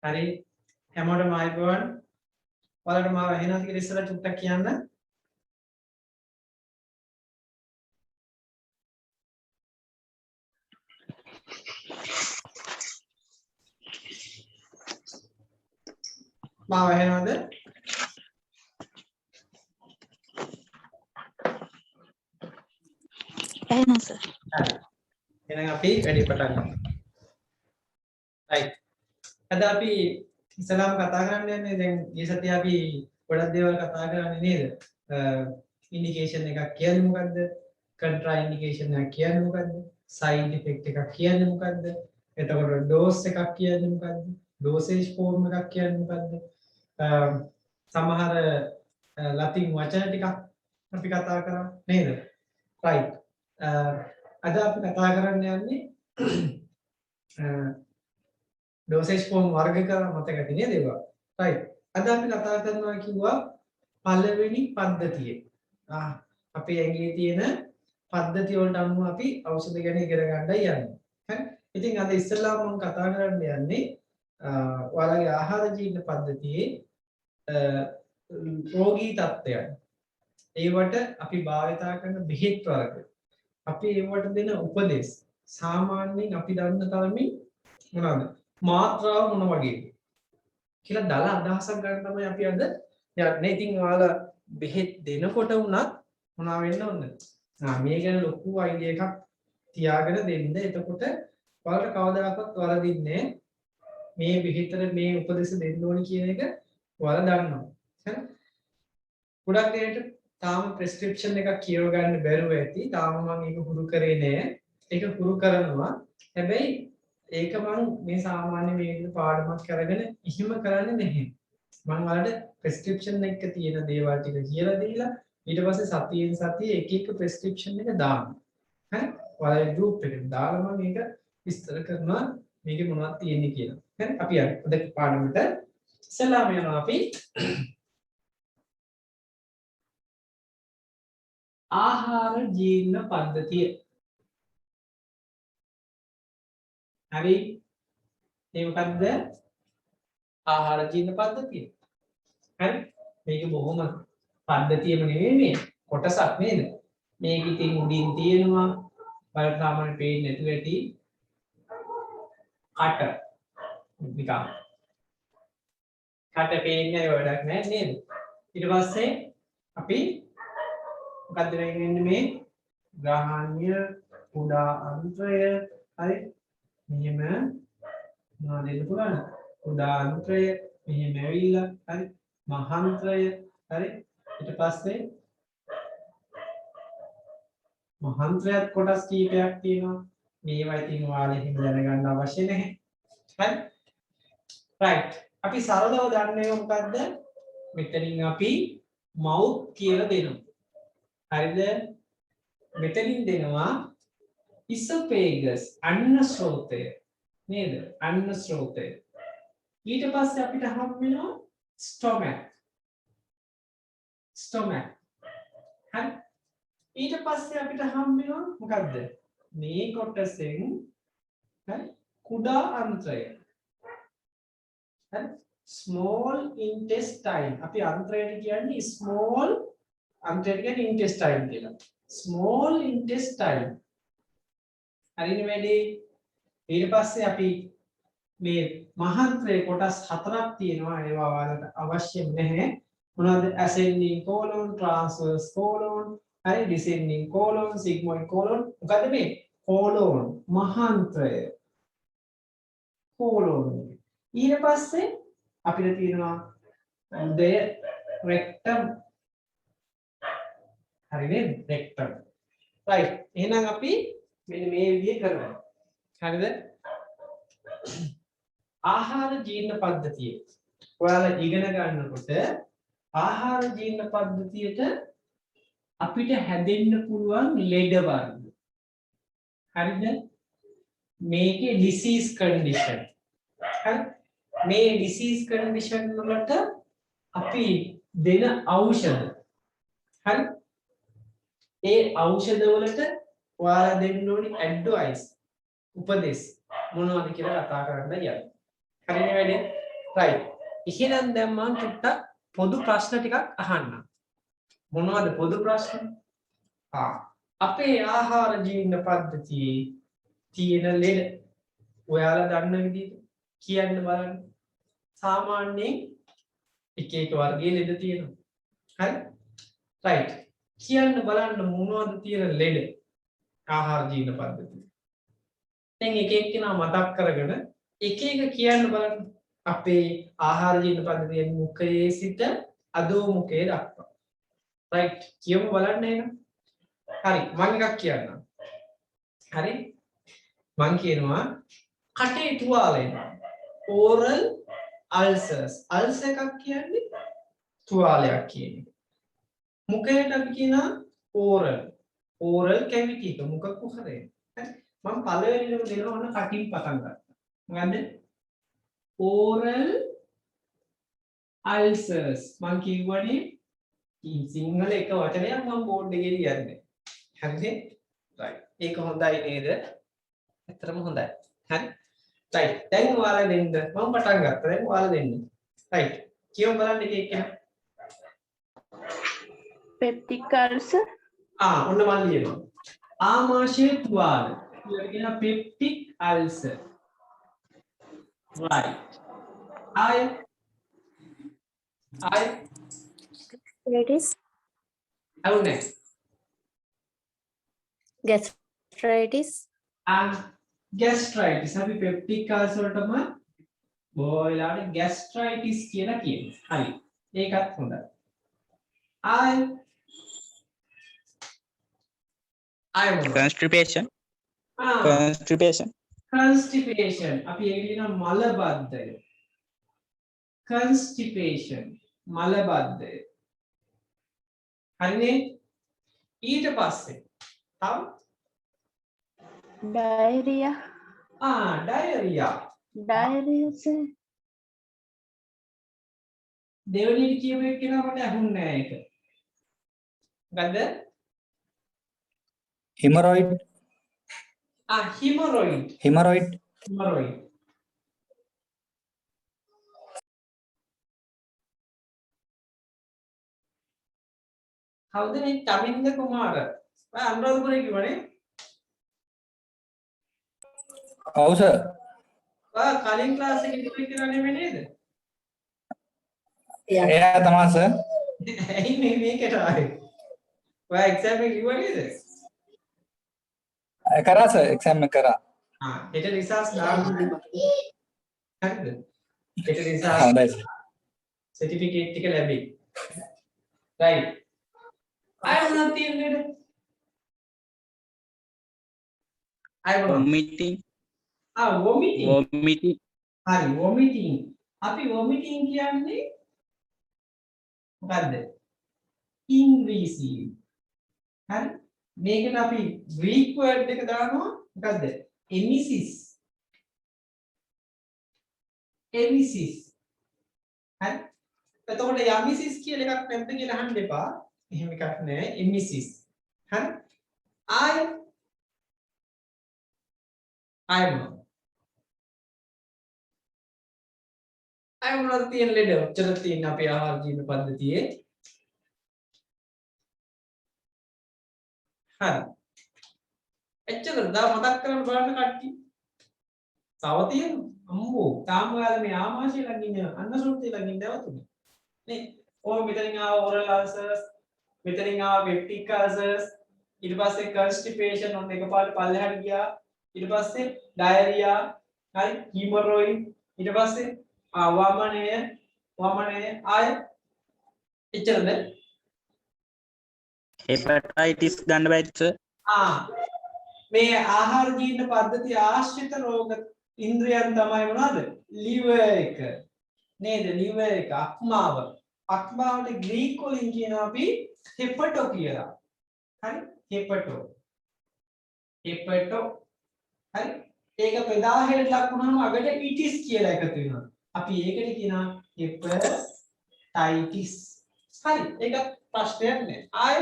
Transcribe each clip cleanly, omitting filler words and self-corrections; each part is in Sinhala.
හරි හැමෝටම ආයිබෝවන් ඔයාලට මාව ඇහෙනවද කියලා ඉස්සෙල්ලා චුට්ටක් කියන්න මාව ඇහෙනවද ඇහෙනවා සර් හරි එහෙනම් අපි වැඩි පටන් ගමු right අද අපි ඉස්සලාම කතා කරන්න යන්නේ දැන් මේ සතිය අපි ගොඩක් දේවල් කතා කරන්නේ නේද ඉන්ඩිකේෂන් එකක් කියන්නේ මොකද්ද කන්ට්‍රා ඉන්ඩිකේෂන් එකක් කියන්නේ මොකද්ද සයිඩ් ඉෆෙක්ට් එකක් කියන්නේ මොකද්ද එතකොට ඩෝස් එකක් කියන්නේ මොකද්ද ඩෝසේජ් ෆෝම් එකක් කියන්නේ මොකද්ද සමහර ලතින් වචන ටිකක් අපි කතා කරා නේද right අද අපි කතා කරන්න යන්නේ dosage form වර්ග කරලා මතක ඇති නේද ඒවා right අද අපි කතා කරනවා කිව්වා පළවෙනි පද්ධතිය අපේ ඇඟේ තියෙන පද්ධතිය වලට අනුව අපි ඖෂධ ගැන ඉගෙන ගන්නයි යන්නේ හරි ඉතින් අද ඉස්සෙල්ලාම මම කතා කරන්න යන්නේ ඔයාලගේ ආහාර ජීවන පද්ධතියේ රෝගී තත්ත්වයන් ඒවට අපි භාවිතා කරන බෙහෙත් වර්ග අපි ඒවට දෙන උපදෙස් සාමාන්‍යයෙන් අපි දන්න තරමින් මොනවාද මාත්‍රාව මොන වගේද කියලා දල අදහසක් ගන්න තමයි අපි අද යන්නේ. ඉතින් ඔයාලා බෙහෙත් දෙනකොට උනත් මොනවා වෙන්න ඕනද? මේ ගැන ලොකු අයිඩියා එකක් තියාගෙන දෙන්න. එතකොට ඔයාලට කවදාකවත් වරදින්නේ මේ බෙහෙතට මේ උපදෙස් දෙන්න ඕනි කියන එක ඔයාලා දන්නවා. හරි? ගොඩක් දෙනෙක් තාම ප්‍රෙස්ක්‍රිප්ෂන් එකක් කියව ගන්න බැරුව ඇති. තාම මම ඒක හුරු කරේ නෑ. ඒක හුරු කරනවා. හැබැයි ඒක මම මේ සාමාන්‍ය මේ විදිහට පාඩමක් කරගෙන එහෙම කරන්නේ නැහැ. මම ඔයාලට ප්‍රෙස්ක්‍රිප්ෂන් එක තියෙන දේවල් ටික කියලා දීලා ඊට පස්සේ සතියෙන් සතිය එක එක ප්‍රෙස්ක්‍රිප්ෂන් එක දානවා. හරි? ඔයාලගේ ගෲප් එකට දාලා මම මේක විස්තර කරනවා මේකේ මොනවද තියෙන්නේ කියලා. හරි? අපි අද පාඩමට ඉස්සෙල්ලාම යනවා අපි ආහාර ජීර්ණ පද්ධතිය. හරි මේ මොකද්ද ආහාර ජීර්ණ පද්ධතිය හරි මේක බොහොම පද්ධතියම නෙවෙයි මේ කොටසක් නේද මේක ඉතින් උඩින් තියෙනවා බලන්න සාමාන්‍ය පේන්නේ නැතුව ඇති නිකන් කට පේන්නේ වැඩක් නැහැ නේද ඊට පස්සේ අපි මොකද්ද වෙන්නේ මේ ග්‍රහණ්‍ය කුඩා අන්ත්‍රය හරි මෙහෙම මොනවද දෙන්න පුළුවන් කුඩා අන්ත්‍රය මෙහෙම ඇවිල්ලා හරි මහාන්ත්‍රය හරි ඊට පස්සේ මහාන්ත්‍රයත් කොටස් කීපයක් තියෙනවා මේවා ඉතින් ඔයාලා එහෙම දැනගන්න අවශ්‍ය නැහැ හරි right අපි සරලව දන්නේ මොකද්ද මෙතනින් අපි මවුත් කියලා දෙනවා හරිද මෙතනින් දෙනවා ඉසොපේගස් අන්න ස්රෝතය නේද අන්න ස්රෝතය ඊට පස්සේ අපිට හම් වෙනවා ස්ටොමැක් හරි ඊට පස්සේ අපිට හම් වෙනවා මොකද්ද මේ කොටසෙන් හරි කුඩා අන්ත්‍රය හරි ස්මෝල් ඉන්ටෙස්ටයින් අපි අන්ත්‍රයට කියන්නේ ස්මෝල් අන්ත්‍රයට කියන්නේ ඉන්ටෙස්ටයින් කියලා ස්මෝල් ඉන්ටෙස්ටයින් හරිනේ වැඩි ඊට පස්සේ අපි මේ මහාන්ත්‍රයේ කොටස් හතරක් තියෙනවා ඒවා ඔයාලට අවශ්‍ය නැහැ මොනවද ascending colon transverse colon හරි descending colon sigmoid colon මොකද්ද මේ colon මහාන්ත්‍රය colon ඊට පස්සේ අපිට තියෙනවා උදය rectum හරිනේ rectum right එහෙනම් අපි මෙන්න මේ විදිහේ කරනවා හරිද ආහාර ජීර්ණ පද්ධතිය ඔයාලා ඉගෙන ගන්නකොට ආහාර ජීර්ණ පද්ධතියට අපිට හැදෙන්න පුළුවන් ලෙඩ වර්ග හරිද මේකේ disease condition හරි මේ disease condition වලට අපි දෙන ඖෂධ හරි ඒ ඖෂධ වලට ඔයාලා දෙන්න ඕනි ඇඩ්වයිස් උපදෙස් මොනවද කියලා කතා කරන්න යන්න. හරිනේ වැඩේ? රයිට්. එහෙනම් දැන් මම චුට්ටක් පොදු ප්‍රශ්න ටිකක් අහන්නම්. මොනවද පොදු ප්‍රශ්න? අපේ ආහාර ජීවන පද්ධතියේ තියෙන ලෙඩ ඔයාලා දන්න විදිහට කියන්න බලන්න. සාමාන්‍යයෙන් එක එක වර්ගයේ ලෙඩ තියෙනවා. හරි? රයිට්. කියන්න බලන්න මොනවද තියෙන ලෙඩ ආහාර ජීවන පද්ධතිය. දැන් එක එක්කෙනා මතක් කරගෙන එක එක කියන්න බලන්න. අපේ ආහාර ජීවන පද්ධතියේ මුඛයේ සිට අධෝ මුඛයේ දක්වා. රයිට්. කියමු බලන්න එහෙනම්. හරි මම එකක් කියන්නම්. හරි? මම කියනවා කටේ තුවාල එනවා. oral ulcers. ulcer එකක් කියන්නේ තුවාලයක් කියන්නේ. මුඛයට අපි කියනවා oral. oral cavity එක මුඛ කුහරය. හරි? මම පළවෙනිම දෙනවා ඔන්න කටින් පටන් ගත්තා. මොකද්ද? oral ulcers. මම කියවනේ සිංහල එක වචනයක් මම බෝඩ් එකේ ලියන්නේ. හරිද? right. ඒක හොඳයි නේද? ඇත්තටම හොඳයි. හරි? right. දැන් ඔයාලා දෙන්න. මම පටන් ගත්තා. දැන් ඔයාලා දෙන්න. right. කියමු බලන්න එක එක. peptic ulcer. ඔන්න මම ලියනවා. ආමාශය තුවාල. ඒකට කියනවා peptic ulcer. right. Gastritis. next. Gastritis. gastritis. අපි peptic ulcer වලටම බොයලාට gastritis කියලා කියනවා. හරි. ඒකත් හොඳයි. constipation. constipation. අපි ඒක කියනවා මලබද්ධය. constipation මලබද්ධය. හරිනේ? ඊට පස්සේ තව Diarrhea. diarrhea. Diarrhea sir. දෙවෙනි කියපු එක කෙනා මට අහුන්නේ නැහැ ඒක. මොකද්ද? hemorrhoid. hemorrhoid. hemorrhoid. hemorrhoid. කවුද මේ චමින්ද කුමාර? ඔය අනුරාධපුරේ කිව්වනේ. ඔව් සර්. ඔය කලින් ක්ලාස් එකේ ඉතුරු කියලා නෙමෙයි නේද? එයා තමයි සර්. ඇයි මේකට ආවේ? ඔය එක්සෑම් එක කිව්වා නේද? කරා සර් එක්සෑම් එක කරා. හෙට රිසර්ච් දාන්න. හරිද? හෙට රිසර්ච් හොඳයි සර්. සර්ටිෆිකේට් ටික ලැබෙයි. Right. I want to vomiting. vomiting. හරි vomiting. අපි vomiting කියන්නේ මොකද්ද? invasive. හරි? මේකට අපි Greek word එක දානවා මොකද්ද? emesis. emesis. හරි? එතකොට emesis කියලා එකක් නැද්ද කියලා අහන්න එපා. එහෙම එකක් නෑ emesis. හරි? I මොනවද තියෙන ලෙඩ? ඔච්චර තියෙන අපේ ආහාර ජීවන පද්ධතියේ. හරි. එච්චරද මතක් කරන්න බලන්න කට්ටිය. තව තියෙනවා. අම්මෝ තාම ඔයාලා මේ ආමාශය ළඟින් අන්නසොට්ටේ ළඟින් නැවතුනේ. නේ? ඔය මෙතනින් ආව oral ulcers, මෙතනින් ආව peptic ulcers, ඊට පස්සේ constipation ඔන්න එකපාරට පල්ලෙහාට ගියා. ඊට පස්සේ diarrhea, හරි hemorrhoid, ඊට පස්සේ වමනය ආය එච්චරද? hepatitis ගන්න බෑද සර්? මේ ආහාර ජීවන පද්ධතිය ආශ්‍රිත රෝග ඉන්ද්‍රියන් තමයි මොනවද? liver එක. නේද? liver එක අක්මාව. අක්මාවට ග්‍රීක වලින් කියනවා අපි hepato කියලා. හරි? hepato. හරි? ඒක ප්‍රදාහයට ලක් වුණාම අගට itis කියලා එකතු වෙනවා. අපි ඒකට කියනවා hepatitis. හරි? ඒක ප්‍රශ්නයක් නෑ.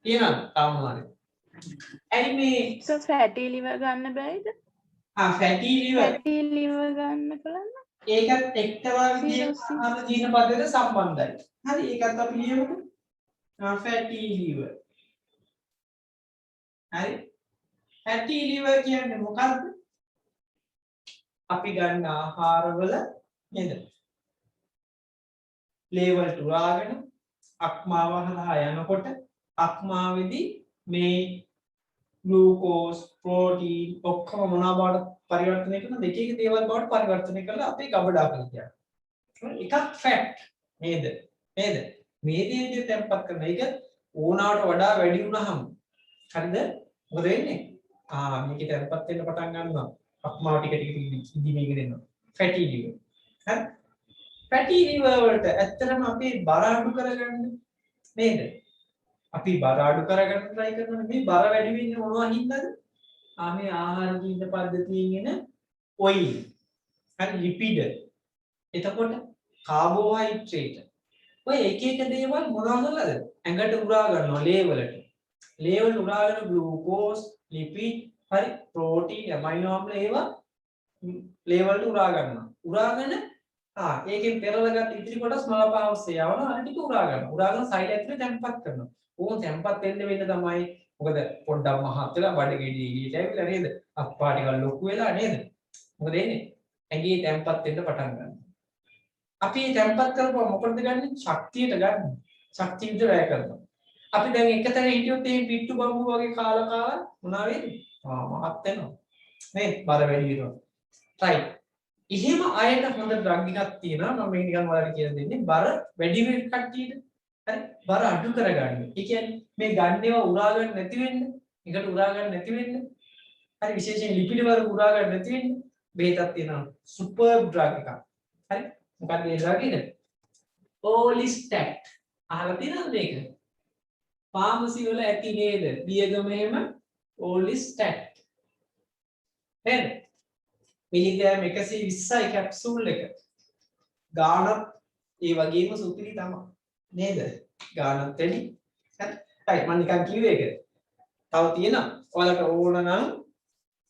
තියෙනවද තාම හරි ඇයි මේ So fatty liver ගන්න බැයිද? fatty liver Fatty liver ගන්න කලන්න. ඒකත් එක්තරා විදිහක 06. ආහාර ජීන පද්ධතියට සම්බන්ධයි හරි ඒකත් අපි ලියමුකෝ fatty liver හරි fatty liver කියන්නේ මොකක්ද අපි ගන්න ආහාරවල නේද ලේවල් උරාගෙන අක්මාව හරහා යනකොට අක්මාවේදී මේ ග්ලූකෝස් ප්‍රෝටීන් ඔක්කොම මොනවා බවට පරිවර්තනය කරන දෙක එක දේවල් බවට පරිවර්තනය කරලා අපේ ගබඩා කරලා තියනවා එකක් ෆැට් නේද මේ දේවිය තැම්පත් කරන එක ඕනාට වඩා වැඩි වුණාම හරිද මොකද වෙන්නේ මේක තැම්පත් වෙන්න පටන් ගන්නවා අක්මාව ටික ටික ඉදිමේගෙන එනවා ෆැටි ලිවර් හරි ෆැටි ලිවර් වලට ඇත්තටම අපි බර අඩු කරගන්න නේද අපි බර අඩු කරගන්න try කරනවා මේ බර වැඩි වෙන්නේ මොනවා හින්දාද මේ ආහාර ජීවන පද්ධතියෙන් එන ඔයිල් හරි ලිපිඩ එතකොට කාබෝහයිඩ්‍රේට් ඔය එක එක දේවල් මොනවා කරලාද ඇඟට උරා ගන්නවා ලේවල් උරාගෙන ග්ලූකෝස් ලිපිඩ් හරි ප්‍රෝටීන් ඇමයිනෝ ආම්ල ඒවා ලේවල් උරා ගන්නවා උරාගෙන ඒකෙන් පෙරලා ගත්ත ඉතිරි කොටස් මල පාවස්සේ යවනවා අනිත් ටික උරාගෙන සයිඩ් ඇතුලේ තැම්පත් කරනවා ඕක තැම්පත් වෙන්න තමයි මොකද පොඩ්ඩක් මහත් වෙලා බඩගිනි ඊට ඇවිල්ලා නේද අප්පා ටික ලොකු වෙලා නේද මොකද එන්නේ ඇඟේ තැම්පත් වෙන්න පටන් ගන්නවා අපි තැම්පත් කරපුවා මොකටද ගන්නෙ ශක්තියට ගන්න ශක්තිය විතර වැය කරනවා අපි දැන් එකතැන හිටියොත් මේ පිට්ටු බම්බු වගේ කාලා මොනවා වෙන්නේ මහත් වෙනවා නේ බර වැඩි වෙනවා right එහෙම අයට හොඳ ඩ්‍රග් එකක් තියෙනවා මම මේක නිකන් ඔයාලට කියලා දෙන්නේ බර වැඩි වෙන කට්ටියට හරි බර අඩු කරගන්න. ඒ කියන්නේ මේ ගන්නේවා උරා ගන්න නැති වෙන්න, එකට උරා ගන්න නැති වෙන්න. හරි විශේෂයෙන් ලිපිඩ වර්ග උරා ගන්න නැති වෙන්න බෙහෙතක් තියෙනවා. සුපර් ඩ්‍රග් එකක්. හරි මොකක්ද ඒ ඩ්‍රග් එක? ඕලිස්ටැට්. අහලා තියෙනවද මේක? ෆාමසි වල ඇති නේද? දියගම එහෙම ඕලිස්ටැට්. නේද? මිලිග්‍රෑම් 120යි කැප්සූල් එක. ගානක් ඒ වගේම සුපිරි තමයි. නේද? ගානක් තෙලි. හරි මම නිකන් කිව්වේ ඒක. තව තියෙනවා. ඔයාලට ඕන නම්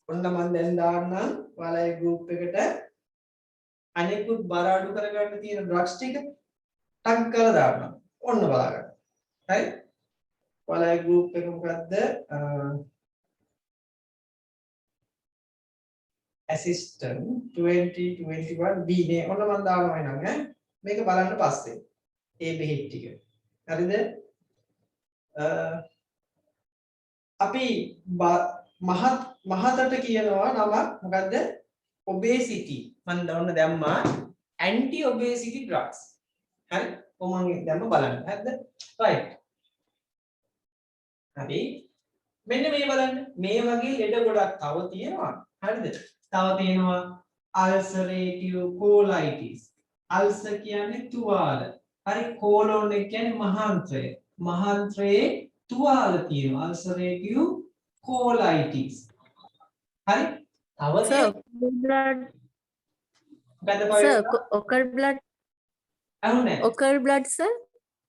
ඔන්න මම දැන් දාන්නම් ඔයාලගේ group එකට අනෙකුත් බර අඩු කරගන්න තියෙන ඩ්‍රග්ස් ටික ටග් කරලා දාන්නම්. ඔන්න බලන්න. හරි? ඔයාලගේ group එක මොකද්ද? assistant 2021 B නේ ඔන්න මම දානවා එනං ඈ මේක බලන්න පස්සේ ඒ බෙහෙත් ටික හරිද අපි මහතට කියනවා නම මොකද්ද obesity මම දවන්න දැම්මා anti obesity drugs හරි කොහොමද දැම්ම බලන්න හරිද right හරි මෙන්න මේ බලන්න මේ වගේ ලෙඩ ගොඩක් තව තියෙනවා හරිද තව තියෙනවා ulcerative colitis අල්සර් කියන්නේ තුවාල හරි කොලොන් එක කියන්නේ මහාන්ත්‍රයේ තුවාල තියෙනවා ulcerative colitis හරි තව occult blood අහුනේ occult blood sir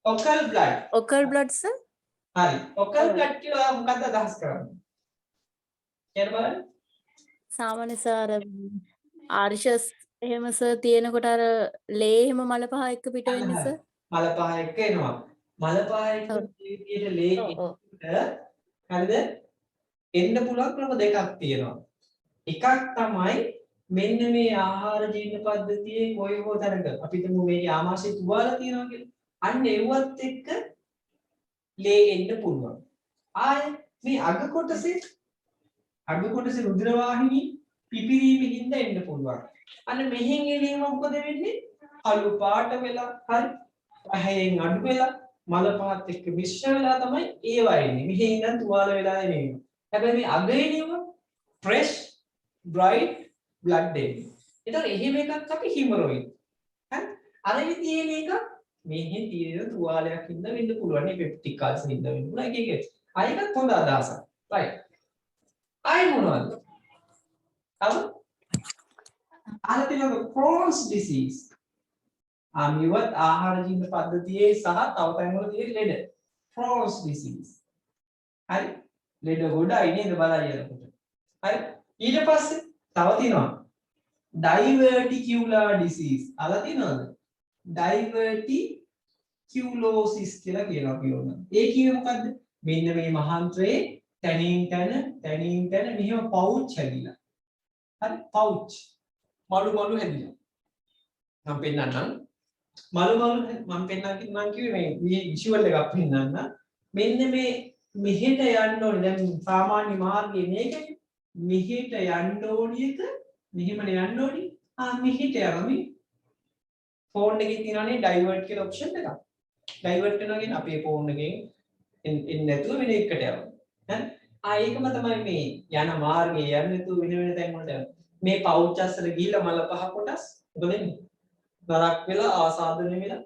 occult blood sir හරි occult blood කියලා මොකක්ද අදහස් කරන්නේ කියන්න බලන්න සාමාන්‍ය සර් ආර්ෂස් එහෙම සර් තියෙනකොට අර ලේ එහෙම මල පහ එක්ක පිට වෙන්නේ සර් මල පහ එක්ක එනවා මල පහ එක්ක විදියට ලේ හරිද එන්න පුළුවන් ක්‍රම දෙකක් තියෙනවා එකක් තමයි මෙන්න මේ ආහාර ජීවන පද්ධතියේ කොයි හෝ තැනක අපි හිතමු මේ ආමාශය තුවාල තියෙනවා කියලා අන්න ඒවත් එක්ක ලේ එන්න පුළුවන් ආයේ මේ අග කොටසේ රුධිර වාහිනී පිපිරීමේ හින්දා එන්න පුළුවන්. අන්න මෙහෙන් එළියම මොකද වෙන්නේ? අලු පාට වෙලා හරි ඇහෙන් අඩු වෙලා මල පාත් එක්ක මිශ්‍ර වෙලා තමයි ඒවා එන්නේ. මෙහෙන් ඉඳන් තුවාල වෙලා එන්නේ. හැබැයි මේ අග එළියම fresh bright blood එන්නේ. ඒතකොට එහෙම එකක් අපි හිමරොයිඩ්. හරි? අර විදිහේ මේක මෙහෙන් තියෙන තුවාලයක් ඉඳන් වෙන්න පුළුවන්. මේ පෙප්ටික් අල්සර් ඉඳන් වෙන්න පුළුවන්. එක. ආයෙත් හොඳ අදහසක්. right. I මොනවද? අහලා තියෙනවද Crohn's disease? මේවත් ආහාර ජීවන පද්ධතියේ සහ තව තැන්වල තියෙන ලෙඩ. Crohn's disease. හරි. ලෙඩ ගොඩයි නේද බලලා යනකොට. හරි. ඊට පස්සේ තව තියෙනවා diverticular disease. අහලා තියෙනවද? diverticulosis කියලා කියනවා කියනවා. ඒ කියන්නේ මොකද්ද? මෙන්න මේ මහන්ත්‍රයේ තනින් තන මෙහෙම පවුච් හැදිලා. හරි පවුච්. මලු හැදිලා. මම පෙන්නන්නම්. මලු මම පෙන්නන්න මම කිව්වේ මේ විෂුවල් එකක් පෙන්නන්න. මෙන්න මේ මෙහෙට යන්න ඕනේ. දැන් සාමාන්‍ය මාර්ගයේ මේකනේ. මෙහෙට යන්න ඕනේ එක මෙහෙමනේ යන්න ඕනේ. මෙහෙට යනවා මේ ෆෝන් එකේ තියෙනනේ ඩයිවර්ට් කියලා ඔප්ෂන් එකක්. ඩයිවර්ට් වෙනවා කියන්නේ අපේ ෆෝන් එකෙන් එන්නේ නැතුව වෙන එකකට යනවා. හරි? ඒකම තමයි මේ යන මාර්ගයේ යන්නේ නැතුව වෙන තැන් වලට යනවා. මේ පවුච් අස්සල ගිහිල්ලා මල පහ කොටස් මොකද වෙන්නේ? නරක් වෙලා ආසාදනය වෙලා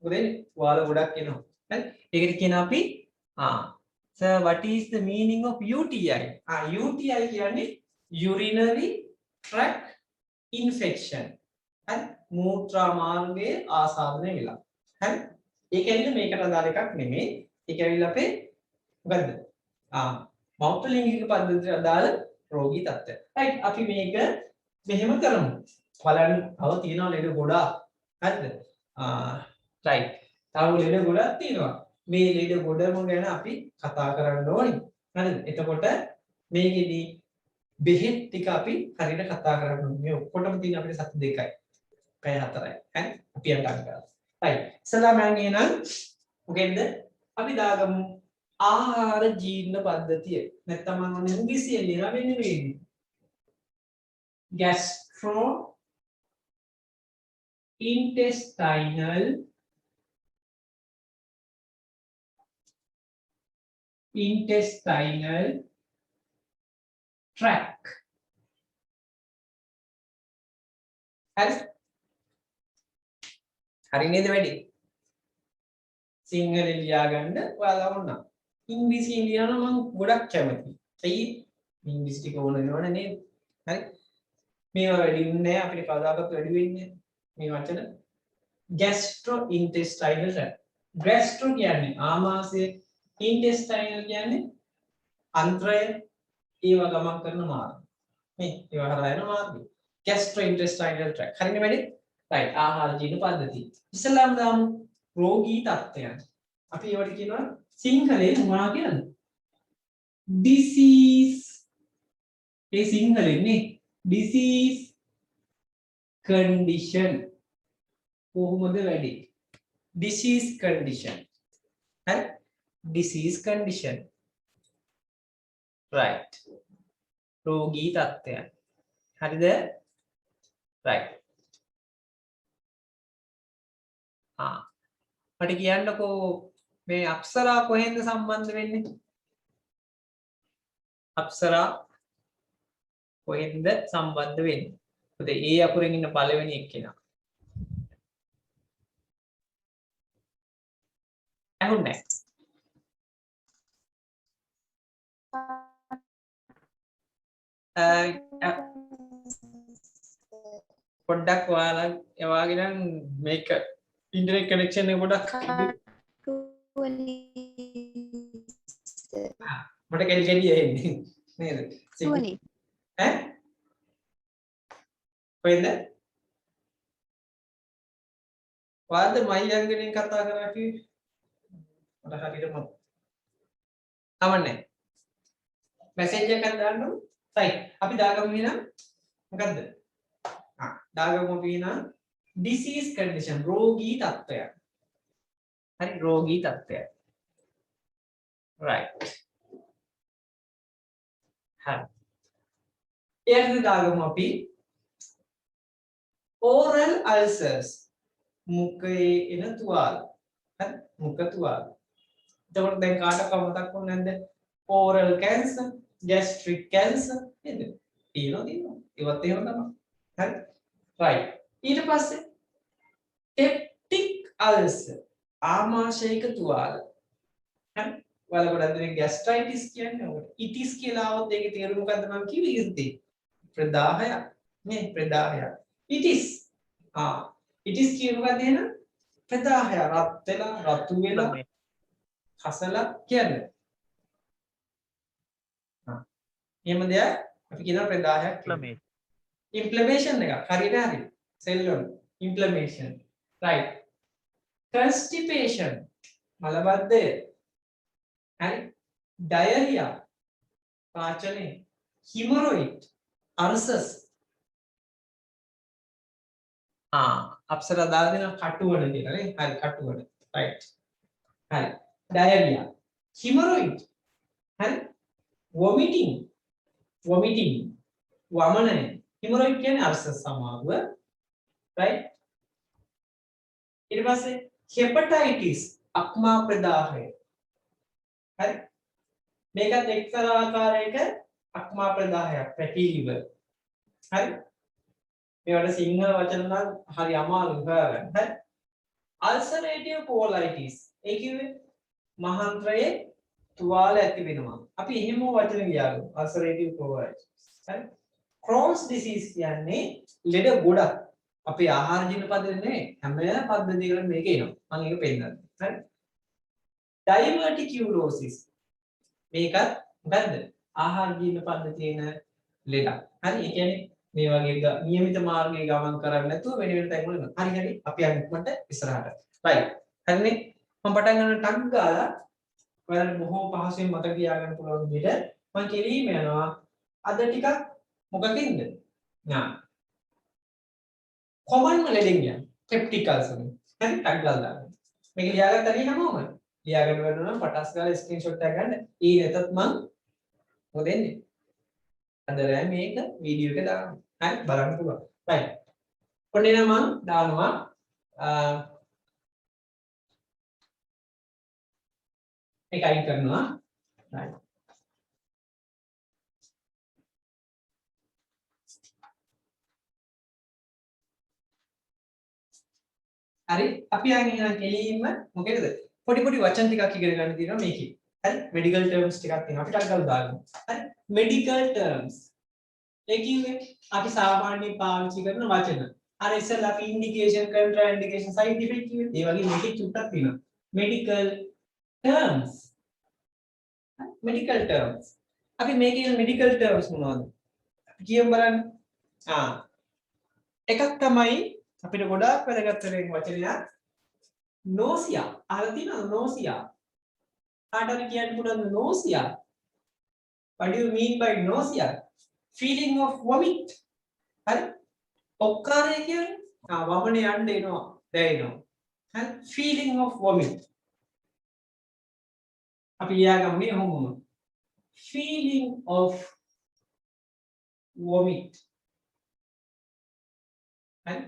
මොකද වෙන්නේ? වාල ගොඩක් එනවා. හරි? ඒකට කියන අපි sir what is the meaning of UTI? UTI කියන්නේ urinary tract infection. හරි? මූත්‍රා මාර්ගයේ ආසාදනය වෙලා. හරි? ඒක ඇවිල්ලා මේකට අදාළ එකක් නෙමෙයි. ඒක ඇවිල්ලා අපේ මොකද්ද? මෞර්ත ලිංගික පද්ධතියට අදාළ රෝගී තත්ත්වය. right අපි මේක මෙහෙම කරමු. බලන්න තව තියෙනවා ලෙඩ ගොඩාක්. හරිද? right. තව ලෙඩ ගොඩක් තියෙනවා. මේ ලෙඩ ගොඩම ගැන අපි කතා කරන්න ඕනේ. හරිද? එතකොට මේකෙදි බෙහෙත් ටික අපි හරියට කතා කරන්න ඕනේ. මේ ඔක්කොටම තියෙන අපිට සති දෙකයි. පැය 4යි. හරි? අපි යන්න කරා. right. ඉස්සලා මම කියනනම් මොකෙන්ද? අපි දාගමු ආහාර ජීර්ණ පද්ධතිය. නැත්නම් මම ඔන්න ඉංග්‍රීසියෙන් ලියලා වෙන්නේ මේක. intestinal tract. හරි නේද වැඩි? සිංහලෙන් ලියා ගන්න ඔයාලා වුණා. ඉංග්‍රීසියෙන් ලියනවා මම ගොඩක් කැමතියි. ඇයි? ඉංග්‍රීසි ටික ඕන වෙනවනේ නේද? හරි? මේවා වැඩි වෙන්නේ නැහැ අපිට කවදාකවත් වැඩි වෙන්නේ මේ වචන. gastrointestinal tract. gastro කියන්නේ ආමාශය, intestinal කියන්නේ අන්ත්‍රය, ඒවා ගමන් කරන මාර්ගය. මේ ඒවා හරහා යන මාර්ගය. gastrointestinal tract. හරිනේ වැඩි? right ආහාර ජීර්ණ පද්ධතිය. ඉස්සෙල්ලාම දාමු රෝගී තත්ත්වයන්. අපි ඒවට කියනවා සිංහලෙන් මොනවා කියලාද? disease. ඒ සිංහලෙන් නේ disease condition. කොහොමද වැඩි? disease condition. හරි? disease condition. right. රෝගී තත්ත්වයන්. හරිද? right. මට කියන්නකෝ මේ අප්සරා කොහෙන්ද සම්බන්ධ වෙන්නේ? අප්සරා කොහෙන්ද සම්බන්ධ වෙන්නේ? මොකද ඒ අකුරෙන් ඉන්න පළවෙනි එක්කෙනා. ඇහුන්නේ නැහැ. පොඩ්ඩක් ඔයාලා එවාගේ නම් මේක ඉන්ටර්නෙට් කනෙක්ෂන් එක පොඩ්ඩක් මට කෙලි එන්නේ නේද? සුවනි. ඈ? කොහෙන්ද? වාද මයියන්ගෙන් කතා කරා කිව්වේ. මට හරියට මතක. අවන්නේ. මැසේජ් එකක් දාන්න. right. අපි දාගමු එහෙනම්. මොකද්ද? දාගමු අපි එහෙනම් disease condition රෝගී තත්ත්වයක්. හරි රෝගී තත්ත්වයක්. right. හරි. ඊට දාගමු අපි oral ulcers මුඛයේ එන තුවාල. හරි මුඛ තුවාල. එතකොට දැන් කාටවත් මතක් වුනේ නැද්ද? oral cancer, gastric cancer නේද? තියෙනවා. ඒවත් එහෙම තමයි. හරි. right. ඊට පස්සේ peptic ulcer ආමාශයික තුවාල. හරි. ඔයාලා ගොඩක් දෙනෙක් gastritis කියන්නේ ඔකට. itis කියලා આવොත් ඒකේ තේරුම මොකද්ද මම කිව්වේ ඉතින්. ප්‍රදාහය නේ ප්‍රදාහය. itis it is කියන මොකක්ද එහෙනම් ප්‍රදාහය රත් වෙලා රතු වෙලා කසලා කියන්නේ එහෙම දෙයක් අපි කියනවා ප්‍රදාහයක් කියලා inflammation එක හරියට හරි cell වල inflammation right constipation මලබද්ධය හරි diarrhea පාචනය hemorrhoid ulcers අප්සරා දාලා දෙන කටුවන කියලා නේ හරි කටුවන right හරි diarrhea hemorrhoid හරි vomiting වමනය hemorrhoid කියන්නේ ulcers සමාව right ඊට පස්සේ hepatitis අක්මා ප්‍රදාහය හරි මේකත් එක්තරා ආකාරයක අක්මා ප්‍රදාහයක් fatty liver හරි මේවට සිංහල වචන නම් හරි අමාරුයි හොයාගන්න හරි ulcerative colitis ඒ කිව්වේ මහන්ත්‍රයේ තුවාල ඇති වෙනවා අපි එහෙම වචන ගියාලු ulcerative colitis හරි Crohn's disease කියන්නේ ලෙඩ ගොඩක් අපේ ආහාර ජීවන පද්ධතියේ හැම පද්ධතියකම මේක එනවා මම ඒක පෙන්නන්නම් හරි diverticulosis මේකත් මොකද්ද ආහාර ජීවන පද්ධතියේන ලෙඩක් හරි ඒ කියන්නේ මේ වගේ નિયમિત මාර්ගයේ ගමන් කරන්නේ නැතුව වෙන වෙන තැන් වල යනවා හරි හරි අපි අනිත්මට ඉස්සරහට right හරිනේ මම පටන් ගන්න ටක් ගාලා ඔයාලට බොහෝ පහසුවෙන් මතක තියාගන්න පුළුවන් විදිහට මම කෙලිම යනවා අද ටිකක් මොකකින්ද common ලෙඩෙන් යන peptic ulcer හරි ටක් ගාලා දාන්න මේක ලියාගත්ත හරි හැමෝම ලියාගන්න වෙනවා නම් පටස් ගාලා ස්ක්‍රීන්ෂොට් එකක් ගන්න ඊ නැතත් මම මොකද වෙන්නේ අද රෑ මේක වීඩියෝ එක දාන්න හරි බලන්න පුළුවන් right ඔන්න එන මම දානවා ඒක අයින් කරනවා right හරි අපි යන්නේ නම් කෙලින්ම මොකේද පොඩි පොඩි වචන ටිකක් ඉගෙන ගන්න තියෙනවා මේකේ හරි මෙඩිකල් ටර්ම්ස් ටිකක් තියෙනවා අපිට අග්ගල දාගමු හරි මෙඩිකල් ටර්ම්ස් ඒ කියන්නේ අපි සාමාන්‍යයෙන් පාවිච්චි කරන වචන අර ඉස්සෙල්ලා අපි ඉන්ඩිකේෂන් කන්ට්‍රා ඉන්ඩිකේෂන් සයිඩ් ඉෆෙක්ට් කියුවේ ඒ වගේ මේකේ චුට්ටක් තියෙනවා මෙඩිකල් ටර්ම්ස් මෙඩිකල් ටර්ම්ස් අපි මේකේ මෙඩිකල් ටර්ම්ස් මොනවද අපි කියමු බලන්න එකක් තමයි අපිට ගොඩාක් වැදගත් වෙන වචනයක් nausea අහලා තියෙනවද nausea කාටද කියන්න පුළුවන් nausea what do you mean by nausea feeling of vomit හරි ඔක්කාරය කියන්නේ වමනේ යන්න එනවා දැනෙනවා හරි feeling of vomit අපි ලියාගන්නේ කොහොමද feeling of vomit හරි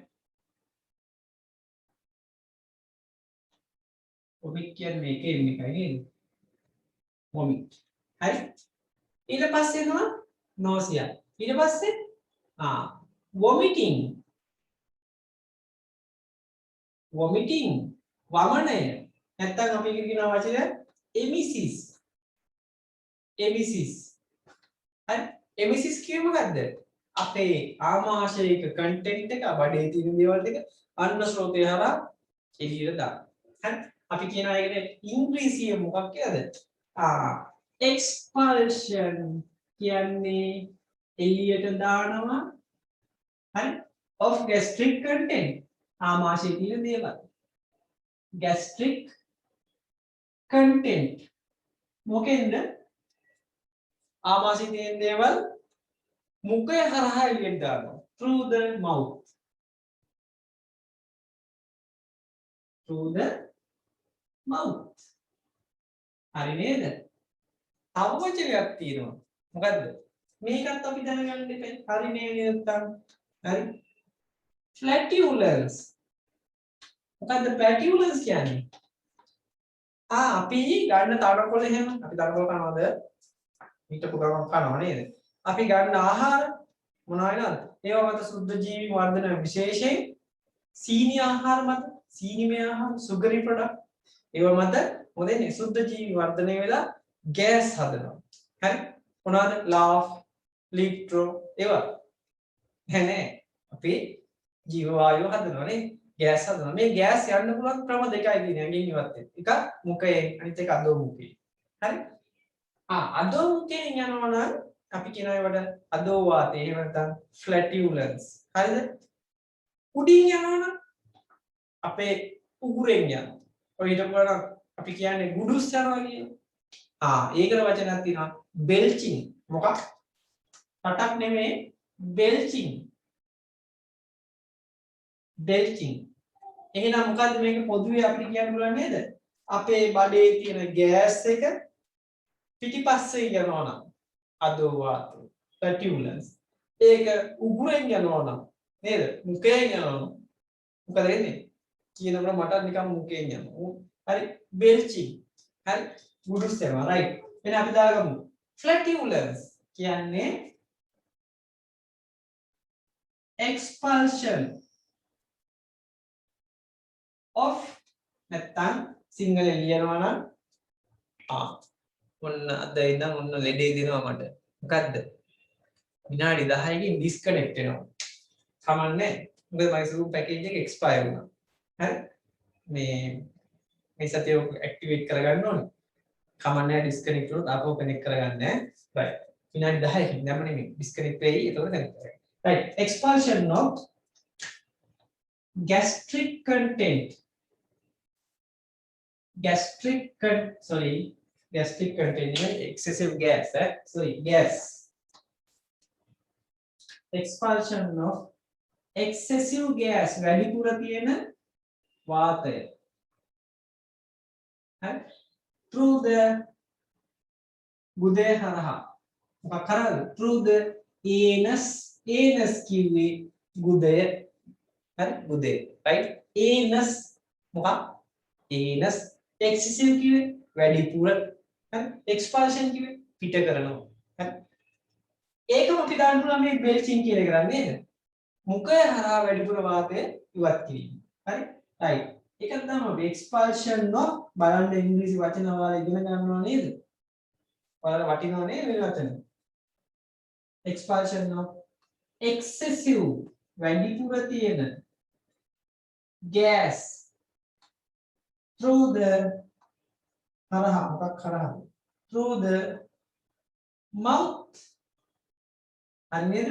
vomit කියන්නේ මේකේ ඉන්න එකයි නේද vomit හරි ඊට පස්සේ එනවා nausea ඊට පස්සේ vomiting වමනය නැත්තම් අපි කියන වචනය emesis හරි emesis කියන්නේ මොකද්ද අපේ ආමාශයක කන්ටෙන්ට් එක බඩේ තියෙන දේවල් ටික අන්න ස්රෝතය හරහා එළියට දාන්න හරි අපි කියන එකට ඉංග්‍රීසියෙන් මොකක් කියලාද expulsion කියන්නේ එළියට දානවා හරි of gastric content ආමාශයේ තියෙන දේවල් gastric content මොකෙන්ද ආමාශයේ තියෙන දේවල් මුඛය හරහා එළියට දානවා through the mouth හරි නේද අවවචනයක් තියෙනවා මොකද්ද මේකත් අපි දැනගන්න දෙපේ හරි නේද නැත්තම් හරි flatulence මොකද්ද flatulence කියන්නේ අපි ගන්න තනකොළ එහෙම අපි තනකොළ කනවද හිටපු ගමන් කනව නේද අපි ගන්න ආහාර මොනවා වෙනවද ඒවා මත සුද්ධ ජීවි වර්ධන විශේෂයෙන් සීනි ආහාර මත සීනිමය ආහාර සුගරි ප්‍රොඩක්ට් ඒවා මත මොකද සුද්ධ ජීවි වර්ධනය වෙලා ගෑස් හදනවා හරි මොනවාද ලාෆ් ලිට්‍රෝ ඒවා නෑ අපි ජීව වායුව හදනවා නේ ගෑස් හදනවා. මේ ගෑස් යන්න පුළුවන් ක්‍රම දෙකයි තියෙනවා. ඇඟෙන් ඉවත් වෙන්න. එකක් මුඛයෙන් අනිත් එක අදෝ මුඛයෙන්. හරි? අදෝ මුඛයෙන් යනවා නම් අපි කියනවා ඒවට අදෝ වාතය. එහෙම නැත්නම් ෆ්ලැටියුලන්ස්. හරිද? උඩින් යනවා නම් අපේ උගුරෙන් යනවා. ඔය හිටපුවා අපි කියන්නේ ගුඩුස් යනවා කියනවා. ඒකට වචනයක් තියෙනවා බෙල්චින්. මොකක්? පටක් නෙමෙයි බෙල්චින්. බෙල්චින්. එහෙනම් මොකද්ද මේක පොදුවේ අපිට කියන්න පුළුවන් නේද? අපේ බඩේ තියෙන ගෑස් එක පිටිපස්සේ යනවා නම් අදෝ වාතය ෆ්ලැටියුලන්ස්. ඒක උගුරෙන් යනවා නම් නේද? මුඛයෙන් යනවා නම් මොකද වෙන්නේ? කියනකොට මට නිකන් මුඛයෙන් යනවා. හරි බෙල්චින්. හරි ගුඩුස් යනවා රයිට්. එහෙනම් අපි දාගමු ෆ්ලැටියුලන්ස් කියන්නේ expulsion of නැත්තම් සිංහලෙන් ලියනවා නම් ඔන්න අද ඉඳන් ඔන්න ලෙඩේ දෙනවා මට. මොකද්ද? විනාඩි 10කින් ඩිස්කනෙක්ට් වෙනවා. කමන්නේ. මොකද මගේ Zoom පැකේජ් එක එක්ස්පයර් වුණා. හරි? මේ සතිය ඇක්ටිවේට් කරගන්න ඕනේ. කමන්නේ ඩිස්කනෙක්ට් වුණොත් ආපහු කනෙක්ට් කරගන්න ඈ. රයිට්. විනාඩි 10කින් නැම නෙමෙයි ඩිස්කනෙක්ට් වෙයි. ඒක කනෙක්ට් කරගන්න. Right, expulsion of gastric content. Gastric content excessive gas. Gas. Expulsion of excessive gas. වැඩිපුර තියෙන වාතය. Through the ගුදේ හරහා. මොකක් කරාද? Through the anus. Anus කිව්වේ ගුදය. හරි ගුදේ. right? Anus මොකක්? Anus. Excessive කිව්වේ වැඩිපුර. හරි? Expulsion කිව්වේ පිට කරනවා. හරි? ඒකම අපි දාන්න පුළුවන් මේ belching කියන එක නේද? මුඛය හරහා වැඩිපුර වාතය ඉවත් කිරීම. හරි? right. ඒක තමයි expulsion of බලන්න ඉංග්‍රීසි වචන වල ඉගෙන ගන්නවා නේද? ඔයාලා වටිනව නේද මේ වචන? Expulsion of excessive වැඩිපුර තියෙන gas through the හරහා මොකක් හරහා through the mouth අන්නේද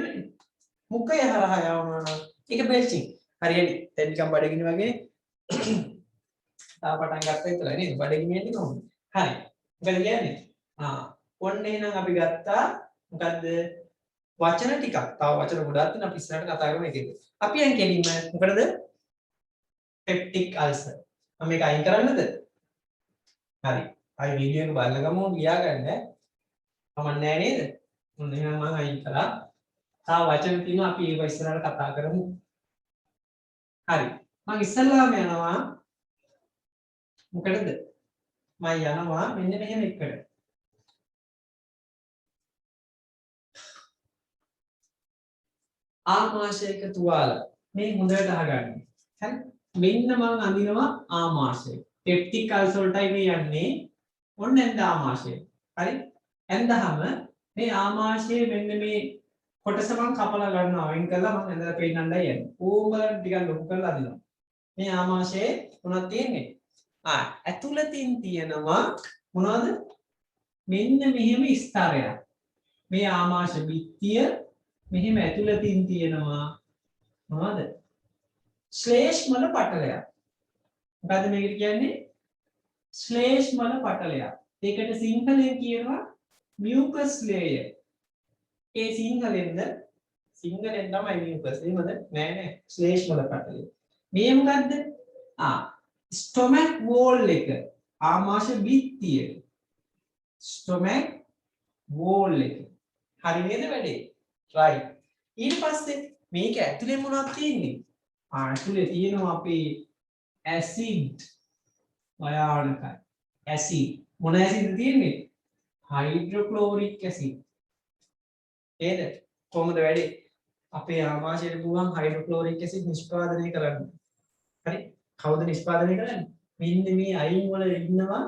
මුඛය හරහා යවනවා නම් ඒක belching හරියට දැන් නිකන් බඩගිනි වගේ තා පටන් ගත්තා විතරයි නේද බඩගිනි යන්නේ කොහොමද හරි මොකද කියන්නේ ඔන්න එහෙනම් අපි ගත්තා මොකද්ද වචන ටිකක් තව වචන ගොඩක් තියෙනවා අපි ඉස්සරහට කතා කරමු ඒකෙද අපි යන් කෙලින්ම මොකටද peptic ulcer මම මේක අයින් කරන්නද හරි ආයි වීඩියෝ එක බලලා ගමු ලියා ගන්න කමක් නැහැ නේද මොන එහෙනම් මම අයින් කළා තව වචන තියෙනවා අපි ඒක ඉස්සරහට කතා කරමු හරි මම ඉස්සල්ලාම යනවා මොකටද මම යනවා මෙන්න මෙහෙම එකට ආමාශයක තුවාල මේ හොඳට අහගන්න. හරි? මෙන්න මම අඳිනවා ආමාශය. පෙප්ටික් අල්සර් වලටයි මේ යන්නේ. ඔන්න ඇඳ ආමාශය. හරි? ඇඳහම මේ ආමාශයේ මෙන්න මේ කොටස මම කපලා ගන්නවා. වෙන් කරලා මම ඇඳලා පෙන්නන්නයි යන්නේ. ඕම ටිකක් ලොකු කරලා අදිනවා. මේ ආමාශයේ මොනවද තියෙන්නේ? ඇතුළතින් තියෙනවා මොනවද? මෙන්න මෙහෙම ස්තරයක්. මේ ආමාශ බිත්තිය මෙහෙම ඇතුළතින් තියෙනවා මොනවද? ශ්ලේෂ්මල පටලයක්. මොකද්ද මේකට කියන්නේ? ශ්ලේෂ්මල පටලයක්. ඒකට සිංහලෙන් කියනවා මියුකස් ලේයර්. ඒ සිංහලෙන්ද සිංහලෙන් තමයි මියුකස්. එහෙමද? නෑ නෑ. ශ්ලේෂ්මල පටලය. මේ මොකද්ද? ස්ටොමක් වෝල් එක. ආමාශය බිත්තිය. ස්ටොමක් වෝල් එක. හරි නේද වැඩේ? right ඊට පස්සේ මේක ඇතුලේ මොනවද තියෙන්නේ ඇතුලේ තියෙනවා අපේ ඇසිඩ් භයානකයි ඇසිඩ් මොන ඇසිඩ්ද තියෙන්නේ හයිඩ්‍රොක්ලෝරික් ඇසිඩ් නේද කොහොමද වැඩේ අපේ ආමාශයට පුළුවන් හයිඩ්‍රොක්ලෝරික් ඇසිඩ් නිෂ්පාදනය කරන්න හරි කවුද නිෂ්පාදනය කරන්නේ මෙන්න මේ අයින් වල ඉන්නවා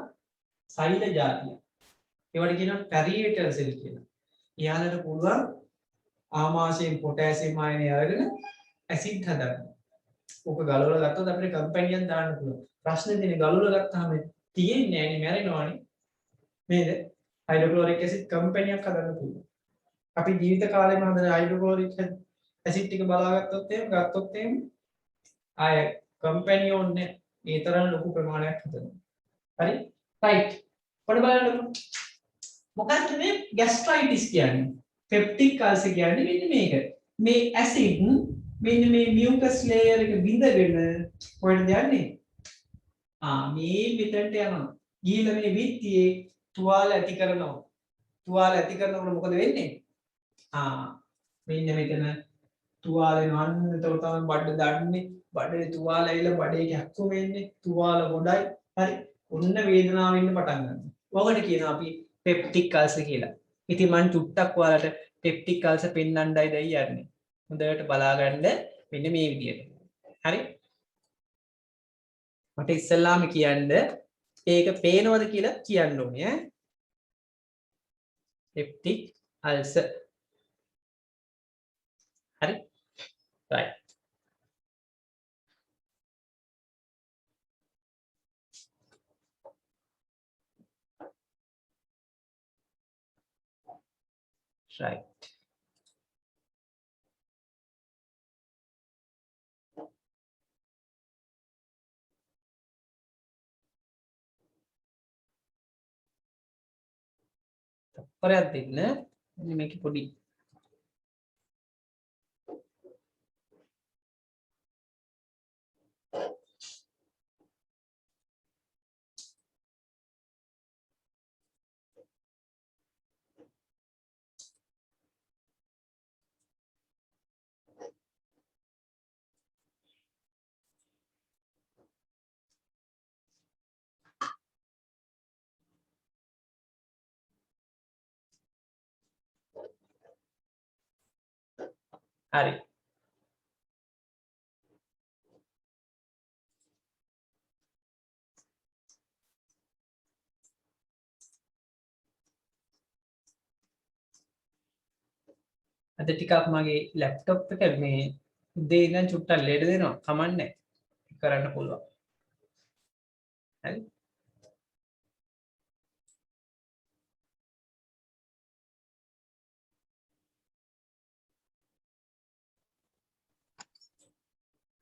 සෛල జాතිය ඒවට කියනවා පැරියටල් සෙල් කියලා එයාලට පුළුවන් ආමාශයෙන් පොටෑසියම් අයනය අරගෙන ඇසිඩ් හදන්න. ඕක ගලවලා ගත්තොත් අපිට කම්පැනි එකක් දාන්න පුළුවන්. ප්‍රශ්නේ තියෙන්නේ ගලවලා ගත්තාම තියෙන්නේ නෑනේ මැරෙනවානේ. නේද? හයිඩ්‍රොක්ලොරික් ඇසිඩ් කම්පැනි එකක් හදන්න පුළුවන්. අපි ජීවිත කාලෙම හදන හයිඩ්‍රොක්ලොරික් ඇසිඩ් ටික බලාගත්තොත් එහෙම ආය කම්පැනි ඕනේ ඒ තරම් ලොකු ප්‍රමාණයක් හදනවා. හරි? රයිට්. ඔන්න බලන්නකො. මොකක්ද මේ ગેස්ට්‍රයිටිස් කියන්නේ? පෙප්ටික් අල්සර් කියන්නේ මෙන්න මේක. මේ ඇසිඩ් මෙන්න මේ මියුකස් ලේයර් එක බිඳගෙන කොහෙද යන්නේ? මේ මෙතනට යනවා. ගිහිල්ලා මේ විත්තියේ තුවාල ඇති කරනවා. තුවාල ඇති කරනකොට මොකද වෙන්නේ? මෙන්න මෙතන තුවාල එනවා. එතකොට තමයි බඩ දන්නේ. බඩේ තුවාල ඇවිල්ලා බඩේ කැක්කුම එන්නේ. තුවාල ගොඩයි. හරි. ඔන්න වේදනාව වෙන්න පටන් ගන්නවා. ඔකට කියනවා අපි පෙප්ටික් අල්සර් කියලා. ඉතින් මම චුට්ටක් ඔයාලට පෙප්ටික් අල්සර් පෙන්වන්නයි දැන් යන්නේ. හොඳට බලාගන්න මෙන්න මේ විදියට. හරි? මට ඉස්සෙල්ලාම කියන්න ඒක පේනවද කියලා කියන්න ඕනේ ඈ. පෙප්ටික් අල්සර්. හරි? right. right. තප්පරයක් දෙන්න. මෙන්න මේකේ පොඩි හරි. අද ටිකක් මගේ ලැප්ටොප් එක මේ උදේ ඉඳන් චුට්ටක් ලෙඩ දෙනවා. කමන්නේ. කරන්න පුළුවන්. හරි.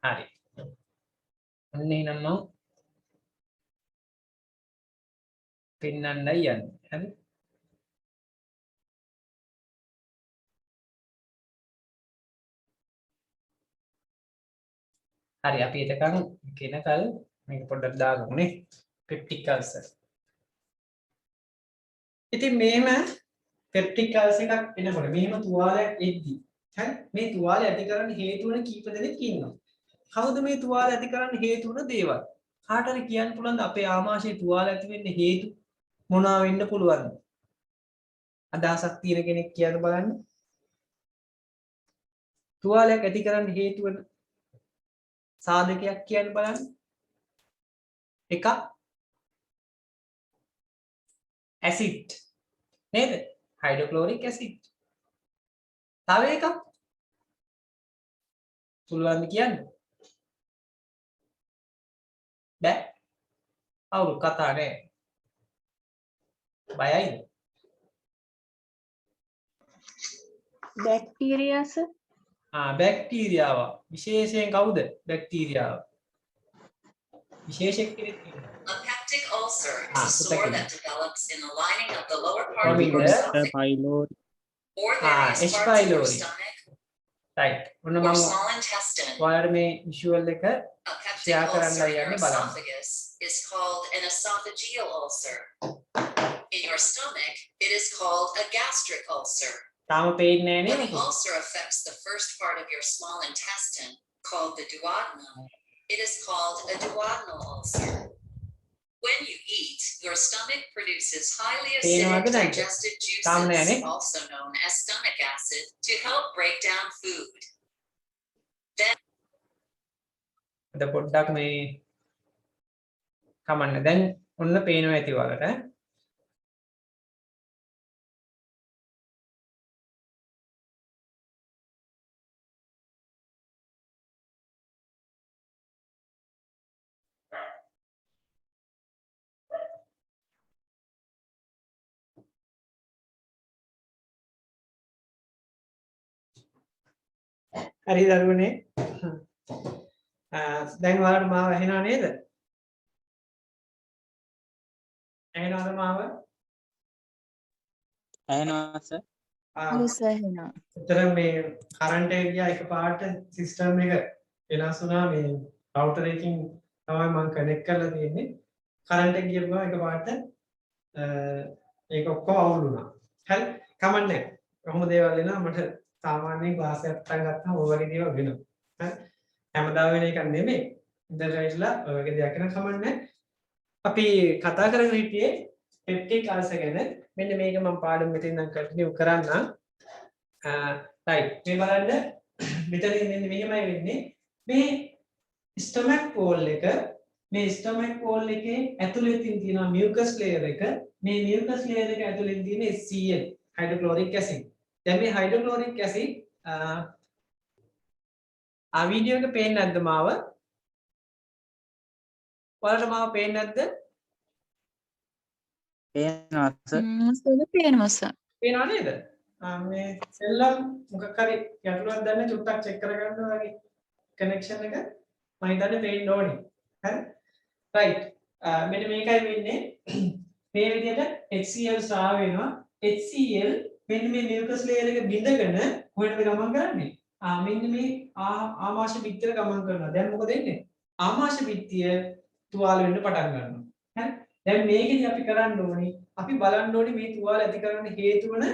හරි. අන්න එහෙනම් මම පෙන්වන්නයි යන්නේ. හරි. හරි අපි එතකන් කෙනකල් මේක පොඩ්ඩක් දාගමු නේ. පෙප්ටික් අල්සර්. ඉතින් මෙහෙම පෙප්ටික් අල්සර් එකක් එනකොට මෙහෙම තුවාලයක් එද්දි හරි මේ තුවාලය ඇති කරන්න හේතු වෙන කීප දෙනෙක් ඉන්නවා. කවුද මේ තුවාල ඇති කරන්න හේතු වෙන දේවල්? කාට හරි කියන්න පුළුවන්ද අපේ ආමාශයේ තුවාල ඇති වෙන්න හේතු මොනවා වෙන්න පුළුවන්ද? අදහසක් තියෙන කෙනෙක් කියන්න බලන්න. තුවාලයක් ඇති කරන්න හේතු වෙන සාධකයක් කියන්න බලන්න. එකක් ඇසිඩ් නේද? Hydrochloric acid. තව එකක් පුළුවන් කියන්න. බෑ. අවුරු කතා නෑ. බයයිද? බැක්ටීරියාස බැක්ටීරියාව. විශේෂයෙන් කවුද? බැක්ටීරියාව. විශේෂයෙන් කෙනෙක් ඉන්නවා. A peptic ulcer is a so sore second. that develops in the lining of the lower part of Probably your the stomach pylori. or various H. parts of your pylori. stomach right. ඔන්න or මම small intestine. ඔයාලට මේ විෂුවල් එක A peptic share කරන්නයි ulcer in your යන්නේ බලන්න. esophagus is called an esophageal ulcer. In your stomach, it is called a gastric ulcer. තාම පේන්නේ When නෑනේ the මේක. ulcer affects the first part of your small intestine, called the duodenum, it is called a duodenal ulcer. When you eat, your stomach produces highly acidic digested juices, also known as stomach acid, to help break down food. අද පොඩ්ඩක් මේ කමන්න දැන් ඔන්න පේනවා ඇති ඔයාලට. හරි දරුවනේ. දැන් ඔයාලට මාව ඇහෙනව නේද? ඇහෙනවද මාව? ඇහෙනවා සර්. ඔව් සර් එහෙනම්. උතර මේ කරන්ට් එක ගියා එකපාරට සිස්ටම් එක වෙනස් වුණා මේ රවුටර් එකකින් තමයි මම කනෙක්ට් කරලා තියෙන්නේ. කරන්ට් එක ගියපුවා එකපාරට ඒක ඔක්කොම අවුල් වුණා. හරි කමන්නේ. කොහොම දේවල් වෙනවා මට සාමාන්‍යයෙන් ක්ලාස් එකක් පටන් ගත්තාම ඔය වගේ දේවල් වෙනවා. හරි හැමදාම වෙන එකක් නෙමෙයි. ඉන්ටර්නෙට්ලා ඔය වගේ දෙයක් වෙන කමන්නේ. අපි කතා කරගෙන හිටියේ පෙප්ටික් අල්ස ගැන. මෙන්න මේක මම පාඩම මෙතන ඉඳන් කන්ටිනියු කරන්නම්. රයිට් මේ බලන්න මෙතනින් මෙන්න මෙහෙමයි වෙන්නේ. මේ ස්ටොමක් වෝල් එක මේ ස්ටොමක් වෝල් එකේ ඇතුලේ තියෙන මියුකස් ලේයර් එක මේ මියුකස් ලේයර් එක ඇතුලේ තියෙන HCl හයිඩ්‍රොක්ලොරික් ඇසිඩ්. දැන් මේ හයිඩ්‍රොක්ලොරික් ඇසිඩ් ආ වීඩියෝ එක පේන්නේ නැද්ද මාව? ඔයාලට මාව පේන්නේ නැද්ද? පේනවා සර්. සර් පේනවා සර්. පේනව නේද? මේ සෙල්ලම් මොකක් හරි ගැටලුවක් දැන්න චුට්ටක් චෙක් කරගන්න වගේ කනෙක්ෂන් එක මම හිතන්නේ පේන්න ඕනේ. හරි? රයිට්. මෙන්න මේකයි වෙන්නේ. මේ විදිහට HCl ස්‍රාව වෙනවා. HCl මෙන්න මේ මියුකස් ලේයර් එක බිඳගෙන කොහෙටද ගමන් කරන්නේ? මෙන්න මේ ආමාශය පිටියට ගමන් කරනවා. දැන් මොකද වෙන්නේ? ආමාශය පිටිය තුවාල වෙන්න පටන් ගන්නවා. හරි? දැන් මේකෙදි අපි කරන්න ඕනේ අපි බලන්න ඕනේ මේ තුවාල ඇති කරන්න හේතු වන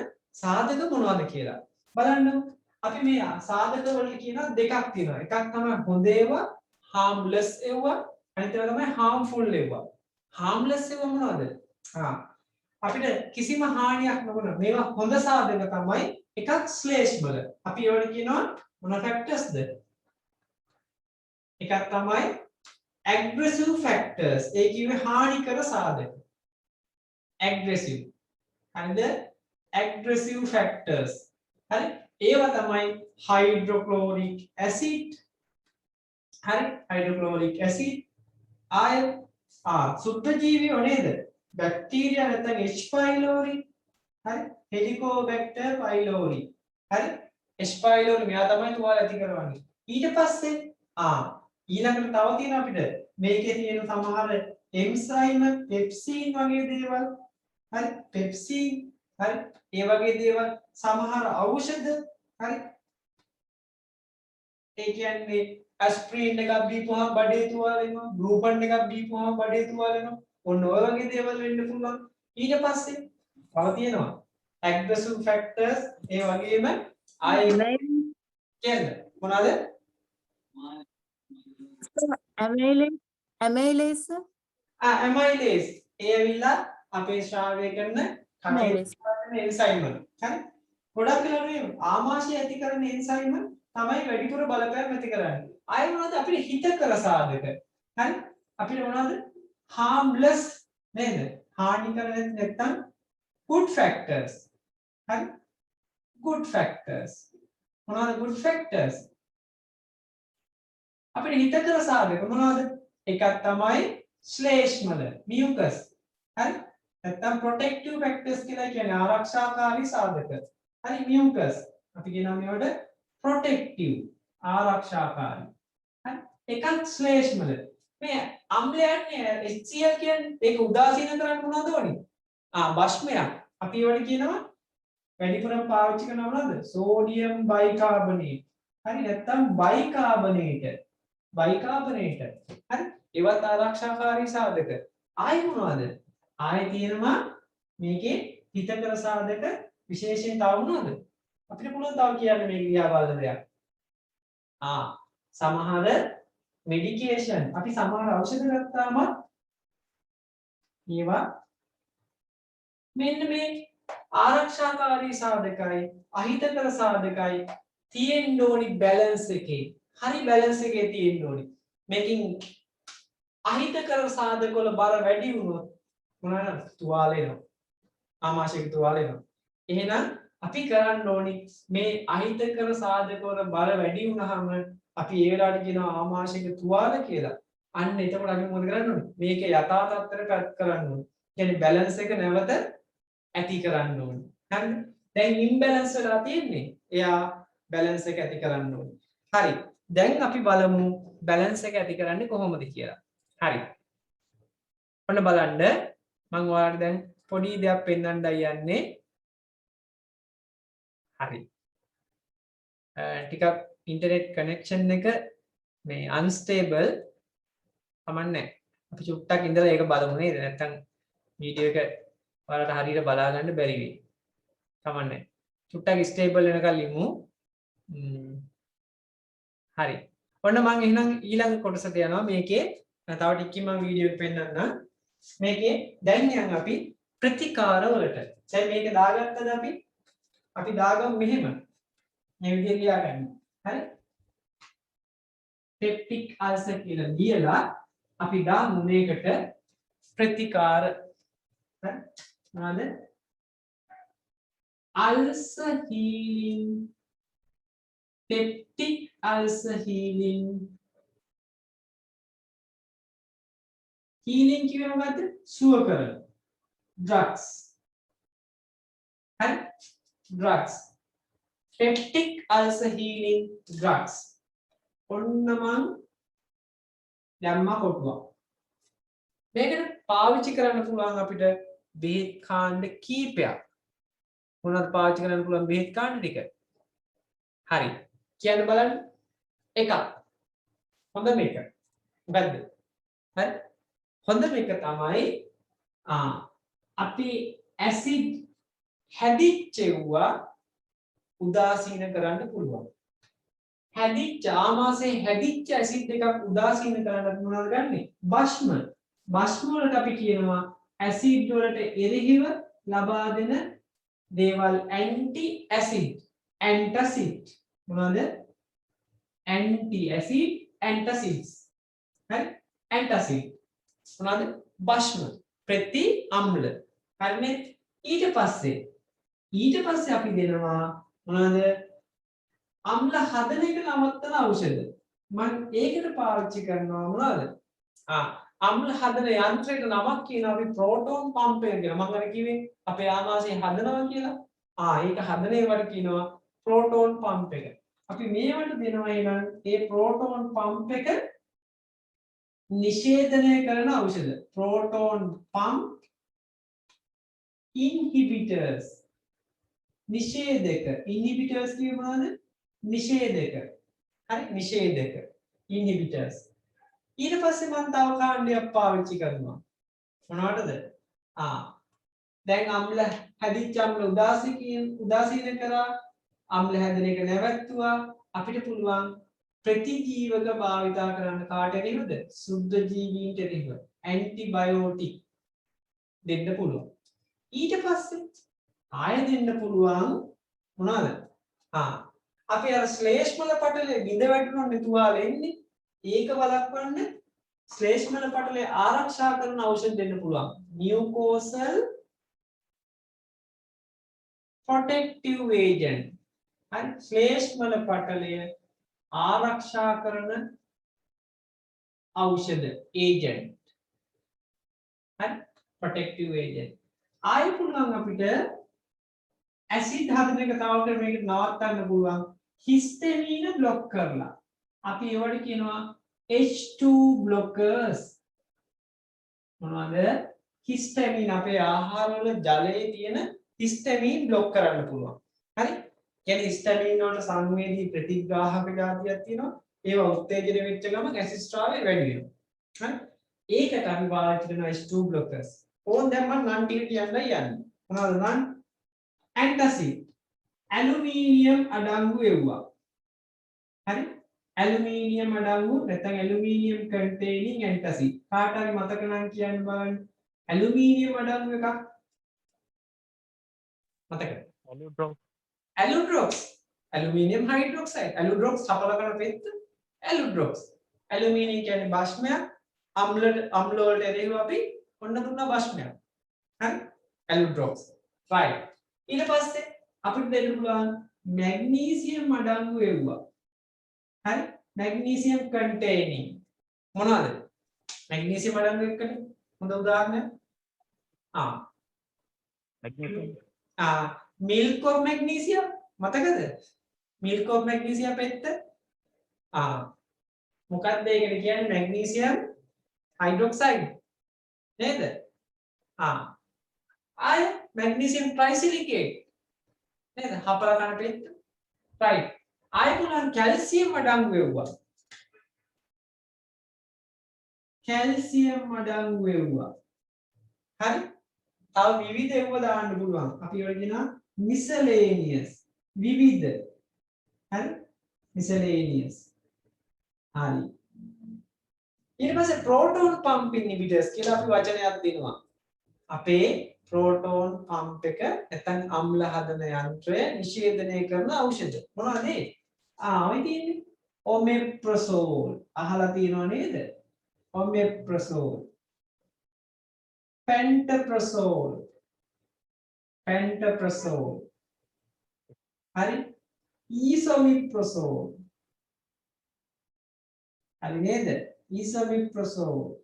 සාධක මොනවද කියලා. බලන්න අපි මේ සාධක වලට කියනවා දෙකක් තියෙනවා. එකක් තමයි හොඳ ඒවා, harmless ඒවා, අනිත් ඒවා තමයි harmful ඒවා. harmless ඒවා මොනවද? අපිට කිසිම හානියක් නොවන මේවා හොඳ සාධක තමයි එකක් ශ්ලේෂ්මල. අපි ඒවට කියනවා මොන ෆැක්ටර්ස්ද? එකක් තමයි aggressive factors. ඒ කිව්වේ හානිකර සාධක. aggressive. හරිද? aggressive factors. හරි? ඒවා තමයි hydrochloric acid. හරි? hydrochloric acid. සුද්ධජීවියෝ නේද? බැක්ටීරියා නැත්නම් H pylori. හරි? Helicobacter pylori. හරි? H pylori මෙයා තමයි තුවාල ඇති කරවන්නේ. ඊට පස්සේ ඊළඟට තව තියෙන අපිට මේකේ තියෙන සමහර එන්සයිම පෙප්සින් වගේ දේවල් හරි පෙප්සින් හරි ඒ වගේ දේවල් සමහර ඖෂධ හරි ඒ කියන්නේ ඇස්ප්‍රින් එකක් බීපුවාම බඩේ තුවාල වෙනවා ග්ලූකන් එකක් බීපුවාම බඩේ තුවාල වෙනවා ඔන්න ඔය වගේ දේවල් වෙන්න පුළුවන් ඊට පස්සේ තව තියෙනවා aggressive factors ඒ වගේම කියන්නේ මොනවාද amylase amylase ඒ ඇවිල්ලා අපේ ශ්‍රාවය කරන කටේ එන්සයිම් වල හරි ගොඩක් වෙලාවට ආමාශය ඇති කරන එන්සයිම් තමයි වැඩිපුර බලපෑම් ඇති කරන්නේ ආයෙ මොනවද අපිට හිතකර සාධක හරි අපිට මොනවද harmless නේද හානිකර නැත්නම් good factors හරි good factors මොනවද good factors අපිට හිතකර සාධක මොනවද? එකක් තමයි ශ්ලේෂ්මල මියුකස්. හරි? නැත්නම් protective factors කියලා කියන්නේ ආරක්ෂාකාරී සාධක. හරි මියුකස්. අපි කියනවා මේවට protective ආරක්ෂාකාරී. හරි? එකක් ශ්ලේෂ්මල. මේ අම්ලයන්නේ HCl කියන්නේ ඒක උදාසීන කරන්න මොනවද ඕනේ? භස්මයක්. අපි ඒවට කියනවා වැඩිපුරම පාවිච්චි කරන මොනවද? Sodium bicarbonate. හරි නැත්නම් බයිකාබනේට්. බයිකාබනේට හරි ඒවත් ආරක්ෂාකාරී සාධක ආයි මොනවද ආයි තියෙනවා මේකේ හිතකර සාධක විශේෂයෙන් තව මොනවද අපිට පුළුවන් තව කියන්න මේක දිහා බලන දෙයක් සමහර මෙඩිකේෂන් අපි සමහර ඖෂධ ගත්තාම ඒවා මෙන්න මේ ආරක්ෂාකාරී සාධකයි අහිතකර සාධකයි තියෙන්න ඕනි බැලන්ස් එකේ හරි බැලන්ස් එකේ තියෙන්න ඕනි. මේකින් අහිතකර සාධක වල බර වැඩි වුණොත් මොනවාද තුවාල එනවා. ආමාශයක තුවාල එනවා. එහෙනම් අපි කරන්න ඕනි මේ අහිතකර සාධක වල බර වැඩි වුණාම අපි ඒ වෙලාවට කියනවා ආමාශයක තුවාල කියලා. අන්න එතකොට අපි මොකද කරන්න ඕනේ? මේක යථා තත්ත්වයට පැත් කරන්න ඕනේ. කියන්නේ බැලන්ස් එක නැවත ඇති කරන්න ඕනේ. හරිද? දැන් ඉම්බැලන්ස් වෙලා තියෙන්නේ. එයා බැලන්ස් එක ඇති කරන්න ඕනේ. හරි. දැන් අපි බලමු බැලන්ස් එක ඇති කරන්නේ කොහොමද කියලා. හරි. ඔන්න බලන්න මම ඔයාලට දැන් පොඩි දෙයක් පෙන්වන්නයි යන්නේ. හරි. ටිකක් ඉන්ටර්නෙට් කනෙක්ෂන් එක මේ අන්ස්ටේබල් කමන්නේ. අපි චුට්ටක් ඉඳලා ඒක බලමු නේද? නැත්තම් වීඩියෝ එක ඔයාලට හරියට බලා ගන්න බැරි වෙයි. කමන්නේ. චුට්ටක් ස්ටේබල් වෙනකල් ඉමු. හරි. ඔන්න මම එහෙනම් ඊළඟ කොටසට යනවා. මේකේ තව ටිකකින් මම වීඩියෝ එක පෙන්නන්නම්. මේකේ දැන් යන් අපි ප්‍රතිකාර වලට. දැන් මේක දාගත්තද අපි? අපි දාගමු මෙහෙම. මේ විදිහට ලියා ගන්න. හරි? පෙප්ටික් අල්සර් කියලා ලියලා අපි දාමු මේකට ප්‍රතිකාර. හරි? මොනවාද? Ulcer healing peptic ulcer healing. healing කිව්වේ මොකද්ද? සුව කරන. drugs. හරි? drugs. peptic ulcer healing drugs. ඔන්න මං දැම්මා කොටුවක්. මේකට පාවිච්චි කරන්න පුළුවන් අපිට බෙහෙත් කාණ්ඩ කීපයක්. මොනවද පාවිච්චි කරන්න පුළුවන් බෙහෙත් කාණ්ඩ ටික? හරි. කියන්න බලන්න. එකක්. හොඳම එක. මොකද්ද? හරි. හොඳම එක තමයි අපි ඇසිඩ් හැදිච්චෙව්වා උදාසීන කරන්න පුළුවන්. හැදිච්ච ආමාශයේ හැදිච්ච ඇසිඩ් එකක් උදාසීන කරන්න මොනවද ගන්නෙ? භස්ම. භස්ම වලට අපි කියනවා ඇසිඩ් වලට එරෙහිව ලබා දෙන දේවල් ඇන්ටි ඇසිඩ්. ඇන්ටසිඩ් මොනවද? Anti acid antacids. හරි? ඇන්ටසිඩ් මොනවද? භස්ම ප්‍රති අම්ල. හරිනේ? ඊට පස්සේ අපි දෙනවා මොනවද? අම්ල හදන එක නවත්තන ඖෂධ. මම ඒකට පාවිච්චි කරනවා මොනවද? අම්ල හදන යන්ත්‍රයට නමක් කියනවා අපි ප්‍රෝටෝන් පම්ප් එක කියලා. මම අර කිව්වේ අපේ ආමාශයෙන් හදනවා කියලා. ඒක හදන ඒවට කියනවා ප්‍රෝටෝන් පම්ප් එක. අපි මේවට දෙනවා එහෙනම් ඒ ප්‍රෝටෝන් පම්ප් එක නිෂේධනය කරන ඖෂධ. Proton pump ඉන්හිබිටර්ස්. නිෂේධක. ඉන්හිබිටර්ස් කියන්නේ මොනවද? නිෂේධක. හරි? නිෂේධක. ඉන්හිබිටර්ස්. ඊට පස්සේ මම තව කාණ්ඩයක් පාවිච්චි කරනවා. මොනවටද? දැන් අම්ල හැදිච්ච අම්ල උදාසීන කරා. අම්ල හැදෙන එක නැවැත්තුවා. අපිට පුළුවන් ප්‍රතිජීවක භාවිතා කරන්න කාට එරෙහිවද? සුද්ධ ජීවීන්ට එරෙහිව. ඇන්ටිබයෝටික් දෙන්න පුළුවන්. ඊට පස්සේ ආය දෙන්න පුළුවන් මොනවද? අපි අර ශ්ලේෂ්මල පටලේ බිඳ වැටුණොත් තුවාල එන්නේ. ඒක වළක්වන්න ශ්ලේෂ්මල පටලේ ආරක්ෂා කරන ඖෂධ දෙන්න පුළුවන්. නියුකෝසල් protective agent. හරි? ශ්ලේෂ්මල පටලය ආරක්ෂා කරන ඖෂධ agent. හරි? protective agent. ආයෙ පුළුවන් අපිට ඇසිඩ් හදන එක තව මේකට නවත්තන්න පුළුවන්. හිස්ටමින બ્લોක් කරලා. අපි ඒවට කියනවා H2 blockers. මොනවද? හිස්ටමින් අපේ ආහාරවල ජලයේ තියෙන හිස්ටමින් બ્લોක් කරන්න පුළුවන්. හරි? කියන්නේ හිස්ටමින් වලට සංවේදී ප්‍රතිග්‍රාහක જાතියක් තියෙනවා. ඒවා උත්තේජනය වෙච්ච ගමන් ඇසිඩ් ස්‍රාවය වැඩි වෙනවා. හරි? ඒකට අපි පාවිච්චි කරන H2 blockers. ඕන් දැන් මම නම් ටික කියන්නයි යන්නේ. මොනවද නම්? ඇන්ටසිඩ්. ඇලුමිනියම් අඩංගු එව්වා. හරි? ඇලුමිනියම් අඩංගු නැත්නම් ඇලුමිනියම් containing antacid. කාට හරි මතක නම් කියන්න බලන්න. ඇලුමිනියම් අඩංගු එකක් මතකද? ඇලුඩ්‍රොක්ස්. Aluminium hydroxide. ඇලුඩ්‍රොක්ස් සපල කරන පෙත්ත. ඇලුඩ්‍රොක්ස්. ඇලුමිනියම් කියන්නේ භස්මයක්. අම්ල වලට එරෙහිව අපි ඔන්න දුන්නා භස්මයක්. හරි? ඇලුඩ්‍රොක්ස්. right. ඊට පස්සේ අපිට දෙන්න පුළුවන් මැග්නීසියම් අඩංගු එව්වා. හරි? මැග්නීසියම් containing මොනවාද? මැග්නීසියම් අඩංගු එක්කනේ. හොඳ උදාහරණයක්. milk of magnesia මතකද? milk of magnesia පෙත්ත මොකක්ද ඒකට කියන්නේ මැග්නීසියම් හයිඩ්‍රොක්සයිඩ් නේද? ආය මැග්නීසියම් ට්‍රයිසිලිකේට් නේද? හපලා කන පෙත්ත. රයිට්. ආය මොනවා කැල්සියම් අඩංගු වෙව්වා. කැල්සියම් අඩංගු වෙව්වා. හරි? තව විවිධ ඒවා දාන්න පුළුවන්. අපි ඒවට කියනවා මිසලේනියස්. විවිධ. හරි? මිසලේනියස්. හරි. ඊට පස්සේ ප්‍රෝටෝන් පම්ප් ඉන්හිබිටර්ස් කියලා අපි වචනයක් දෙනවා. අපේ ප්‍රෝටෝන් පම්ප් එක නැත්නම් අම්ල හදන යන්ත්‍රය නිෂේධනය කරන ඖෂධ. මොනවද ඒ? ඔය තියෙන්නේ ඔමෙප්‍රසෝල්. අහලා තියෙනව නේද? ඔමෙප්‍රසෝල්. पेंटप्रसोल पेंटप्रसोल हरी ईसोमिप्रसोल हरी नेद ईसोमिप्रसोल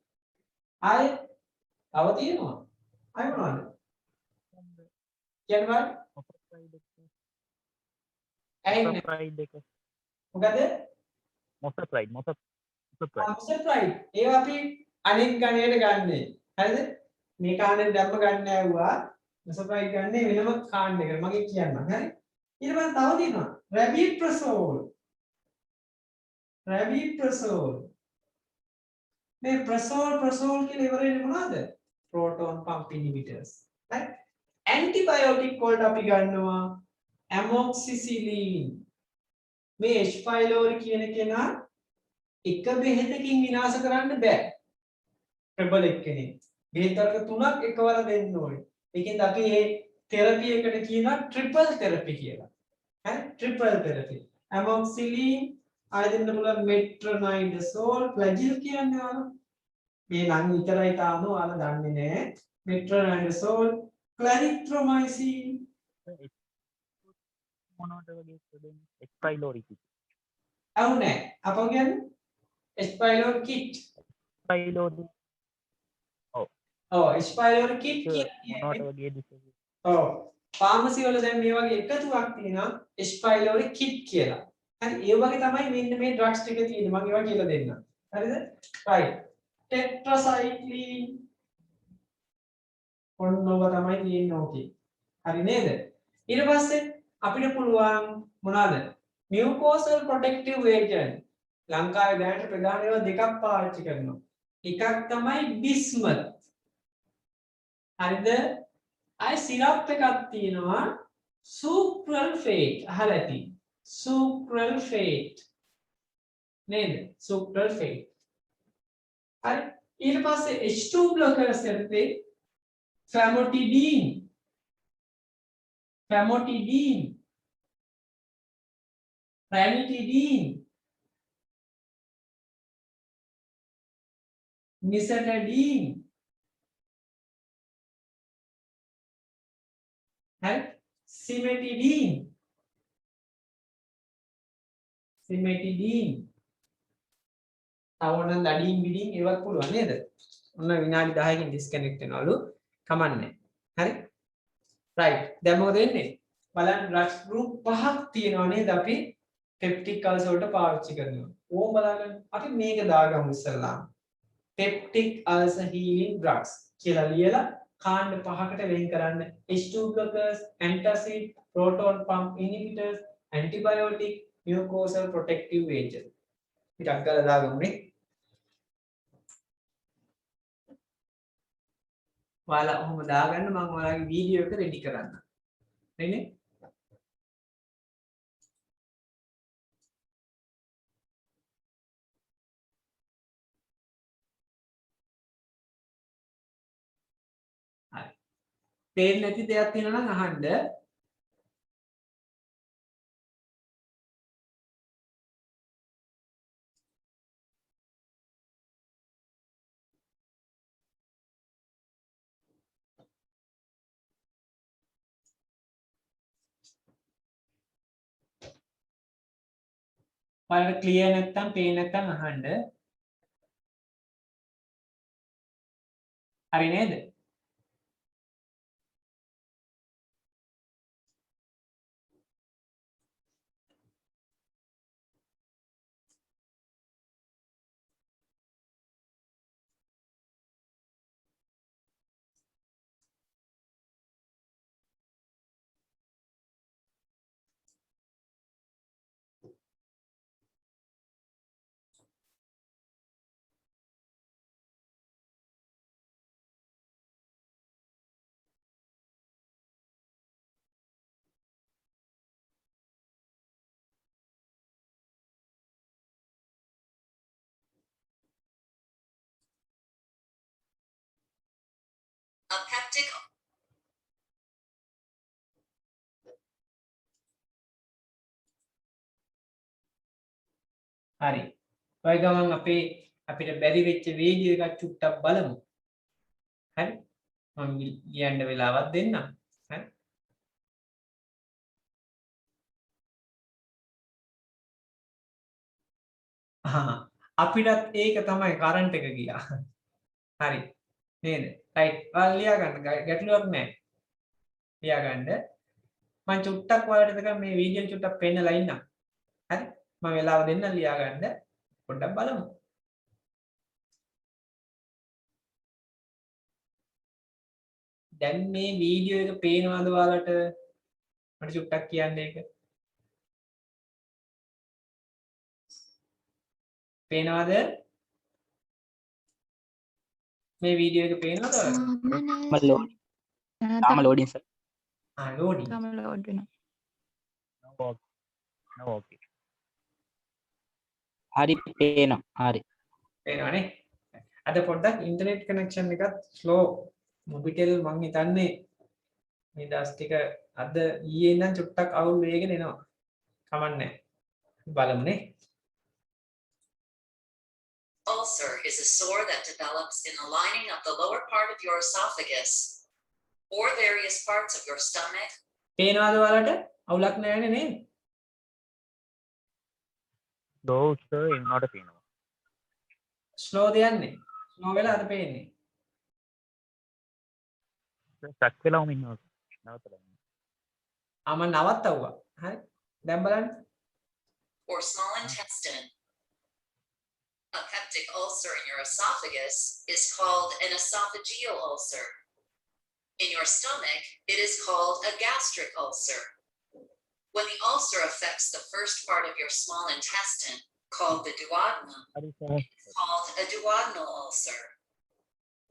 आय අවතියනවා අය මොනවද කියන්න බෑ ඇයි මොකද මොසප්‍රයිඩ් ඒවා අපි අනෙක් ගණයට ගන්නෙ හරිද මේ කාණ්ඩෙන් දැම්ම ගන්න ඇව්වා මොසප්‍රයිඩ් ගන්නේ වෙනම කාණ්ඩයකට මගේ කියන්න හරි ඊට පස්සේ තව තියෙනවා රැබිප්‍රසෝල් මේ ප්‍රසෝල් කියලා ඉවර වෙන්නේ මොනවද proton pump inhibitors right antibiotic වලට අපි ගන්නවා amoxicillin මේ H pylori කියන කෙනා එක බෙහෙතකින් විනාශ කරන්න බෑ ප්‍රබල එක්කෙනෙක් බෙහෙත් වර්ග තුනක් එකවර දෙන්න ඕනේ ඒකෙන්ද අපි මේ තෙරපි එකට කියනවා ට්‍රිපල් තෙරපි කියලා හරි ට්‍රිපල් තෙරපි amoxicillin ආයෙ දෙන්න පුළුවන් metronidazole flagyl කියන්නේ ආන මේ නම් විතරයි තාම ඔයාලා දන්නේ නැහැ metronidazole clarithromycin මොනවට වගේ දෙන්නේ H pylori kit අවුනේ අපෝ කියන්නේ H pylori kit pylori H pylori kit කියන්නේ මොනවට වගේ දිස්සේ ෆාමසි වල දැන් මේ වගේ එකතුවක් තියෙනවා H pylori kit කියලා හරි ඒ වගේ තමයි මෙන්න මේ ඩ්‍රග්ස් ටික තියෙන්නේ මම ඒවා කියලා දෙන්නම් හරිද right tetracycline ඔන්නෝව තමයි තියෙන්නේ ඕකේ හරි නේද ඊට පස්සේ අපිට පුළුවන් මොනවාද mucosal protective agent ලංකාවේ දැනට ප්‍රධාන ඒවා දෙකක් පාවිච්චි කරනවා එකක් තමයි bismuth හරිද අය සිරප් එකක් තියෙනවා sucralfate අහලා ඇති sucralfate නේද sucralfate හරි ඊට පස්සේ H2 blockers යටතේ famotidine ranitidine nisatidine හරි cimetidine තවනම් දඩින් බිඩින් ඒවත් පුළුවන් නේද ඔන්න විනාඩි 10කින් ඩිස්කනෙක්ට් වෙනවලු කමන්නේ හරි රයිට් දැන් මොකද වෙන්නේ බලන්න ඩ්‍රග්ස් ගෲප් පහක් තියෙනවා නේද අපි පෙප්ටික් අල්සර් වලට පාවිච්චි කරනවා ඕම් බලන්න අපි මේක දාගමු ඉස්සල්ලාම peptic ulcer healing drugs කියලා ලියලා කාණ්ඩ පහකට වෙන් කරන්න H2 blockers antacid proton pump inhibitors antibiotic mucosal protective agent ටිකක් ගාලා දාගමු නේ ඔයාලා ඔහොම දාගන්න මම ඔයාලගේ වීඩියෝ එක රෙඩි කරන්න හරිනේ හරි තේරෙන්නේ නැති දෙයක් තියෙනවා නම් අහන්න ඔයාලට ක්ලියර් නැත්තම් පේන්නේ නැත්තම් අහන්න හරි නේද peptic හරි. ඔය ගමන් අපිට බැරි වෙච්ච වීඩියෝ එකක් චුට්ටක් බලමු. හරි. මම ලියන්න වෙලාවක් දෙන්නම්. හරි. අපිටත් ඒක තමයි කරන්ට් එක ගියා. හරි. නේද? රයිට්. ඔයාලා ලියා ගන්න ගැටලුවක් නැහැ. ලියා ගන්න. මම චුට්ටක් ඔයාලට මේ වීඩියෝ චුට්ටක් පෙන්නලා ඉන්නම්. හරි. මම වෙලාව දෙන්න ලියා ගන්න. පොඩ්ඩක් බලමු. දැන් මේ වීඩියෝ එක පේනවද ඔයාලට? මට චුට්ටක් කියන්න ඒක. පේනවද? මේ වීඩියෝ එක පේනවද ඔයාලට? තාම ලෝඩින් සර්. ලෝඩින්. ඕකේ. හරි පේනවා. හරි. පේනවනේ. අද පොඩ්ඩක් ඉන්ටර්නෙට් කනෙක්ෂන් එකත් ස්ලෝ. මොබිටෙල් මං හිතන්නේ මේ දවස් ටික අද ඊයේ ඉඳන් චුට්ටක් අවුල් වෙගෙන එනවා. කමන්නේ. බලමුනේ. ulcer is a sore that develops in the lining of the lower part of your esophagus or various parts of your stomach. පේනවද ඔයාලට? අවුලක් නැහැනේ නේද? දෝස් එන්නට පේනවා. ස්ලෝ දෙයන්නේ. ස්ලෝ වෙලා අද පේන්නේ. සක් වෙලාම ඉන්නවා. නවතලා. මම නවත්තවුවා. හරි. දැන් බලන්න. Or small intestine. A peptic ulcer in your esophagus is called an esophageal ulcer. In your stomach, it is called a gastric ulcer. When the ulcer affects the first part of your small intestine, called the duodenum, it's called a duodenal ulcer.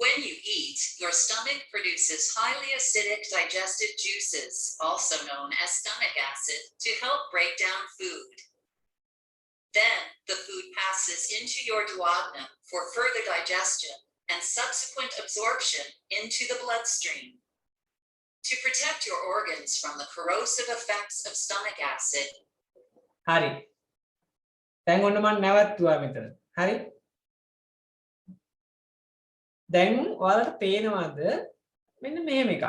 When you eat, your stomach produces highly acidic digestive juices, also known as stomach acid, to help break down food. Then the food passes into your duodenum for further digestion and subsequent absorption into the bloodstream. To protect your organs from the corrosive effects of stomach acid. හරි. දැන් ඔන්න මම නැවතුවා මෙතන. හරි. දැන් ඔයාලට පේනවද මෙන්න මෙහෙම එකක්.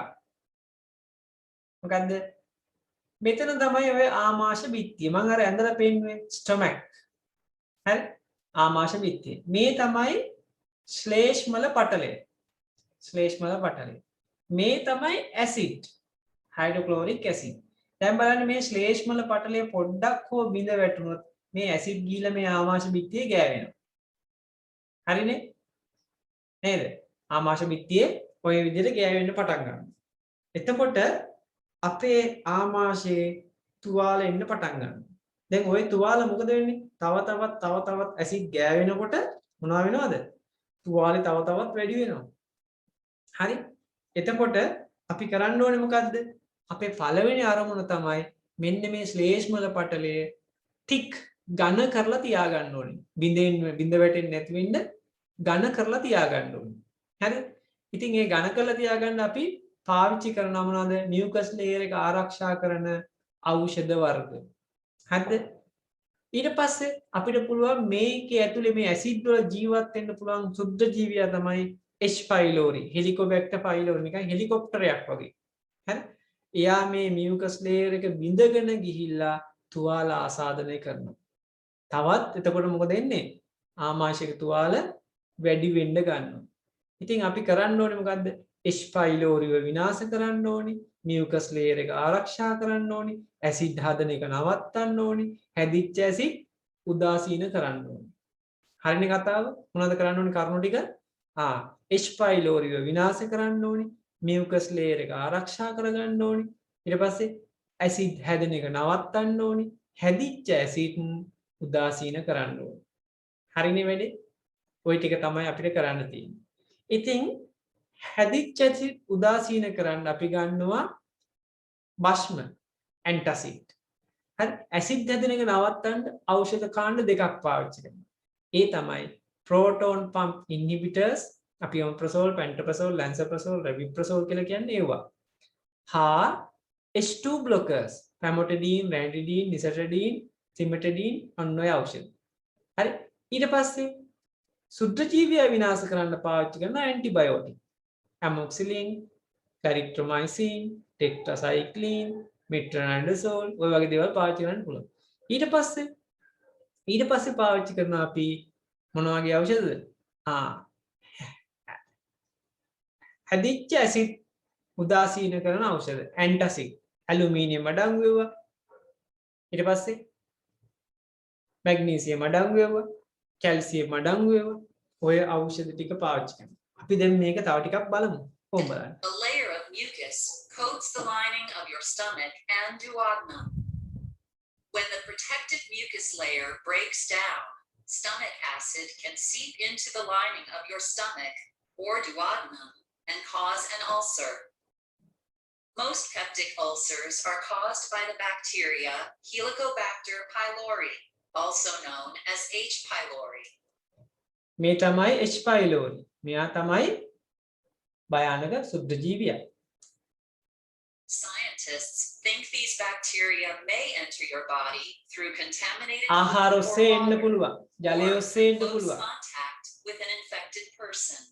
මොකද්ද? මෙතන තමයි ඔය ආමාශය බිත්තිය. මම අර ඇඳලා පෙන්නුවේ ස්ටොමක්. හරි? ආමාශය බිත්තිය. මේ තමයි ශ්ලේෂ්මල පටලය. ශ්ලේෂ්මල පටලය. මේ තමයි ඇසිඩ්. Hydrochloric acid. දැන් බලන්න මේ ශ්ලේෂ්මල පටලය පොඩ්ඩක් හෝ බිඳ වැටුනොත් මේ ඇසිඩ් ගිහිල්ලා මේ ආමාශය බිත්තියේ ගෑවෙනවා. හරිනේ? නේද? ආමාශය බිත්තියේ ඔය විදිහට ගෑවෙන්න පටන් ගන්නවා. එතකොට අපේ ආමාශයේ තුවාල එන්න පටන් ගන්නවා. දැන් ওই තුවාල මොකද වෙන්නේ? තව තවත් ඇසිඩ් ගෑවෙනකොට මොනවා වෙනවද? තුවාලේ තව තවත් වැඩි වෙනවා. හරි? එතකොට අපි කරන්න ඕනේ මොකද්ද? අපේ පළවෙනි අරමුණ තමයි මෙන්න මේ ශ්ලේෂ්මල පටලය තික් ඝන කරලා තියාගන්න ඕනේ. බිඳ වැටෙන්නේ නැති වෙන්න ඝන කරලා තියාගන්න ඕනේ. හරි? ඉතින් මේ ඝන කරලා තියාගන්න අපි පාවිච්චි කරන මොනවාද? මියුකස් ලේයර් එක ආරක්ෂා කරන ಔಷಧ වර්ග. හරිද? ඊට පස්සේ අපිට පුළුවන් මේකේ ඇතුලේ මේ ඇසිඩ් වල ජීවත් වෙන්න පුළුවන් සුද්ධ ජීවියා තමයි H pylori, Helicobacter pylori නිකන් හෙලිකොප්ටරයක් වගේ. හරි? එයා මේ මියුකස් ලේයර් එක බිඳගෙන ගිහිල්ලා තුවාල ආසාදනය කරනවා. තවත් එතකොට මොකද වෙන්නේ? ආමාශයක තුවාල වැඩි වෙන්න ගන්නවා. ඉතින් අපි කරන්න ඕනේ මොකද්ද? H pylori විනාශ කරන්න ඕනේ, මියුකස් ලේයර් එක ආරක්ෂා කරන්න ඕනේ, ඇසිඩ් හදන එක නවත්තන්න ඕනේ, හැදිච්ච ඇසිඩ් උදාසීන කරන්න ඕනේ. හරිනේ කතාව? මොනවද කරන්න ඕනේ කරුණු ටික? H pylori විනාශ කරන්න ඕනේ, මියුකස් ලේයර් එක ආරක්ෂා කරගන්න ඕනේ, ඊට පස්සේ ඇසිඩ් හැදෙන එක නවත්තන්න ඕනේ, හැදිච්ච ඇසිඩ් උදාසීන කරන්න ඕනේ. හරිනේ වැඩේ? ওই ටික තමයි අපිට කරන්න තියෙන්නේ. ඉතින් හැදිච්ච ඇසිඩ් උදාසීන කරන්න අපි ගන්නවා භස්ම ඇන්ටසිඩ්. හරි? ඇසිඩ් හැදෙන එක නවත්තන්න ඖෂධ කාණ්ඩ දෙකක් පාවිච්චි කරනවා. ඒ තමයි proton pump inhibitors අපි ඔම්ප්‍රසෝල් පැන්ටප්‍රසෝල් ලැන්සප්‍රසෝල් රෙවිප්‍රසෝල් කියලා කියන්නේ ඒවා හා H2 blockers famotidine ranitidine nisatidine cimetidine ඔන්න ඔය ඖෂධ හරි ඊට පස්සේ සුද්ධ ජීවියා විනාශ කරන්න පාවිච්චි කරන ඇන්ටිබයෝටික් amoxicillin clarithromycin tetracycline metronidazole ඔය වගේ දේවල් පාවිච්චි කරන්න පුළුවන් ඊට පස්සේ පාවිච්චි කරන අපි මොන වගේ ඖෂධද හැදිච්ච ඇසිඩ් උදාසීන කරන ඖෂධ ඇන්ටසිඩ් ඇලුමිනියම් අඩංගු ඒවා ඊට පස්සේ මැග්නීසියම් අඩංගු ඒවා කැල්සියම් අඩංගු ඒවා ඔය ඖෂධ ටික පාවිච්චි කරනවා අපි දැන් මේක තව ටිකක් බලමු කොහොමද බලන්න A layer of mucus coats the lining of your stomach and duodenum. When the protective mucus layer breaks down, stomach acid can seep into the lining of your stomach or duodenum and cause an ulcer. Most peptic ulcers are caused by the bacteria Helicobacter pylori, also known as H. pylori. මේ තමයි H. pylori මෙයා තමයි භයානක සුද්ධ ජීවියා Scientists think these bacteria may enter your body through contaminated ආහාර food ඔස්සේ or එන්න water, පුළුවන් ජලය or ඔස්සේ එන්න close පුළුවන් contact with an infected person.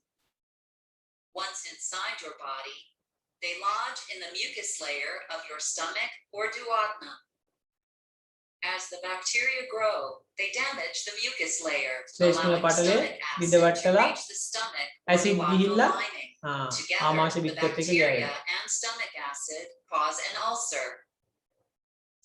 Once inside your body, they lodge in the mucus layer of your stomach or duodenum. As the bacteria grow, they damage the mucus layer, ශ්ලේෂ්මල allowing පටලය stomach acid to විදවට්ටලා reach the stomach or acid duodenal ගිහිල්ලා lining. ආමාශ Together, the විත්තත් එක bacteria ගෑවෙනවා and stomach acid cause an ulcer.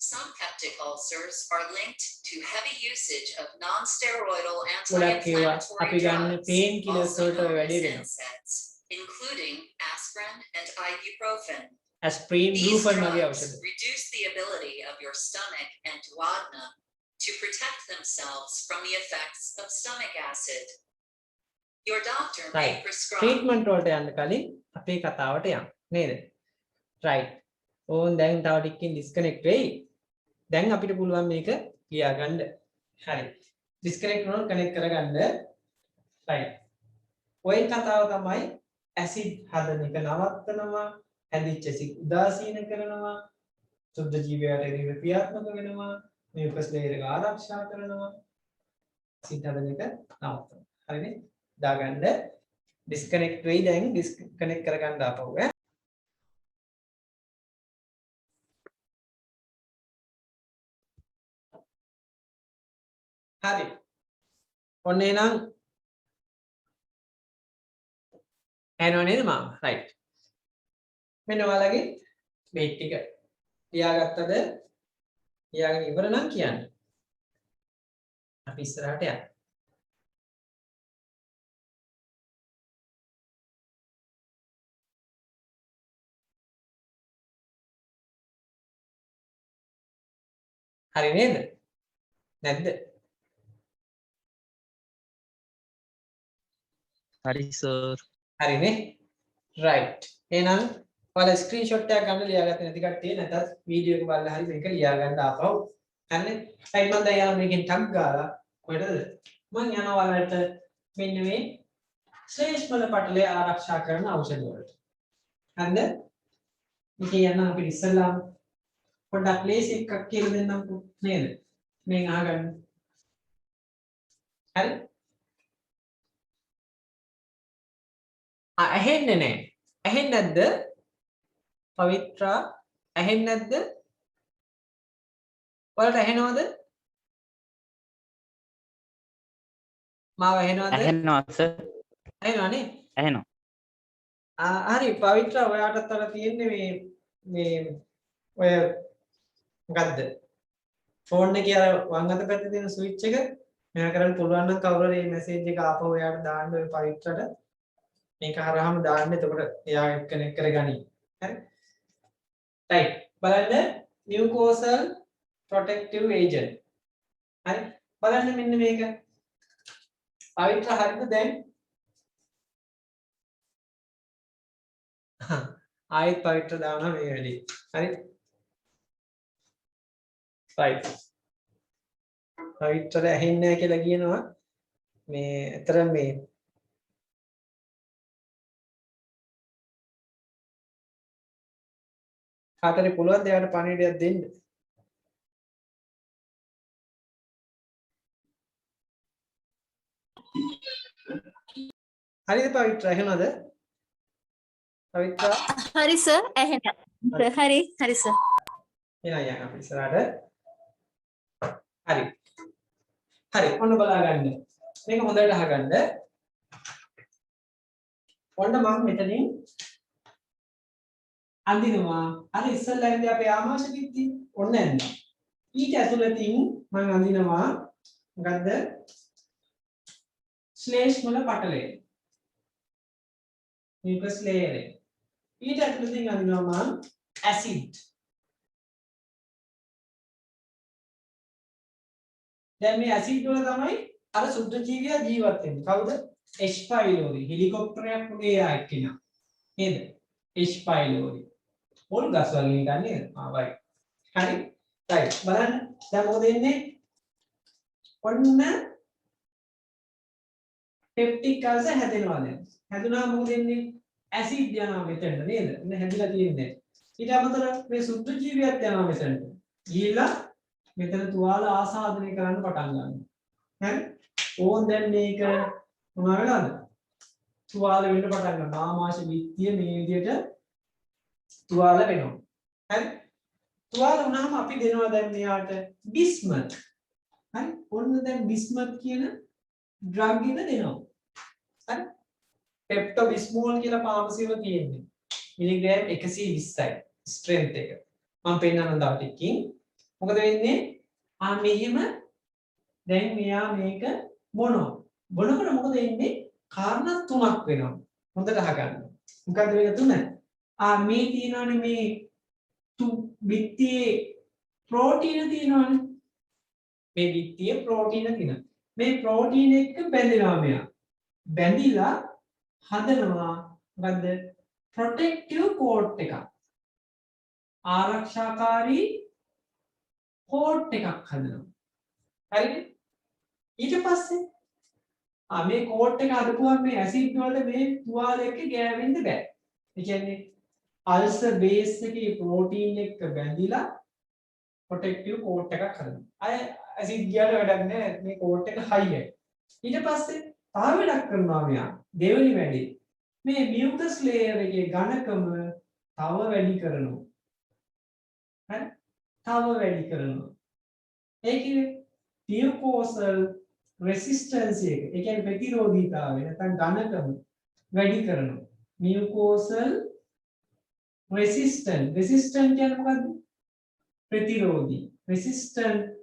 Some peptic ulcers are linked to heavy usage of non-steroidal ගොඩක් ඒවා anti-inflammatory අපි ගන්න drugs, පේන් කිලර්ස් also වලට ඔය known වැඩි as වෙනවා NSAIDs, including aspirin and ibuprofen. ඇස්ප්‍රීන් These ග්ලූෆන් වගේ drugs ඖෂධ reduce the ability of your stomach and duodenum to protect themselves from the effects of stomach acid. Your doctor may right prescribe treatment වලට යන්න කලින් අපේ කතාවට යන්න නේද right ඕන් දැන් තව ටිකකින් ඩිස්කනෙක්ට් වෙයි දැන් අපිට පුළුවන් මේක ලියා ගන්න හරි ඩිස්කනෙක්ට් වුණොත් කනෙක්ට් කරගන්න right ඔය කතාව තමයි ඇසිඩ් හදන එක නවත්තනවා හැදිච්ච ඇසිඩ් උදාසීන කරනවා සුද්ධ ජීවියාට එරෙහිව ක්‍රියාත්මක වෙනවා මියුකස් ලේයර් එක ආරක්ෂා කරනවා ඇසිඩ් හදන එක නවත්තනවා හරිනේ දාගන්න ඩිස්කනෙක්ට් වෙයි දැන් ඩිස්කනෙක්ට් කරගන්න ආපහු ඈ හරි ඔන්න එහෙනම් ඇනෝ නේද මාම රයිට් මෙන්න ඔයාලගේ මේට් ටික ලියාගත්තද ලියාගෙන ඉවර නම් කියන්න අපි ඉස්සරහට යන්න හරි නේද නැද්ද හරි සර් හරිනේ රයිට් එහෙනම් ඔයාලා ස්ක්‍රීන්ෂොට් එකක් ගන්න ලියාගත්තේ නැති කට්ටිය නැත්නම් වීඩියෝ එක බලලා හරි මේක ලියා ගන්න ආපහු හරිනේ රයිට් මම දැන් යනවා මේකෙන් ටග් ගාලා කොහෙටද මම යනවා ඔයාලට මෙන්න මේ ශ්ලේෂ්මල පටලය ආරක්ෂා කරන ඖෂධ වලට හරිද මේක යන්න අපිට ඉස්සෙල්ලාම පොඩ්ඩක් ලේසි එකක් කියලා දෙන්නම්කෝ නේද මේ අහගන්න හරි ඇහෙන්නේ නැහැ ඇහෙන්නේ නැද්ද පවිත්‍රා ඇහෙන්නේ නැද්ද ඔයාලට ඇහෙනවද මාව ඇහෙනවද ඇහෙනවා සර් ඇහෙනවනේ ඇහෙනවා හරි පවිත්‍රා ඔයාටත් අර තියෙන්නේ මේ ඔය මොකද්ද ෆෝන් එකේ අර වම් අත පැත්තේ තියෙන ස්විච් එක මෙයා කරන්න පුළුවන් නම් කවුරු හරි මේ මැසේජ් එක ආපහු එයාට දාන්න ඔය පවිත්‍රාට මේක හරහාම දාන්න එතකොට එයා කනෙක්ට් කරගනි හරි right බලන්න mucosal protective agent හරි බලන්න මෙන්න මේක පවිත්‍ර හරිද දැන් ආයෙත් පවිත්‍ර දානවා මේ වැඩි හරි right පවිත්‍ර ඇහෙන්නේ නැහැ කියලා කියනවා මේ අතර මේ කාටරි පුළුවන් දෙයට පණිවිඩයක් දෙන්න. හරිද පවිත්‍රා එහෙමද? පවිත්‍රා හරි සර් ඇහෙනවා. හරි හරි සර්. එහෙනම් යන්න අපි ඉස්සරහට. හරි. හරි ඔන්න බලාගන්න. මේක හොඳට අහගන්න. ඔන්න මම මෙතනින් අඳිනවා. අර ඉස්සෙල්ලා ඉඳි අපේ ආමාශ පිටි ඔන්න එන්න. ඊට ඇතුළතින් මම අඳිනවා මොකද්ද? ස්ලේෂ් වල පටලය. මියුකස් ලේයර් එක. ඊට ඇතුළතින් අඳිනවා මම ඇසිඩ්. දැන් මේ ඇසිඩ් වල තමයි අර සුද්ධ ජීවියා ජීවත් වෙන්නේ. කවුද? H. pylori. හෙලිකොප්ටරයක් වගේ ආයක් කෙනා. නේද? H. pylori. පොල් ගස් වලින් ගන්නේ. right. හරි. right. බලන්න දැන් මොකද වෙන්නේ? ඔන්න පෙප්ටික් අල්සර් හැදෙනවා දැන්. හැදුනා මොකද වෙන්නේ? ඇසිඩ් යනවා මෙතන නේද? ඉන්න හැදිලා තියෙන්නේ. ඊට අමතරව මේ සුද්ධ ජීවියත් යනවා මෙතනට. ගිහිල්ලා මෙතන තුවාල ආසාදනය කරන්න පටන් ගන්නවා. හරි? ඕන් දැන් මේක මොනවා වෙලාද? තුවාල වෙන්න පටන් ගන්නවා. ආමාශය විත්තිය මේ විදිහට තුවාල වෙනවා. හරි? තුවාල වුණාම අපි දෙනවා දැන් මෙයාට බිස්මත්. හරි? ඔන්න දැන් බිස්මත් කියන ඩ්‍රග් එක දෙනවා. හරි? පෙප්ටෝ බිස්මෝල් කියලා ෆාමසි වල තියෙන්නේ. මිලිග්‍රෑම් 120යි ස්ට්‍රෙන්ත් එක. මම පෙන්නන්න තව ටිකකින්. මොකද වෙන්නේ? මෙහෙම දැන් මෙයා මේක බොනවා. බොනකොට මොකද වෙන්නේ? කාරණා තුනක් වෙනවා. හොඳට අහගන්න. මොකද්ද මේ තුන? මේ තියෙනවානේ මේ බිත්තියේ ප්‍රෝටීන තියෙනවානේ. මේ බිත්තියේ ප්‍රෝටීන තියෙනවා. මේ ප්‍රෝටීන එක්ක බැඳෙනවා මෙයා. බැඳිලා හදනවා මොකද්ද? ප්‍රොටෙක්ටිව් කෝට් එකක්. ආරක්ෂාකාරී කෝට් එකක් හදනවා. හරිද? ඊට පස්සේ මේ කෝට් එක හදපුවම මේ ඇසිඩ් වලට මේ තුවාල එක්ක ගෑවෙන්න බෑ. ඒ කියන්නේ අල්සර් බේස් එකේ ප්‍රෝටීන් එක්ක බැඳිලා ප්‍රොටෙක්ටිව් කෝට් එකක් හදනවා. අය ඇසිඩ් ගියාට වැඩක් නෑ මේ කෝට් එක හයියයි. ඊට පස්සේ තව වැඩක් කරනවා මෙයා. දෙවෙනි වැඩේ මේ මියුකස් ලේයර් එකේ ඝනකම තව වැඩි කරනවා. හරි? තව වැඩි කරනවා. ඒ කියන්නේ මියුකෝසල් රෙසිස්ටන්ස් එක. ඒ කියන්නේ ප්‍රතිරෝධීතාවය නැත්නම් ඝනකම වැඩි කරනවා. මියුකෝසල් රෙසිස්ටන්ට් කියන්නේ මොකද්ද? ප්‍රතිරෝධී. රෙසිස්ටන්ට්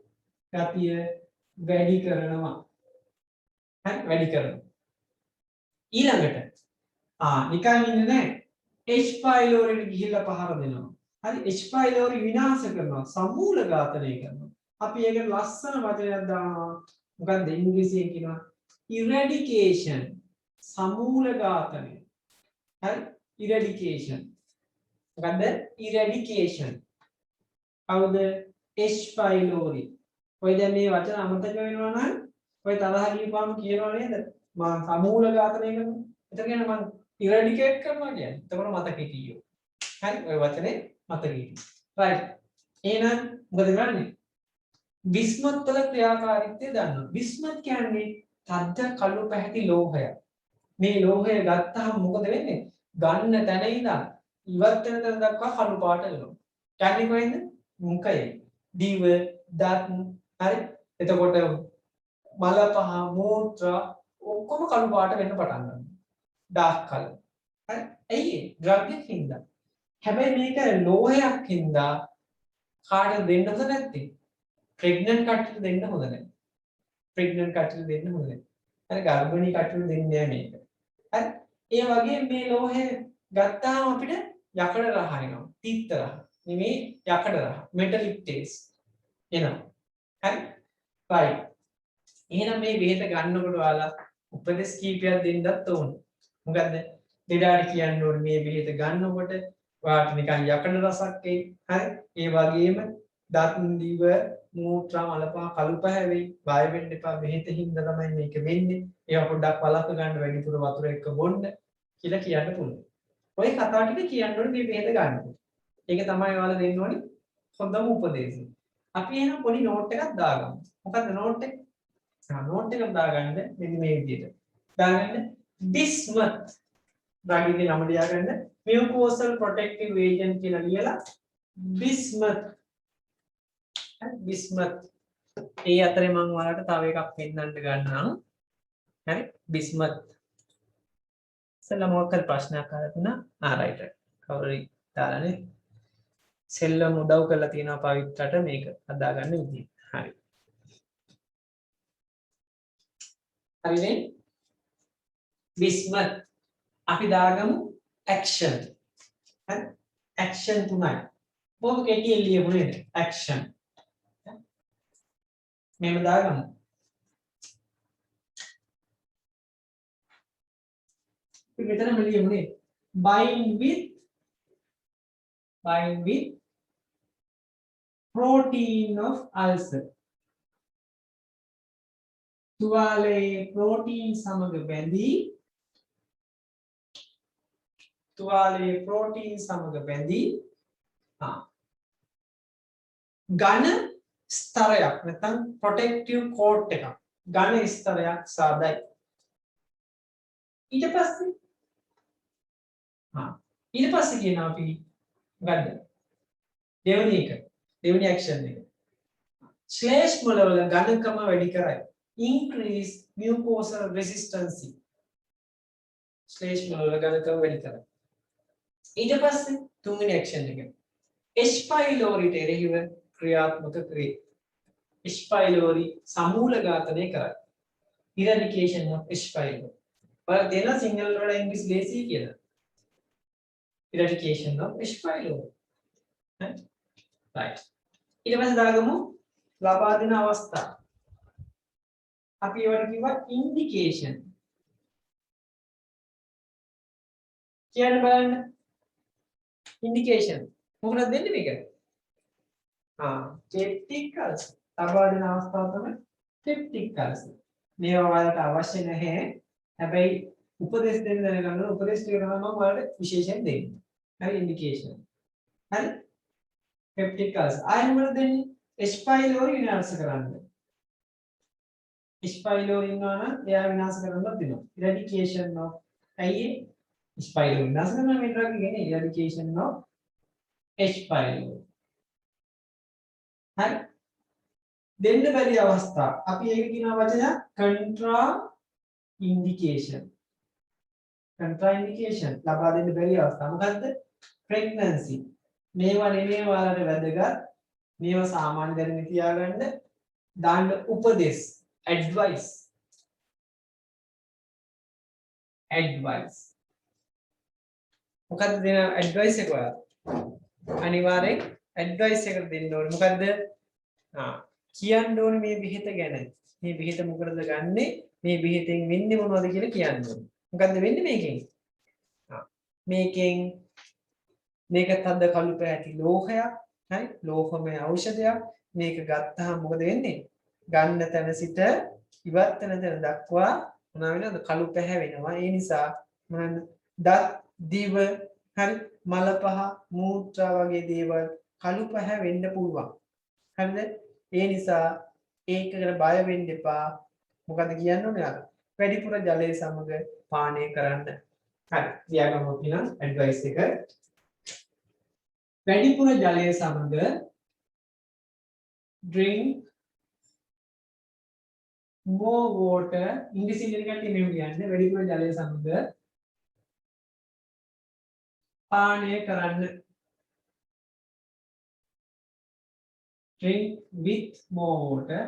ගතිය වැඩි කරනවා. හරි වැඩි කරනවා. ඊළඟට නිකන් ඉන්නේ නැහැ. H. pylori ගිහිල්ලා පහර දෙනවා. හරි H. pylori විනාශ කරනවා. සමූල ඝාතනය කරනවා. අපි ඒකට ලස්සන වචනයක් දානවා. මොකක්ද ඉංග්‍රීසියෙන් කියනවා? eradication. සමූල ඝාතනය. හරි eradication. මොකද්ද? eradication. කවුද? H. pylori. ඔය දැන් මේ වචන අමතක වෙනවා නම් ඔය තරහ ගිහපුවාම කියනවා නේද? මම සමූල ඝාතනය කරනවා. එතකොට කියන්නේ මම ඉරැඩිකේට් කරනවා කියන්නේ. එතකොට මතකෙ කියෝ. හරි ඔය වචනේ මතකෙ කියෝ. රයිට්. එහෙනම් මොකද කරන්නේ? බිස්මත් වල ක්‍රියාකාරීත්වය දන්නවා. බිස්මත් කියන්නේ තද්ද කළු පැහැති ලෝහයක්. මේ ලෝහය ගත්තාම මොකද වෙන්නේ? ගන්න තැන ඉඳන් ඉවත් වෙන තැන දක්වා කළු පාට වෙනවා. කියන්නේ කොහෙන්ද? මුඛය, දිව, දත් හරි. එතකොට මල පහ, මූත්‍ර ඔක්කොම කළු පාට වෙන්න පටන් ගන්නවා. Dark colour. හරි. ඇයි ඩ්‍රග් එකකින් හින්දා. හැබැයි මේක ලෝහයක් හින්දා කාටද දෙන්න හොඳ නැත්තේ? ප්‍රෙග්නන්ට් කට්ටියට දෙන්න හොඳ නැහැ. ප්‍රෙග්නන්ට් කට්ටියට දෙන්න හොඳ නැහැ. හරි ගර්භණී කට්ටියට දෙන්නේ නැහැ මේක. හරි. ඒ වගේ මේ ලෝහය ගත්තාම අපිට යකඩ රහ එනවා. තිත්ත රහ. නෙමෙයි යකඩ රහ. මෙටලික් ටේස්ට් එනවා. හරි. right. එහෙනම් මේ බෙහෙත ගන්නකොට ඔයාලා උපදෙස් කීපයක් දෙන්නත් ඕනේ. මොකද්ද? දෙඩාට කියන්න ඕනේ මේ බෙහෙත ගන්නකොට ඔයාලට නිකන් යකඩ රසක් එයි. හරි. ඒ වගේම දත් දිව මූත්‍රා මලපහ කළු පැහැවෙයි. බය වෙන්න එපා. බෙහෙත හින්දා තමයි මේක වෙන්නේ. ඒවා පොඩ්ඩක් වළක්ව ගන්න වැඩිපුර වතුර එක්ක බොන්න කියලා කියන්න පුළුවන්. ඔය කතාව ටික කියන්න ඕනේ මේ බෙහෙත ගන්නකොට. ඒක තමයි ඔයාලා දෙන්න ඕනි හොඳම උපදේශය. අපි එහෙනම් පොඩි නෝට් එකක් දාගමු. මොකද්ද නෝට් එක? නෝට් එකක් දාගන්න මෙන්න මේ විදිහට. දාගන්න bismuth රාගිගේ නම ලියාගන්න mucosal protective agent කියලා ලියලා bismuth bismuth ඒ අතරේ මම ඔයාලට තව එකක් පෙන්නන්න ගන්නම්. හරි bismuth සෙල්ලම මොකක්ද ප්‍රශ්නයක් අහලා තුනා right කවුරුරි දාලානේ සෙල්ලම උදව් කරලා තියෙනවා පවිත්‍රට මේක හදාගන්න විදිහ. හරි. හරිනේ? bismuth අපි දාගමු action. හරි? action තුනයි. මොකද කෙටියෙන් ලියමු නේද? action. මෙහෙම දාගමු. අපි මෙතනම ලියමු නේද? bind with protein of ulcer. තුවාලයේ protein සමග බැඳී ඝන ස්තරයක් නැත්නම් protective coat එකක් ඝන ස්තරයක් සාදයි. ඊට පස්සේ කියනවා අපි ගන්න දෙවෙනි action එක ශ්ලේෂ්ම වල ඝනකම වැඩි කරයි. increase mucosal resistance. ශ්ලේෂ්ම වල ඝනකම වැඩි කරයි. ඊට පස්සේ තුන්වෙනි action එක H pylori එරෙහිව ක්‍රියාත්මක ක්‍රිය. H pylori සමූල ඝාතනය කරයි. eradication of H pylori. ඔයාලා දෙන සිංහල වල ඉංග්‍රීසි ලේසි කියලා. eradication of H pylori. right. ඊට පස්සේ දාගමු ලබා දෙන අවස්ථා. අපි ඒවට කිව්වා indication. කියන්න බලන්න. indication. මොකක්ද දෙන්නේ මේක? peptic ulcer. ලබා දෙන අවස්ථාව තමයි peptic ulcer. මේවා ඔයාලට අවශ්‍ය නැහැ. හැබැයි උපදේශ දෙන්න දැනගන්න උපදේශ ටික තමයි මම ඔයාලට විශේෂයෙන් දෙන්නේ. හරි indication. හරි? peptic ulcer. ආයෙ මොකද දෙන්නේ? H pylori විනාශ කරන්න. H pylori ඉන්නවා නම් එයා විනාශ කරන්නත් දෙනවා. eradication of ඇයි H pylori විනාශ කරන මේ ඩ්‍රග් එකනේ eradication of H pylori. හරි? දෙන්න බැරි අවස්ථා. අපි ඒක කියන වචනය contra indication. contra indication ලබා දෙන්න බැරි අවස්ථා. මොකද්ද? pregnancy. මේවා නෙමෙයි ඔයාලට වැදගත්. මේවා සාමාන්‍ය දැනුම තියාගන්න දාන්න උපදෙස් advice මොකක්ද දෙන advice එක ඔයාලා අනිවාර්යෙන් advice එක දෙන්න ඕනේ මොකද්ද කියන්න ඕනේ මේ බෙහෙත ගැන මේ බෙහෙත මොකටද ගන්නෙ මේ බෙහෙතෙන් වෙන්නේ මොනවද කියලා කියන්න ඕනේ මොකද්ද වෙන්නේ මේකෙන් මේක තද කළු පැහැති ලෝහයක් හරි ලෝහමය ඖෂධයක් මේක ගත්තාම මොකද වෙන්නේ ගන්න තැන සිට ඉවත් වෙන තැන දක්වා මොනවා වෙනවද කළු පැහැවෙනවා ඒ නිසා මොනවාද දත් දිව හරි මල පහ මූත්‍රා වගේ දේවල් කළු පැහැවෙන්න පුළුවන් හරිද ඒ නිසා ඒකකට බය වෙන්න එපා මොකද කියන්න ඕනේ අර වැඩිපුර ජලය සමග පානය කරන්න හරි තියාගමු කියන ඇඩ්වයිස් එක වැඩිපුර ජලය සමග drink more water ඉංග්‍රීසි ඉගෙන ගන්න මෙහෙම කියන්නේ වැඩිපුර ජලය සමග පානය කරන්න drink with more water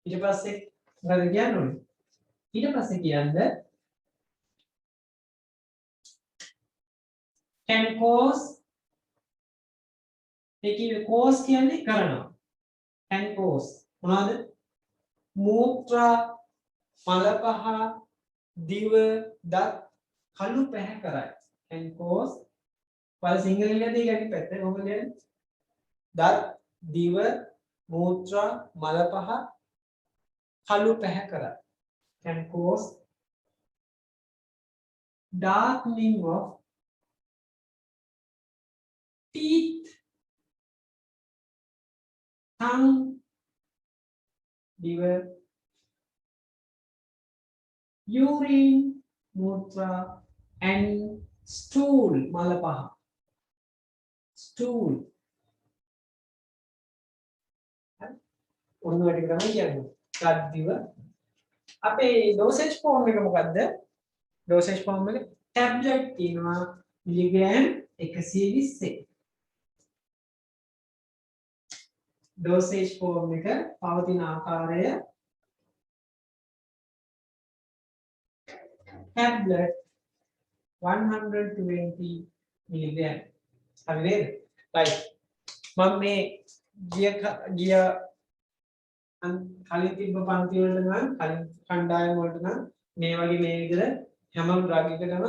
ඊට පස්සේ මොකද කියන්නේ ඊට පස්සේ කියන්නේ can cause ඒකේ cause කියන්නේ කරනවා can cause මොනවාද මූත්‍රා මල පහ දිව දත් කළු පැහැ කරයි can cause වල සිංහලෙන්දී යටි පැත්තේ මොකද කියන්නේ දත් දිව මූත්‍රා මල පහ කළු පැහැ කරයි can cause darkening of teeth, tongue, liver, urine, mutra, and stool, malapaha. Stool. ඔන්න ඔය ටික තමයි කියන්නේ. ගද්දිව අපේ dosage form එක මොකද්ද? dosage form එක tablet තියෙනවා මිලිග්‍රෑම් 120. dosage form එක පවතින ආකාරය tablet 120 milligram. හරි නේද? right. මම මේ ගිය කලින් තිබ්බ පන්ති වලට නම් කලින් කණ්ඩායම වලට නම් මේ වගේ මේ විදිහට හැම ඩ්‍රග් එකකම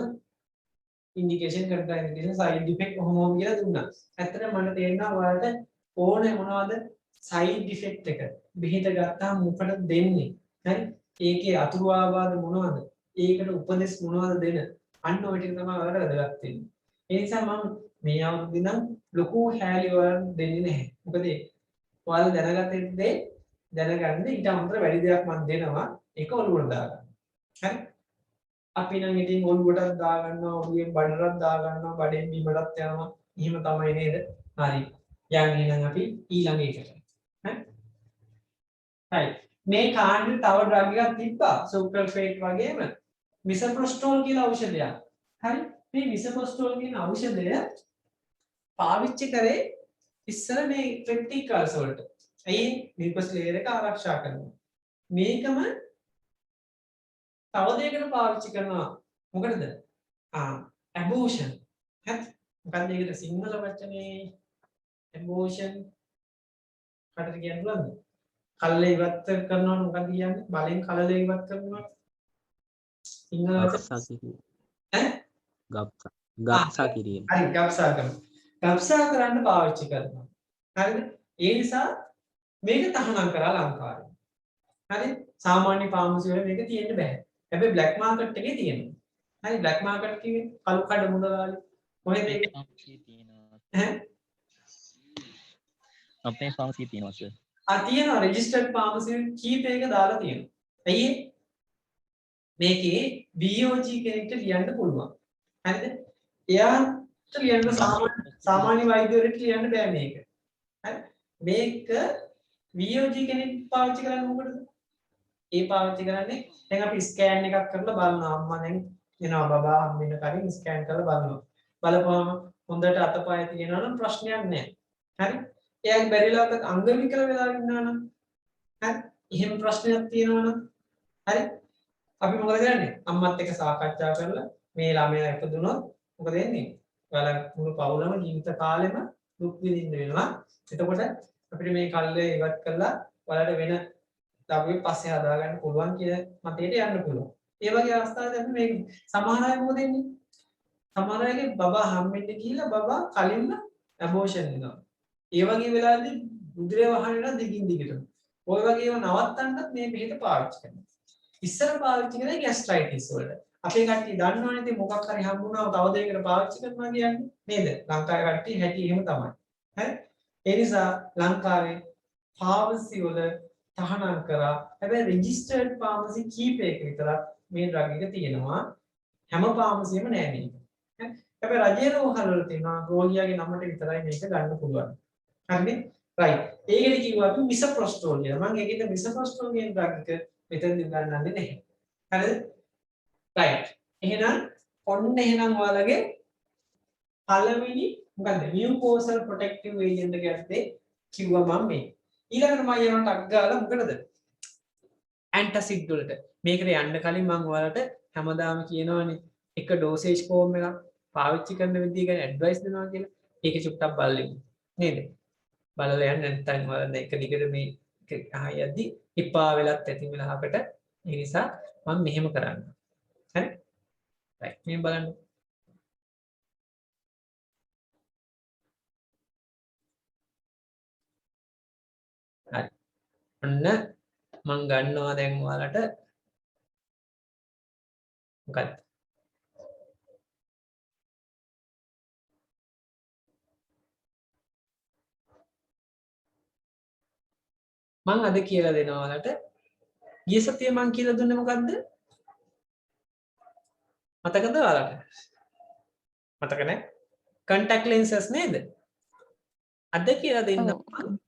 ඉන්ඩිකේෂන් කන්ට්‍රාඉන්ඩිකේෂන් සයිඩ් ඉෆෙක්ට් කොහොමද කියලා දුන්නා. ඇත්තට මට තේරෙනවා ඔයාලට ඕනේ මොනවද සයිඩ් ඉෆෙක්ට් එක. බෙහෙත ගත්තාම මොකටද දෙන්නේ? හරි? ඒකේ අතුරු ආබාධ මොනවද? ඒකට උපදෙස් මොනවද දෙන? අන්න ඔය ටික තමයි ඔයාලට වැදගත් වෙන්නේ. ඒ නිසා මම මේ අවුරුද්දේ නම් ලොකු හැලි ඔයාලට දෙන්නේ නැහැ. මොකද ඔයාලා දැනගත යුතු දේ දැනගන්න ඊට අමතරව වැඩි දෙයක් මම දෙනවා. ඒක ඔළුවට දාගන්න. හරි? අපි නම් ඉතින් ඔළුවටත් දාගන්නවා, ඔළුවෙන් බඩටත් දාගන්නවා, බඩෙන් බිමටත් යනවා. එහෙම තමයි නේද? හරි. යන් එහෙනම් අපි ඊළඟ එකට. හරි? හරි. මේ කාණ්ඩේ තව ඩ්‍රග් එකක් තිබ්බා. සුපර්ෆේට් වගේම මිසොප්‍රොස්ටෝල් කියලා ඖෂධයක්. හරි? මේ මිසොප්‍රොස්ටෝල් කියන ඖෂධය පාවිච්චි කරේ ඉස්සර මේ ක්‍රිටිකල්ස් වලට. ඇයි මිල්පස් ලේයර් එක ආරක්ෂා කරනවා. මේකම තව දෙයකට පාවිච්චි කරනවා. මොකටද? ඇබෝෂන්. හරි? මොකක්ද ඒකට සිංහල වචනේ? ඇබෝෂන් කටට කියන්න පුළුවන්ද? කල්ල ඉවත් කරනවා මොකක්ද කියන්නේ? බලෙන් කලල ඉවත් කරනවා. සිංහල වචන ගබ්සා කිරීම. හරි ගබ්සා කරනවා. ගබ්සා කරන්න පාවිච්චි කරනවා. හරිද? ඒ නිසා මේක තහනම් කරා ලංකාවේ. හරි? සාමාන්‍ය ෆාමසි වල මේක තියෙන්න බෑ. හැබැයි බ්ලැක් මාකට් එකේ තියෙනවා. හරි බ්ලැක් මාකට් කිව්වේ කළු කඩ මුදලාලි. කොහෙද ඒක? ඈ? අපේ ෆාමසි තියෙනවා සර්. තියෙනවා රෙජිස්ටර්ඩ් ෆාමසි කීපයක දාලා තියෙනවා. ඇයි මේකේ BOG කෙනෙක්ට ලියන්න පුළුවන්. හරිද? එයාට ලියන්න සාමාන්‍ය වෛද්‍යවරයෙක්ට ලියන්න බෑ මේක. හරි? මේක BOG කෙනෙක් පාවිච්චි කරන්නේ මොකටද? ඒ පාවිච්චි කරන්නේ දැන් අපි ස්කෑන් එකක් කරලා බලනවා. අම්මා දැන් එනවා බබා හම්බෙන්න කලින් ස්කෑන් කරලා බලනවා. බලපුවම හොඳට අතපය තියෙනවා නම් ප්‍රශ්නයක් නැහැ. හරි? එයාගේ බැරිලාකට අංග විකල වෙලා ඉන්නවා නම් හරි? එහෙම ප්‍රශ්නයක් තියෙනවා නම් හරි? අපි මොකද කරන්නේ? අම්මත් එක්ක සාකච්ඡා කරලා මේ ළමයා ඉපදුනොත් මොකද වෙන්නේ? ඔයාලා මුළු පවුලම ජීවිත කාලෙම දුක් විඳින්න වෙනවා. එතකොට අපිට මේ කල්ලේ ඉවත් කරලා ඔයාලට වෙන දරුවෙක් පස්සේ හදාගන්න පුළුවන් කියන මතයට යන්න පුළුවන්. ඒ වගේ අවස්ථාවලදී අපි මේ සමහර අය මොකද වෙන්නේ? සමහර අයගේ බබා හම්බෙන්න ගිහිල්ලා බබා කලින්ම ඇබෝෂන් වෙනවා. ඒ වගේ වෙලාවදී උදරේ වහන දිගින් දිගටම. ඔය වගේම නවත්තන්නත් මේ බෙහෙත පාවිච්චි කරනවා. ඉස්සර පාවිච්චි කරේ ગેස්ට්‍රයිටිස් වලට. අපේ කට්ටිය දන්නවනේ ඉතින් මොකක් හරි හම්බුනම තව දෙයකට පාවිච්චි කරනවා කියන්නේ නේද? ලංකාවේ කට්ටිය හැටි එහෙම තමයි. හරි? ඒ නිසා ලංකාවේ ෆාමසි වල තහනම් කරා. හැබැයි රෙජිස්ටර්ඩ් ෆාමසි කීපයක විතරක් මේ ඩ්‍රග් එක තියෙනවා. හැම ෆාමසියෙම නෑ මේක. හැබැයි රජයේ රෝහල් වල තියෙනවා රෝගියාගේ නමට විතරයි මේක ගන්න පුළුවන්. හරිනේ? රයිට්. ඒකද කිව්වා අපි මිසොප්‍රොස්ටෝල් කියලා. මම ඒකෙන් මිසොප්‍රොස්ටෝල් කියන ඩ්‍රග් එක මෙතනදී ගන්නන්නේ නැහැ. හරිද? රයිට්. එහෙනම් ඔන්න එහෙනම් ඔයාලගේ පළවෙනි මොකද්ද? මියුකෝසල් ප්‍රොටෙක්ටිව් ඒජන්ට් එක ඇත්තේ කිව්වා මම මේ. ඊළඟට මම යනවා ටක් ගාලා මොකටද? ඇන්ටසිඩ් වලට. මේකට යන්න කලින් මම ඔයාලට හැමදාම කියනවනේ එක ඩෝසේජ් ෆෝම් එකක් පාවිච්චි කරන විදිය ගැන ඇඩ්වයිස් දෙනවා කියලා. ඒක චුට්ටක් බලන්න. නේද? බලලා යන්න නැත්නම් ඔයාලා එක දිගට මේ ආයද්දි එපා වෙලත් ඇති වෙලාවකට ඒ නිසා මම මෙහෙම කරන්න. හරි? රයිට්. මේ බලන්න. හරි. ඔන්න මම ගන්නවා දැන් ඔයාලට මොකක්ද? මං අද කියලා දෙනවා ඔයාලට. ගිය සතියේ මං කියලා දුන්නේ මොකද්ද? මතකද ඔයාලට? මතක නැහැ. contact lenses නේද? අද කියලා දෙන්න මං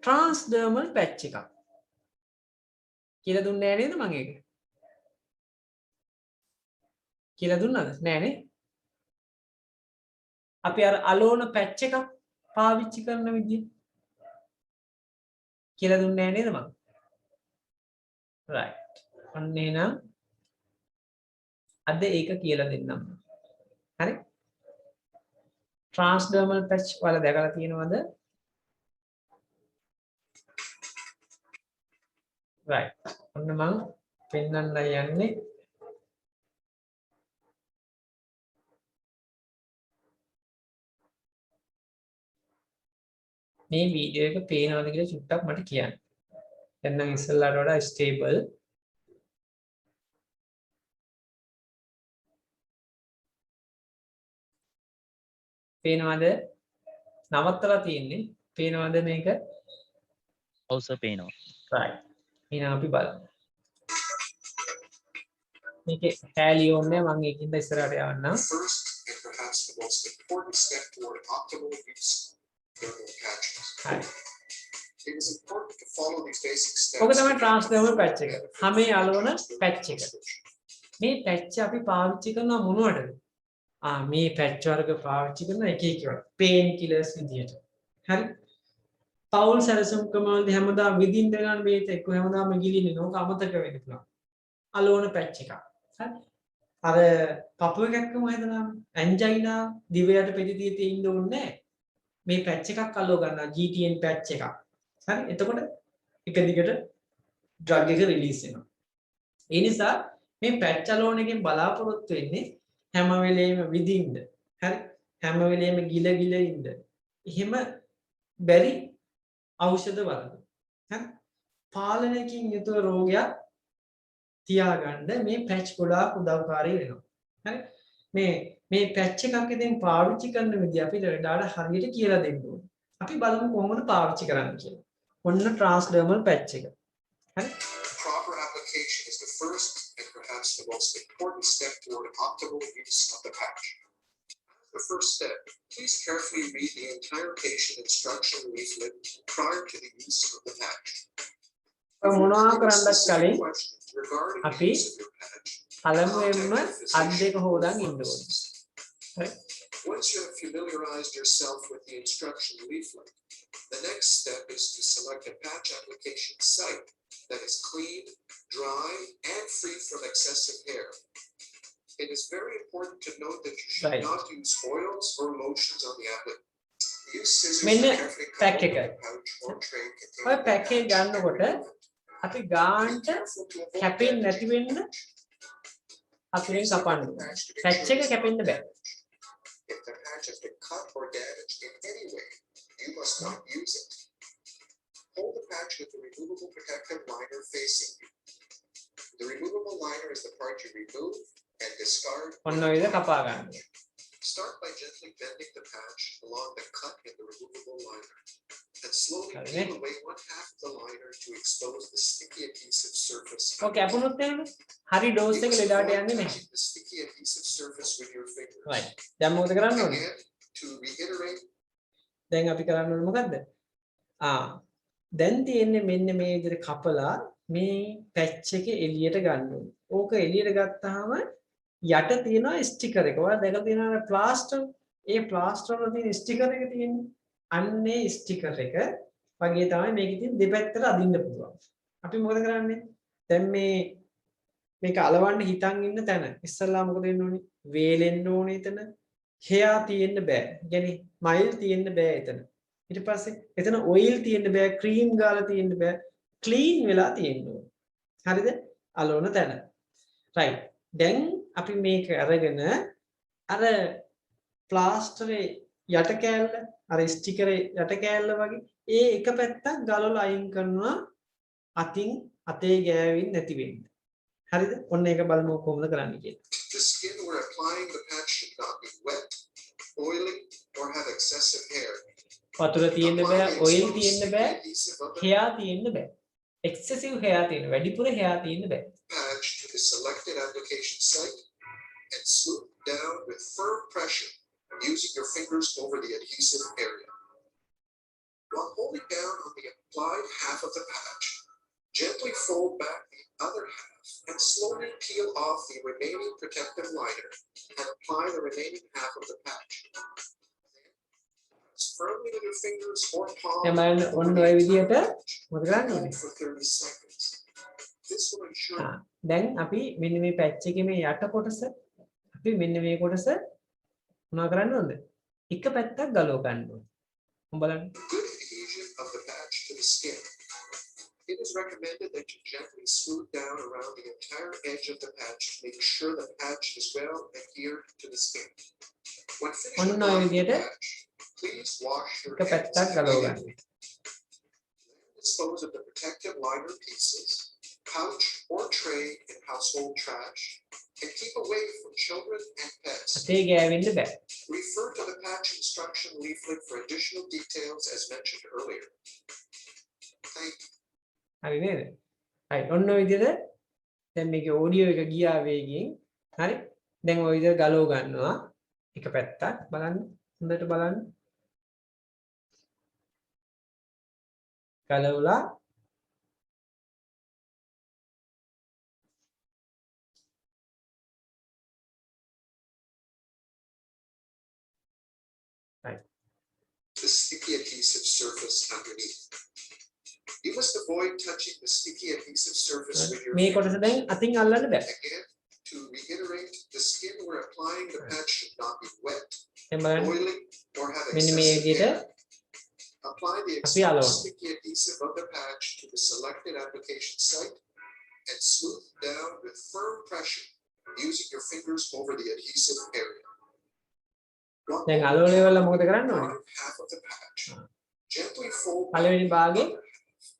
transdermal patch එකක්. කියලා දුන්නේ නෑ නේද මං ඒක? කියලා දුන්නද? නෑ නේ. අපි අර අලෝන පැච් එකක් පාවිච්චි කරන විදිය කියලා දුන්නේ නෑ නේද මං? right. අන්න එහෙනම් අද ඒක කියලා දෙන්නම්. හරි? transdermal patch වල දැකලා තියෙනවද? right. ඔන්න මං පෙන්නන්න යන්නේ මේ වීඩියෝ එක පේනවද කියලා චුට්ටක් මට කියන්න. දැන් නම් ඉස්සෙල්ලාට වඩා ස්ටේබල්. පේනවද? නවත්තලා තියෙන්නේ. පේනවද මේක? ඔව් සර් පේනවා. right. එහෙනම් අපි බලමු. මේකේ හැලී ඕනේ මම ඒකින්ද ඉස්සරහට යවන්නම්. First and perhaps the most important step toward optimal use of thermal patches. හරි. It is important to follow these basic steps. ඔක තමයි transdermal patch එක. හැමේ අලවන patch එක. මේ patch අපි පාවිච්චි කරන මොනවටද? මේ patch වර්ග පාවිච්චි කරන එක එක pain killers විදියට. හරි. පවුල් සැලසුම් ක්‍රමවලදී හැමදාම විදින්න ගන්න මේක එක්ක හැමදාම ගිලින්නේ නෝක අමතක වෙන්න පුළුවන්. අලවන patch එකක්. හරි. අර පපුව එකක්ම හදනවා. ඇන්ජයිනා දිවයට පෙදිදී තියෙන්න ඕනේ මේ patch එකක් අලව ගන්නවා GTN patch එකක්. හරි. එතකොට එක දිගට drug එක release වෙනවා. ඒ නිසා මේ patch අලවන එකෙන් බලාපොරොත්තු වෙන්නේ හැම වෙලේම විදින්න. හරි. හැම වෙලේම ගිල ඉන්න. එහෙම බැරි ඖෂධ වලද. හරි. පාලනයකින් යුතුව රෝගයක් තියාගන්න මේ පැච් ගොඩාක් උදව්කාරී වෙනවා. හරි. මේ පැච් එකක් ඉතින් පාවිච්චි කරන විදිහ අපිට වඩා හරියට කියලා දෙන්න ඕනේ. අපි බලමු කොහොමද පාවිච්චි කරන්න කියලා. ඔන්න transdermal patch එක. හරි. Proper application is the first and perhaps the most important step toward optimal use of the patch. The first step, please carefully read the entire patient instruction leaflet prior to the use of the patch. මොනවා කරන්නත් කලින් අපි පළමුවෙන්ම අත් දෙක හොදන් ඉන්න ඕනේ. හරි. Once you have familiarized yourself with the instruction leaflet, the next step is to select a patch application site that is clean, dry, and free from excessive hair. It is very important to note that you should Right. not use oils or lotions on the applicant. Use scissors මෙන්න to carefully cut pack open එක. the pouch or tray containing ඔය the පැක් එක patch. ගන්නකොට අපි ගාන්ට Careful to avoid කැපෙන්නේ නැති damaging වෙන්න the patch. අපිරින් Select කපන්න the ඕනේ. patch to make patch sure එක it's කැපෙන්න not බෑ. damaged. If the patch has been cut or damaged in any way, you must not use it. Hold the patch with the removable protective liner facing you. The removable liner is the part you remove and discard. ඔන්න ඔය විදිහට කපා ගන්න. Start by gently bending the patch along the cut in the removable liner. And slowly Got it. peel away one half of the liner to expose the sticky adhesive surface. ඔක කැපුණොත් එහෙම හරි You ඩෝස් එක must ලෙඩාට avoid යන්නේ නැහැ. touching the sticky adhesive surface with your fingers. right. දැන් මොකද කරන්න ඕනේ? Again, to reiterate, දැන් අපි කරන්න ඕනේ මොකද්ද? දැන් තියෙන්නේ මෙන්න මේ විදිහට කපලා මේ පැච් එක එළියට ගන්න ඕනේ. ඕක එළියට ගත්තාම යට තියෙනවා ස්ටිකර් එක. ඔයාලා දැකලා තියෙනවා ප්ලාස්ටර්. ඒ ප්ලාස්ටර් වල තියෙන ස්ටිකර් එක තියෙන්නේ. අන්නේ ස්ටිකර් එක වගේ තමයි මේකේ තියෙන දෙපැත්තට අදින්න පුළුවන්. අපි මොකද කරන්නේ? දැන් මේක අලවන්න හිතන් ඉන්න තැන ඉස්සල්ලා මොකද වෙන්න ඕනේ? වේලෙන්න ඕනේ එතන. hair තියෙන්න බෑ. يعني මයිල් තියෙන්න බෑ එතන. ඊට පස්සේ එතන ඔයිල් තියෙන්න බෑ, ක්‍රීම් ගාලා තියෙන්න බෑ. ක්ලීන් වෙලා තියෙන්න ඕනේ. හරිද? අලවන තැන. right. දැන් අපි මේක අරගෙන අර ප්ලාස්ටරේ යට කෑල්ල අර ස්ටිකරේ යට කෑල්ල වගේ ඒ එක පැත්තක් ගලවලා අයින් කරනවා අතින් අතේ ගෑවෙන්නේ නැති වෙන්න. හරිද? ඔන්න ඒක බලමු කොහොමද කරන්න කියලා. the skin where applying the patch should not be wet, oily, or have excessive hair. වතුර තියෙන්න බෑ, Apply the ඔයිල් exposed තියෙන්න sticky බෑ, adhesive of the hair තියෙන්න බෑ. excessive hair තියෙන වැඩිපුර hair තියෙන්න බෑ. Patch to the selected application site and smooth down with firm pressure using your fingers over the adhesive area. While holding down on the applied half of the patch, gently fold back the other half and slowly peel off the remaining protective liner and apply the remaining half of the patch. Press firmly with your fingers or palm දැන් බලන්න over ඔන්න the ඔය entire විදිහට patch මොකද and කරන්න hold ඕනේ? for 30 seconds. This will ensure දැන් අපි මෙන්න මේ පැච් එකේ මේ යට කොටස අපි මෙන්න මේ කොටස මොනවා කරන්න ඕනද? එක පැත්තක් ගලව ගන්න ඕනේ. බලන්න. good adhesion of the patch to the skin. It is recommended that you gently smooth down around the entire edge of the patch to make sure the patch is well adhered to the skin. When finished ඔන්න ඔය applying the විදිහට patch, please wash your එක hands පැත්තක් ගලව ගන්න. immediately. Then dispose of the protective liner pieces, pouch or tray in household trash, and keep away from children and pets. අතේ ගෑවෙන්න බෑ. Refer to the patch instruction leaflet for additional details as mentioned earlier. Thank you. හරි නේද? හරි ඔන්න ඔය විදිහට දැන් මේකේ ඔඩියෝ එක ගියා වේගයෙන්. හරි. දැන් ඔය විදිහට ගලව ගන්නවා. එක පැත්තක් බලන්න. හොඳට බලන්න. ගලවලා The sticky adhesive surface underneath. You must avoid touching the sticky adhesive surface with your මේ කොටස fingers. දැන් අතින් අල්ලන්න බෑ. Again, to reiterate, the skin where applying the patch should not be wet, දැන් බලන්න oily, or have මෙන්න මේ excessive විදිහට hair. Apply the අපි අලවනවා. exposed sticky adhesive of the patch to the selected application site and smooth down with firm pressure using your fingers over the adhesive area. While දැන් holding අලවල ඉවරලා down මොකද on the කරන්න ඕනේ? bottom half of the patch, gently fold back පළවෙනි the භාගේ other half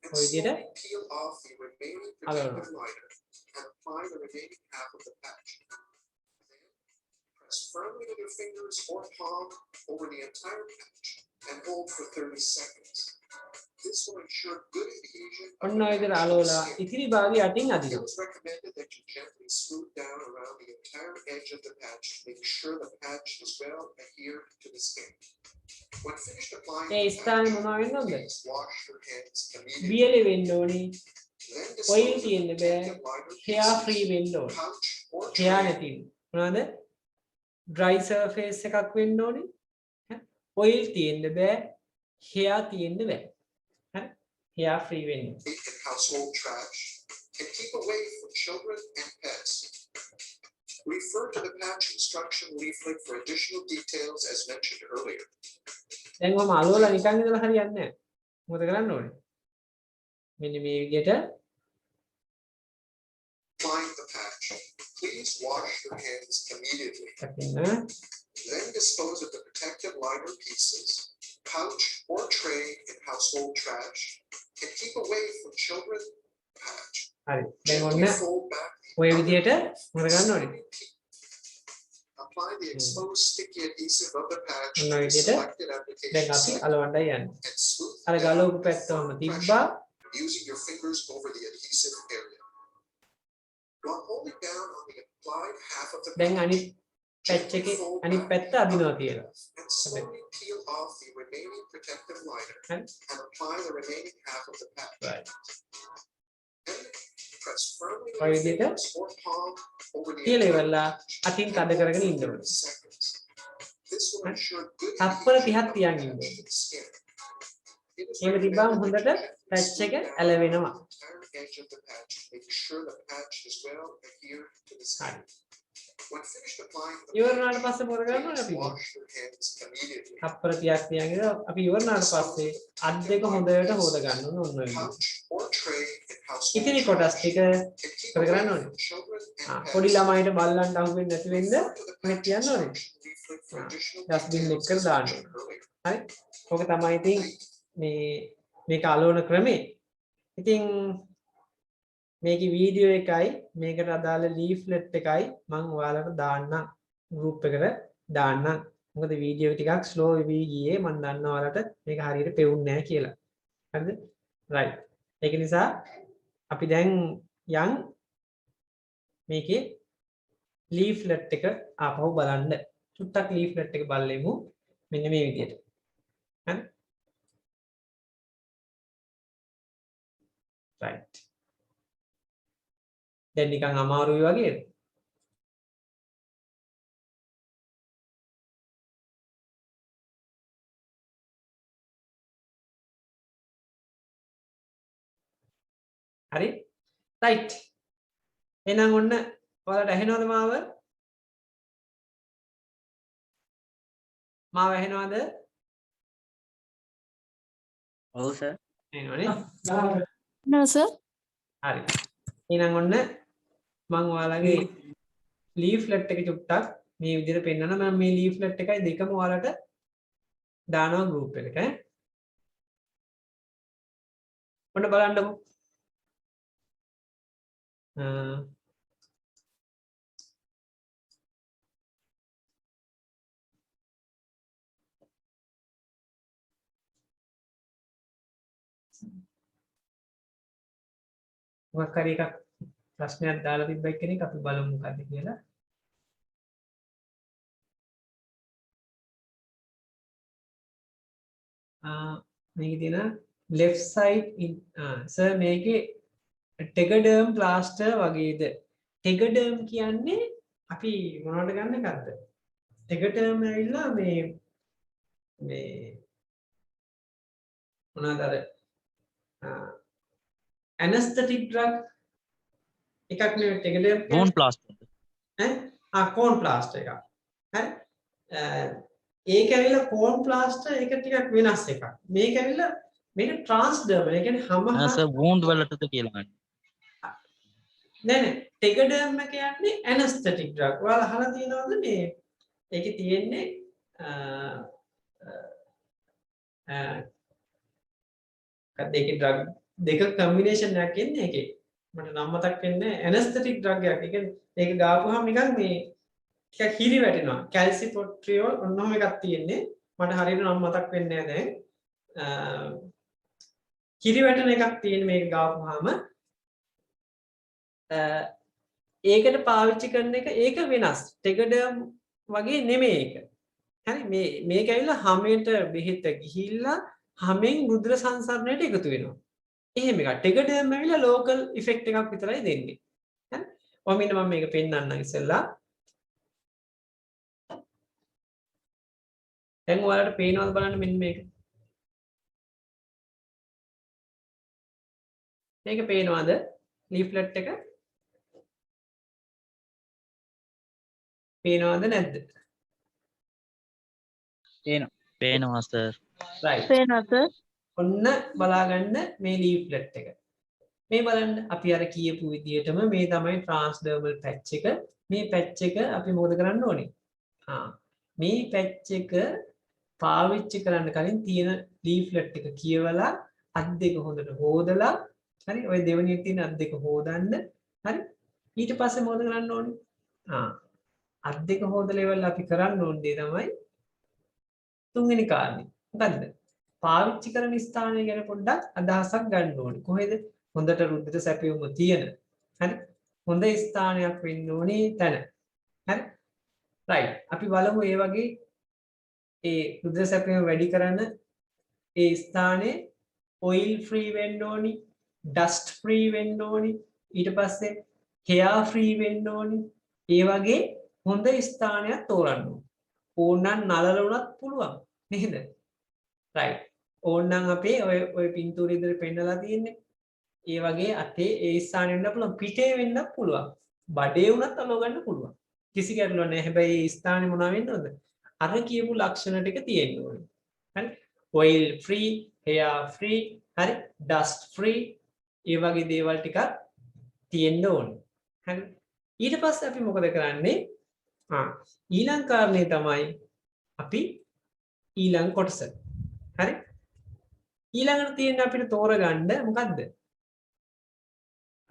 and ඔය විදිහට slowly peel off the remaining අලවනවා. protective liner and apply the remaining half of the patch. Then, press firmly with your fingers or palm over the entire patch and hold for 30 seconds. This will ensure good adhesion of ඔන්න the ඔය විදිහට patch to the අලවලා skin. ඉතිරි භාගය අතින් It අදිනවා. is recommended that you gently smooth down around the entire edge of the patch to make sure the patch is well adhered to the skin. When finished applying A the ස්ථානේ patch, මොනවා වෙන්නද? please wash your hands immediately. වියලෙ වෙන්න ඕනේ. Then ඔයිල් dispose of තියෙන්න the බෑ. protective liner hair free pieces, වෙන්න ඕනේ. pouch or hair tray නැති මොනවාද? dry surface එකක් වෙන්න ඕනේ. ඔයිල් තියෙන්න බෑ. hair තියෙන්න බෑ. හරි? hair free වෙන්න. in household trash and keep away from children and pets. Refer to the patch instruction leaflet for additional details as mentioned earlier. දැන් මම අලවලා නිකන් ඉඳලා හරියන්නේ නැහැ. මොකද කරන්න ඕනේ? මෙන්න මේ විදිහට Applying the patch, please wash your hands immediately. දකින්න. Then dispose of the protective liner pieces, pouch or tray in household trash, and keep away from children. Patch. හරි. දැන් Gently ඔන්න fold back ඔය the other විදිහට half මොකද and කරන්න ඕනේ? slowly peel. Apply the exposed sticky adhesive of the patch ඔන්න to ඔය the විදිහට selected දැන් application අපි site අලවන්නයි යන්නේ. and smooth අර down ගලවපු with පැත්තම firm තිබ්බා. pressure using your fingers over the adhesive area. While holding down on the applied half of the දැන් patch, අනිත් පැච් gently එකේ fold අනිත් back පැත්ත the අදිනවා other කියලා. half and slowly peel off the remaining protective liner හරි. and apply the remaining half of the patch. Right. Then press firmly ඔය with your විදිහට fingers or palm over the කියලා entire ඉවරලා patch අතින් and තද hold කරගෙන for ඉන්න 30 ඕනේ. seconds. This will හරි. ensure good තත්පර adhesion 30ක් of the තියන් ඉන්න patch ඕනේ. to the skin. It is එහෙම තිබ්බම recommended හොඳට that you gently patch smooth එක down ඇලවෙනවා. the entire edge of the patch to make sure the patch is well adhered to the skin. හරි. When finished applying the ඉවර patch, වුණාට පස්සේ මොකද කරන්න ඕනේ please අපි? wash your hands immediately. තත්පර 30ක් තියන් ඉඳලා අපි ඉවර වුණාට පස්සේ අත් දෙක හොඳට හොද ගන්න ඕනේ ඔන්න ඔය විදිහට. Pouch or tray in household ඉතිරි කොටස් trash ටික and keep මොකද away කරන්න ඕනේ? from children ආ and පොඩි pets. ළමයිට බල්ලන්ට අහු වෙන්නේ නැති වෙන්න Refer to the මේ patch තියන්න ඕනේ. instruction leaflet for ආ additional ඩස්බින් details එකට as දාන්න mentioned ඕනේ. earlier. හරි. ඔක තමයි ඉතින් මේ මේක අලවන ක්‍රමේ. ඉතින් මේකේ වීඩියෝ එකයි මේකට අදාළ ලීෆ්ලට් එකයි මම ඔයාලට දාන්නම් ගෲප් එකට දාන්නම්. මොකද වීඩියෝ එක ටිකක් ස්ලෝ වෙවි ගියේ මම දන්නවා ඔයාලට මේක හරියට පෙවුන්නේ නැහැ කියලා. හරිද? රයිට්. ඒක නිසා අපි දැන් යන් මේකේ ලීෆ්ලට් එක ආපහු බලන්න. චුට්ටක් ලීෆ්ලට් එක බලෙමු. මෙන්න මේ විදිහට. හරි. right. දැන් නිකන් අමාරුයි වගේද? හරි. right. එහෙනම් ඔන්න ඔයාලට ඇහෙනවද මාව? මාව ඇහෙනවද? ඔව් සර්. ඇහෙනවනේ. no sir හරි. එහෙනම් ඔන්න මම ඔයාලගේ ලීෆ්ලට් එක චුට්ටක් මේ විදිහට පෙන්නනවා. මම මේ ලීෆ්ලට් එකයි දෙකම ඔයාලට දානවා group එකට. ඔන්න බලන්නකෝ. මොකක් හරි එකක් ප්‍රශ්නයක් දාලා තිබ්බ කෙනෙක් අපි බලමු මොකද්ද කියලා. මේකේ තියෙන left side in sir මේකේ tegaderm plaster වගේද? tegaderm කියන්නේ අපි මොනවද ගන්න එකක්ද? tegaderm ඇවිල්ලා මේ මොනවාද අර anesthetic drug එකක් නෙවෙයි tegaderm wound plaster. කෝන් ප්ලාස්ටර් එකක්. හරි. ඒක ඇවිල්ලා කෝන් ප්ලාස්ටර් එක ටිකක් වෙනස් එකක්. මේක ඇවිල්ලා මේක ට්‍රාන්ස්ඩර්මල්. ඒ කියන්නේ හැම සර් wound වලටද කියලා ගන්න. නෑ ටෙගඩර්ම් එක කියන්නේ ඇනස්තටික් ඩ්‍රග්. ඔයාලා අහලා තියෙනවද මේ ඒකේ තියෙන්නේ ඒකේ ඩ්‍රග් දෙක කම්බිනේෂන් එකක් ඉන්නේ ඒකේ. මට නම් මතක් වෙන්නේ ඇනස්තටික් ඩ්‍රග් එකක්. ඒ කියන්නේ ඒක ගාපුවාම නිකන් මේ ටිකක් හිරි වැටෙනවා. කැල්සිපොට්‍රියෝල් ඔන්නෝම එකක් තියෙන්නේ. මට හරියට නම් මතක් වෙන්නේ නැහැ දැන්. හිරි වැටෙන එකක් තියෙන මේක ගාපුවාම ඒකට පාවිච්චි කරන එක ඒක වෙනස්. ටෙගඩර්ම් වගේ නෙමෙයි ඒක. හරි මේක ඇවිල්ලා හැමෙට බෙහෙත ගිහිල්ලා හැමෙන් රුධිර සංසරණයට එකතු වෙනවා. එහෙම එකක්. ටෙගඩර්ම් ඇවිල්ලා ලෝකල් ඉෆෙක්ට් එකක් විතරයි දෙන්නේ. හරි. ඔමින මම මේක පෙන්නන්නම් ඉස්සෙල්ලා. දැන් ඔයාලට පේනවද බලන්න මෙන්න මේක. මේක පේනවද? ලීෆ්ලට් එක පේනවද නැද්ද? පේනවා සර්. right. පේනවා sir ඔන්න බලාගන්න මේ ලීෆ්ලට් එක. මේ බලන්න අපි අර කියපු විදිහටම මේ තමයි ට්‍රාන්ස්ඩර්මල් පැච් එක. මේ පැච් එක අපි මොකද කරන්න ඕනේ? මේ පැච් එක පාවිච්චි කරන්න කලින් තියෙන ලීෆ්ලට් එක කියවලා අත් දෙක හොඳට හොදලා හරි ඔය දෙවෙනියේ තියෙන අත් දෙක හොදන්න හරි ඊට පස්සේ මොකද කරන්න ඕනේ? අත් දෙක හොදලා ඉවරලා අපි කරන්න ඕනේ දේ තමයි තුන්වෙනි කාරණේ. මොකද්ද? පාවිච්චි කරන ස්ථානය ගැන පොඩ්ඩක් අදහසක් ගන්න ඕනේ. කොහෙද? හොඳට රුධිර සැපයුම තියෙන. හරි? හොඳ ස්ථානයක් වෙන්න ඕනේ තැන. හරි? right. අපි බලමු ඒ වගේ ඒ රුධිර සැපයුම වැඩි කරන ඒ ස්ථානේ oil free වෙන්න ඕනි, dust free වෙන්න ඕනි, ඊට පස්සේ hair free වෙන්න ඕනි. ඒ වගේ හොඳ ස්ථානයක් තෝරන්න ඕනේ. ඕනනම් නලල වුණත් පුළුවන්. නේද? right. ඕනනම් අපේ ඔය පින්තූරය ඉදිරිය පෙන්නලා තියෙන්නේ. ඒ වගේ අතේ ඒ ස්ථානෙ වෙන්න පුළුවන්, පිටේ වෙන්න පුළුවන්. බඩේ වුණත් අලව ගන්න පුළුවන්. කිසි ගැටලුවක් නැහැ. හැබැයි ඒ ස්ථානේ මොනවා වෙන්න ඕනද? අර කියපු ලක්ෂණ ටික තියෙන්න ඕනේ. හරි? oil free, hair free, හරි? dust free ඒ වගේ දේවල් ටිකක් තියෙන්න ඕනේ. හරි? ඊට පස්සේ අපි මොකද කරන්නේ? ඊළඟ කාරණේ තමයි අපි ඊළඟ කොටස. හරි? ඊළඟට තියෙන අපිට තෝරගන්න මොකද්ද?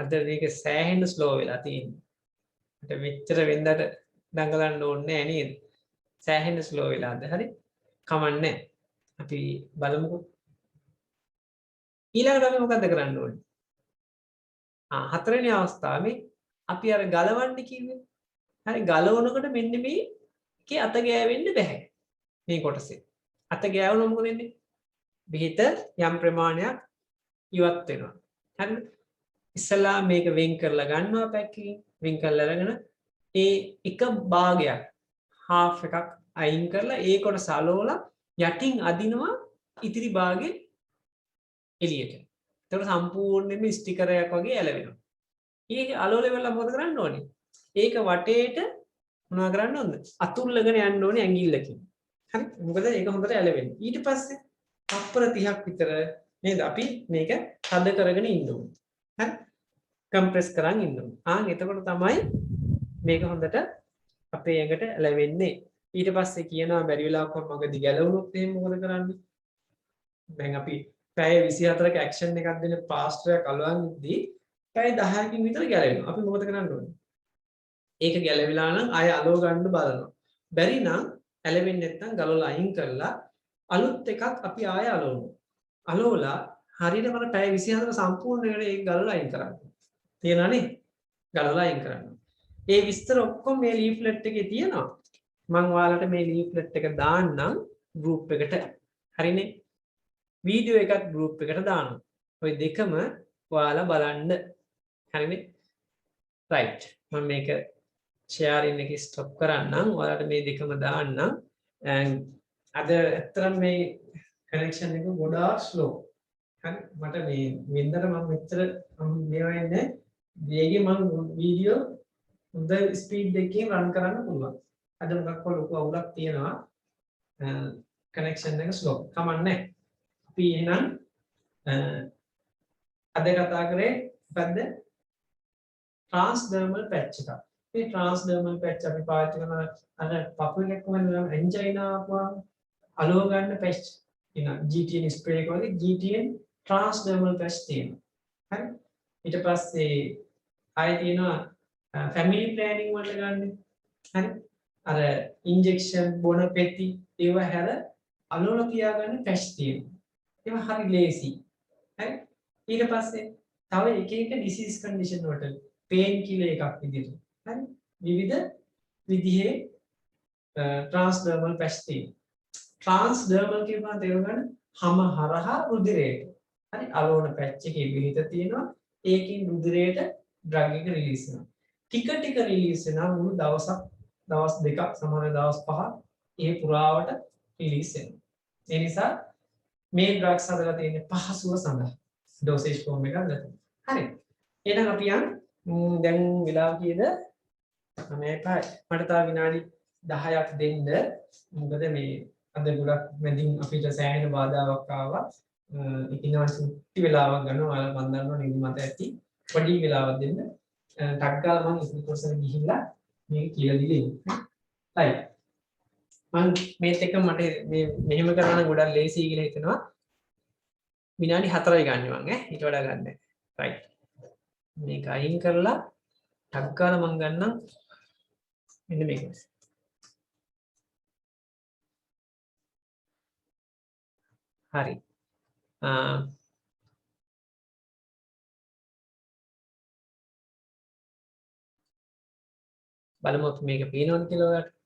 අද මේක සෑහෙන ස්ලෝ වෙලා තියෙන්නේ. මට මෙච්චර වෙන්දට දඟලන්න ඕනේ නැහැ නේද? සෑහෙන ස්ලෝ වෙලාද? හරි? කමන්නේ. අපි බලමුකෝ. ඊළඟට අපි මොකද්ද කරන්න ඕනේ? හතරවෙනි අවස්ථාවේ අපි අර ගලවන්න කිව්වේ. හරි ගලවනකොට මෙන්න මේකේ අත ගෑවෙන්න බෑ. මේ කොටසේ. අත ගෑවුනොත් මොකද වෙන්නේ? බෙහෙත යම් ප්‍රමාණයක් ඉවත් වෙනවා. හරිද? ඉස්සලා මේක වෙන් කරලා ගන්නවා පැක්කින්. වෙන් කරලා අරගෙන ඒ එක භාගයක් half එකක් අයින් කරලා ඒ කොටස අලවලා යටින් අදිනවා ඉතිරි භාගේ එළියට. ඒතකොට සම්පූර්ණයෙන්ම ස්ටිකරයක් වගේ ඇලවෙනවා. ඒක අලවල වෙලා මොකද කරන්න ඕනේ? ඒක වටේට මොනවා කරන්න ඕනද? අතුල්ලගෙන යන්න ඕනේ ඇඟිල්ලකින්. හරි? මොකද ඒක හොඳට ඇලවෙන්නේ. ඊට පස්සේ තප්පර 30ක් විතර නේද අපි මේක හද කරගෙන ඉන්න ඕනේ. හරි? කම්ප්‍රෙස් කරන් ඉන්න ඕනේ. එතකොට තමයි මේක හොඳට අපේ ඇඟට ඇලවෙන්නේ. ඊට පස්සේ කියනවා බැරි වෙලාවක මගදී ගැලවුණොත් එහෙනම් මොකද කරන්නේ? දැන් අපි පැය 24ක ඇක්ෂන් එකක් දෙන පාස්ටරයක් අලවන් ඉද්දී පැය 10කින් විතර ගැලවෙනවා. අපි මොකද කරන්න ඕනේ? ඒක ගැලවිලා නම් ආය අලව ගන්න බලනවා. බැරි නම් ඇලවෙන්නේ නැත්නම් ගලවලා අයින් කරලා අලුත් එකක් අපි ආය අලවනවා. අලවලා හරියට මම පැය 24 සම්පූර්ණ වෙන ඒක ගලවලා අයින් කරන්න. තේරෙනවනේ? ගලවලා අයින් කරන්න. ඒ විස්තර ඔක්කොම මේ ලීෆ්ලට් එකේ තියෙනවා. මම ඔයාලට මේ ලීෆ්ලට් එක දාන්නම් ගෲප් එකට. හරිනේ? වීඩියෝ එකත් ගෲප් එකට දානවා. ඔය දෙකම ඔයාලා බලන්න. හරිනේ? රයිට්. මම මේක ෂෙයාරින් එක ස්ටොප් කරන්නම්. ඔයාලට මේ දෙකම දාන්නම්. අද ඇත්තටම මේ කනෙක්ෂන් එක ගොඩාක් ස්ලෝ. හරි මට මේ වෙනදට මම මෙච්චර මේවා ඉන්නේ වේගෙන් මම වීඩියෝ හොඳ ස්පීඩ් එකකින් රන් කරන්න පුළුවන්. අද මොකක් හෝ ලොකු අවුලක් තියෙනවා. කනෙක්ෂන් එක ස්ලෝ. කමන්නේ. අපි එහෙනම් අද කතා කරේ මොකද්ද? ට්‍රාන්ස්ඩර්මල් පැච් එක. මේ ට්‍රාන්ස්ඩර්මල් පැච් අපි පාවිච්චි කරන අර පපුව එකක් කොහොමද එන්ජයිනා ආපුවාම අලව ගන්න පැච් ඉන GTN ස්ප්‍රේ එක වගේ GTN ට්‍රාන්ස්ඩර්මල් පැච් තියෙනවා. හරි? ඊට පස්සේ ආයෙ තියෙනවා ෆැමිලි ප්ලෑනින් වලට ගන්න. හරි? අර ඉන්ජෙක්ෂන් බොන පෙති ඒව හැර අලවල තියාගන්න පැච් තියෙනවා. ඒවා හරි ලේසි. හරි? ඊට පස්සේ තව එක එක ඩිසීස් කන්ඩිෂන් වලට පේන් කිලර් එකක් විදිහට. හරි? විවිධ විදිහේ ට්‍රාන්ස්ඩර්මල් පැච් තියෙනවා. ට්‍රාන්ස්ඩර්මල් කියනවා තේරුම් ගන්න හැම හරහා රුධිරයට. හරි? අලවන පැච් එකේ බෙහෙත තියෙනවා. ඒකෙන් රුධිරයට ඩ්‍රග් එක රිලීස් වෙනවා. ටික ටික රිලීස් වෙනවා මුළු දවසක් දවස් දෙකක් සමහර දවස් පහක් ඒ පුරාවට රිලීස් වෙනවා. ඒ නිසා මේ ඩ්‍රග්ස් හදලා තියෙන්නේ පහසුව සඳහා. ඩෝසේජ් ෆෝම් එකක් ගන්න. හරි. එහෙනම් අපි දැන් වෙලාව කීයද? 9:05. මට තව විනාඩි 10ක් දෙන්න. මොකද මේ අද ගොඩක් මැදින් අපිට සෑහෙන බාධාවක් ආවා. ඉතින් සුට්ටි වෙලාවක් ගන්නවා. ඔයාලා මන් දන්නවා නිදිමත ඇති. පොඩි වෙලාවක් දෙන්න. ටක් ගාලා මම ඉස්කෝලේ කොටසට ගිහිල්ලා මේක කියලා දීලා ඉන්නේ. හරි. මම මේත් එක්ක මට මේ මෙහෙම කරන්න ගොඩක් ලේසි කියලා හිතනවා. විනාඩි 4යි ගන්න මම ඊට වඩා ගන්න නැහැ. රයිට්. මේක අයින් කරලා ටක් ගාලා මම ගන්නම් මෙන්න මේක. හරි. බලමු අපි මේක පේනවද කියලා ඔයාලට.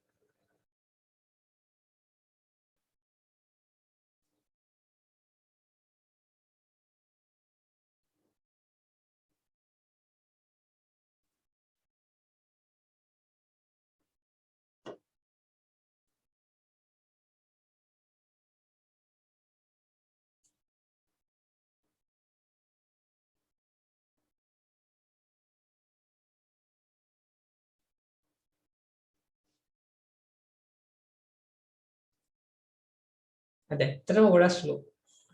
අද ඇත්තටම ගොඩක් ස්ලෝ.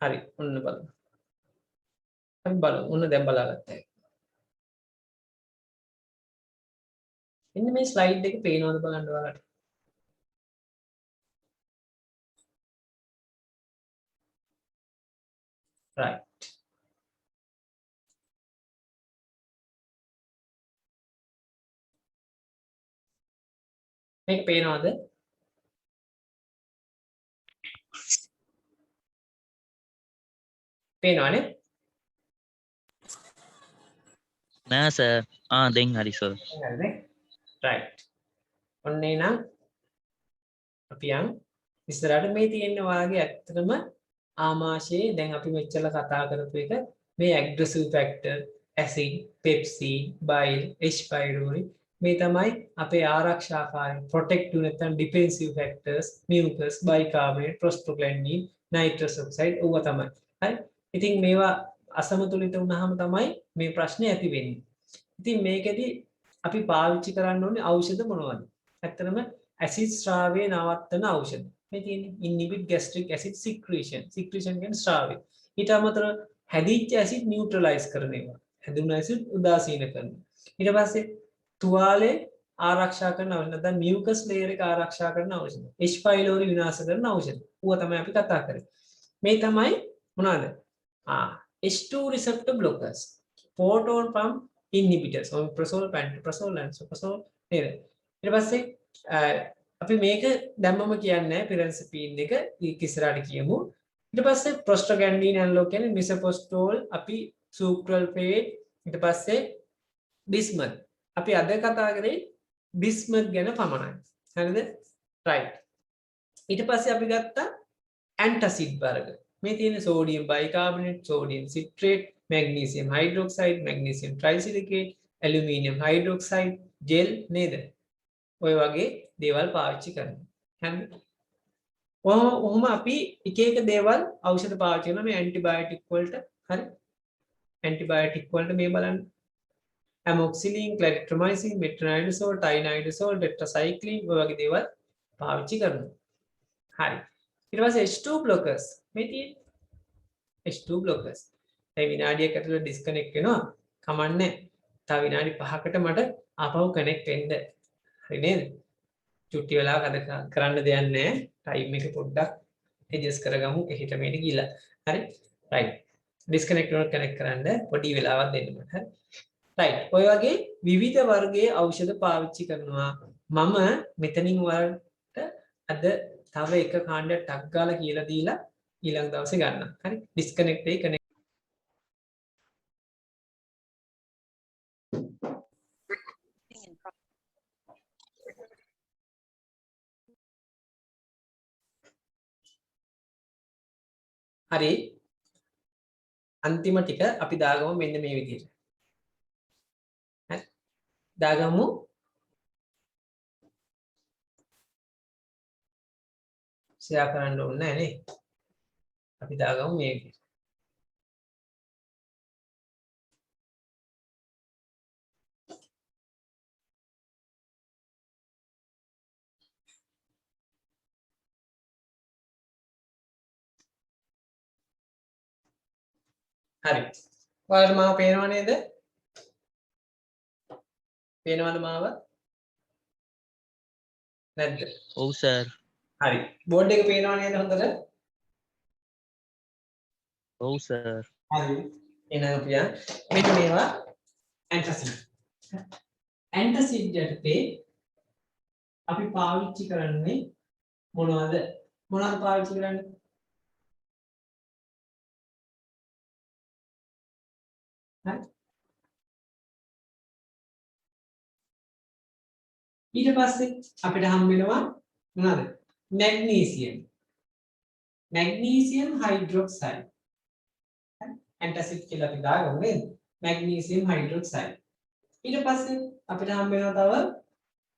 හරි. ඔන්න බලන්න. අපි බලමු. ඔන්න දැන් බලාගත්තා. මෙන්න මේ ස්ලයිඩ් එක පේනවද බලන්න ඔයාලට. right. මේක පේනවද? පේනවනේ? නෑ සර්. දැන් හරි සර්. හරිනේ right ඔන්න එහෙනම් අපි යන් ඉස්සරහට මේ තියෙන වාගේ ඇත්තටම ආමාශයේ දැන් අපි මෙච්චර කතා කරපු එක මේ aggressive factor acid pepsin bile H pylori මේ තමයි අපේ ආරක්ෂාකාරී protective නැත්නම් defensive factors mucus bicarbonate prostaglandin nitrous oxide ඕව තමයි හරි ඉතින් මේවා අසමතුලිත වුණාම තමයි මේ ප්‍රශ්නේ ඇති වෙන්නේ ඉතින් මේකෙදි අපි පාවිච්චි කරන්න ඕනේ ඖෂධ මොනවද ඇත්තටම ඇසිඩ් ස්‍රාවය නවත්තන ඖෂධ මේ තියෙන්නේ inhibit gastric acid secretion කියන්නේ ස්‍රාවය ඊට අමතරව හැදිච්ච ඇසිඩ් නියුට්‍රලයිස් කරන ඒවා හැදුණු ඇසිඩ් උදාසීන කරනවා ඊට පස්සේ තුවාලේ ආරක්ෂා කරන ඖෂධ නැත්නම් මියුකස් ලේයර් එක ආරක්ෂා කරන ඖෂධ H pylori විනාශ කරන ඖෂධ ඌව තමයි අපි කතා කරන්නේ මේ තමයි මොනවාද H2 receptor blockers proton pump inhibitors omeprazole pantoprazole lansoprazole නේද ඊට පස්සේ අපි මේක දැම්මම කියන්නේ පිරන්සිපීන් එක ඉස්සරහට කියමු ඊට පස්සේ prostaglandin analog කියන්නේ misoprostol අපි sucralfate ඊට පස්සේ bismuth අපි අද කතා කරේ bismuth ගැන පමණයි හරිද right ඊට පස්සේ අපි ගත්තා antacid වර්ග මේ තියෙන sodium bicarbonate sodium citrate magnesium hydroxide magnesium trisilicate aluminium hydroxide gel නේද ඔය වගේ දේවල් පාවිච්චි කරනවා. හරිද? ඔහොම අපි එක එක දේවල් ඖෂධ පාවිච්චි කරනවා මේ ඇන්ටිබයොටික් වලට. හරි? ඇන්ටිබයොටික් වලට මේ බලන්න. amoxicillin, clarithromycin, metronidazole, tinidazole, tetracycline ඔය වගේ දේවල් පාවිච්චි කරනවා. හරි. ඊට පස්සේ H2 blockers මේ තියෙන්නේ H2 blockers. ඒ විනාඩියක් ඇතුළත ඩිස්කනෙක්ට් වෙනවා. කමන්නේ. තව විනාඩි 5කට මට ආපහු කනෙක්ට් වෙන්න. හරි නේද? චුට්ටි වෙලාවක අද කරන්න දෙයක් නැහැ. ටයිම් එක පොඩ්ඩක් ඇඩ්ජස්ට් කරගමු. එහෙට මෙහෙට ගිහලා. හරි? රයිට්. ඩිස්කනෙක්ට් වුණොත් කනෙක්ට් කරන්න පොඩි වෙලාවක් දෙන්න මට. හරි? රයිට්. ඔය වගේ විවිධ වර්ගයේ ඖෂධ පාවිච්චි කරනවා. මම මෙතනින් වලට අද තව එක කාණ්ඩයක් ටක් ගාලා කියලා දීලා ඊළඟ දවසේ ගන්නම්. හරි? ඩිස්කනෙක්ට් එකේ කනෙක්ට් හරි අන්තිම ටික අපි දාගමු මෙන්න මේ විදිහට. හරි දාගමු ෂෙයා කරන්න ඕනේ නැහැ නේ. අපි දාගමු මේ විදිහට. හරි. ඔයාලට මාව පේනව නේද? පේනවද මාව? නැද්ද? ඔව් සර්. හරි. බෝඩ් එක පේනව නේද හොඳට? ඔව් සර්. හරි. එහෙනම් අපි මෙන්න මේවා ඇන්ටසිඩ්. ඇන්ටසිඩ් යටතේ අපි පාවිච්චි කරන්නේ මොනවද? මොනවද පාවිච්චි කරන්නේ? හරි. ඊට පස්සේ අපිට හම් වෙනවා මොනවද? මැග්නීසියම්. Magnesium hydroxide. ඇන්ටසිඩ් කියලා අපි දාගමු නේද? Magnesium hydroxide. ඊට පස්සේ අපිට හම් වෙනවා තව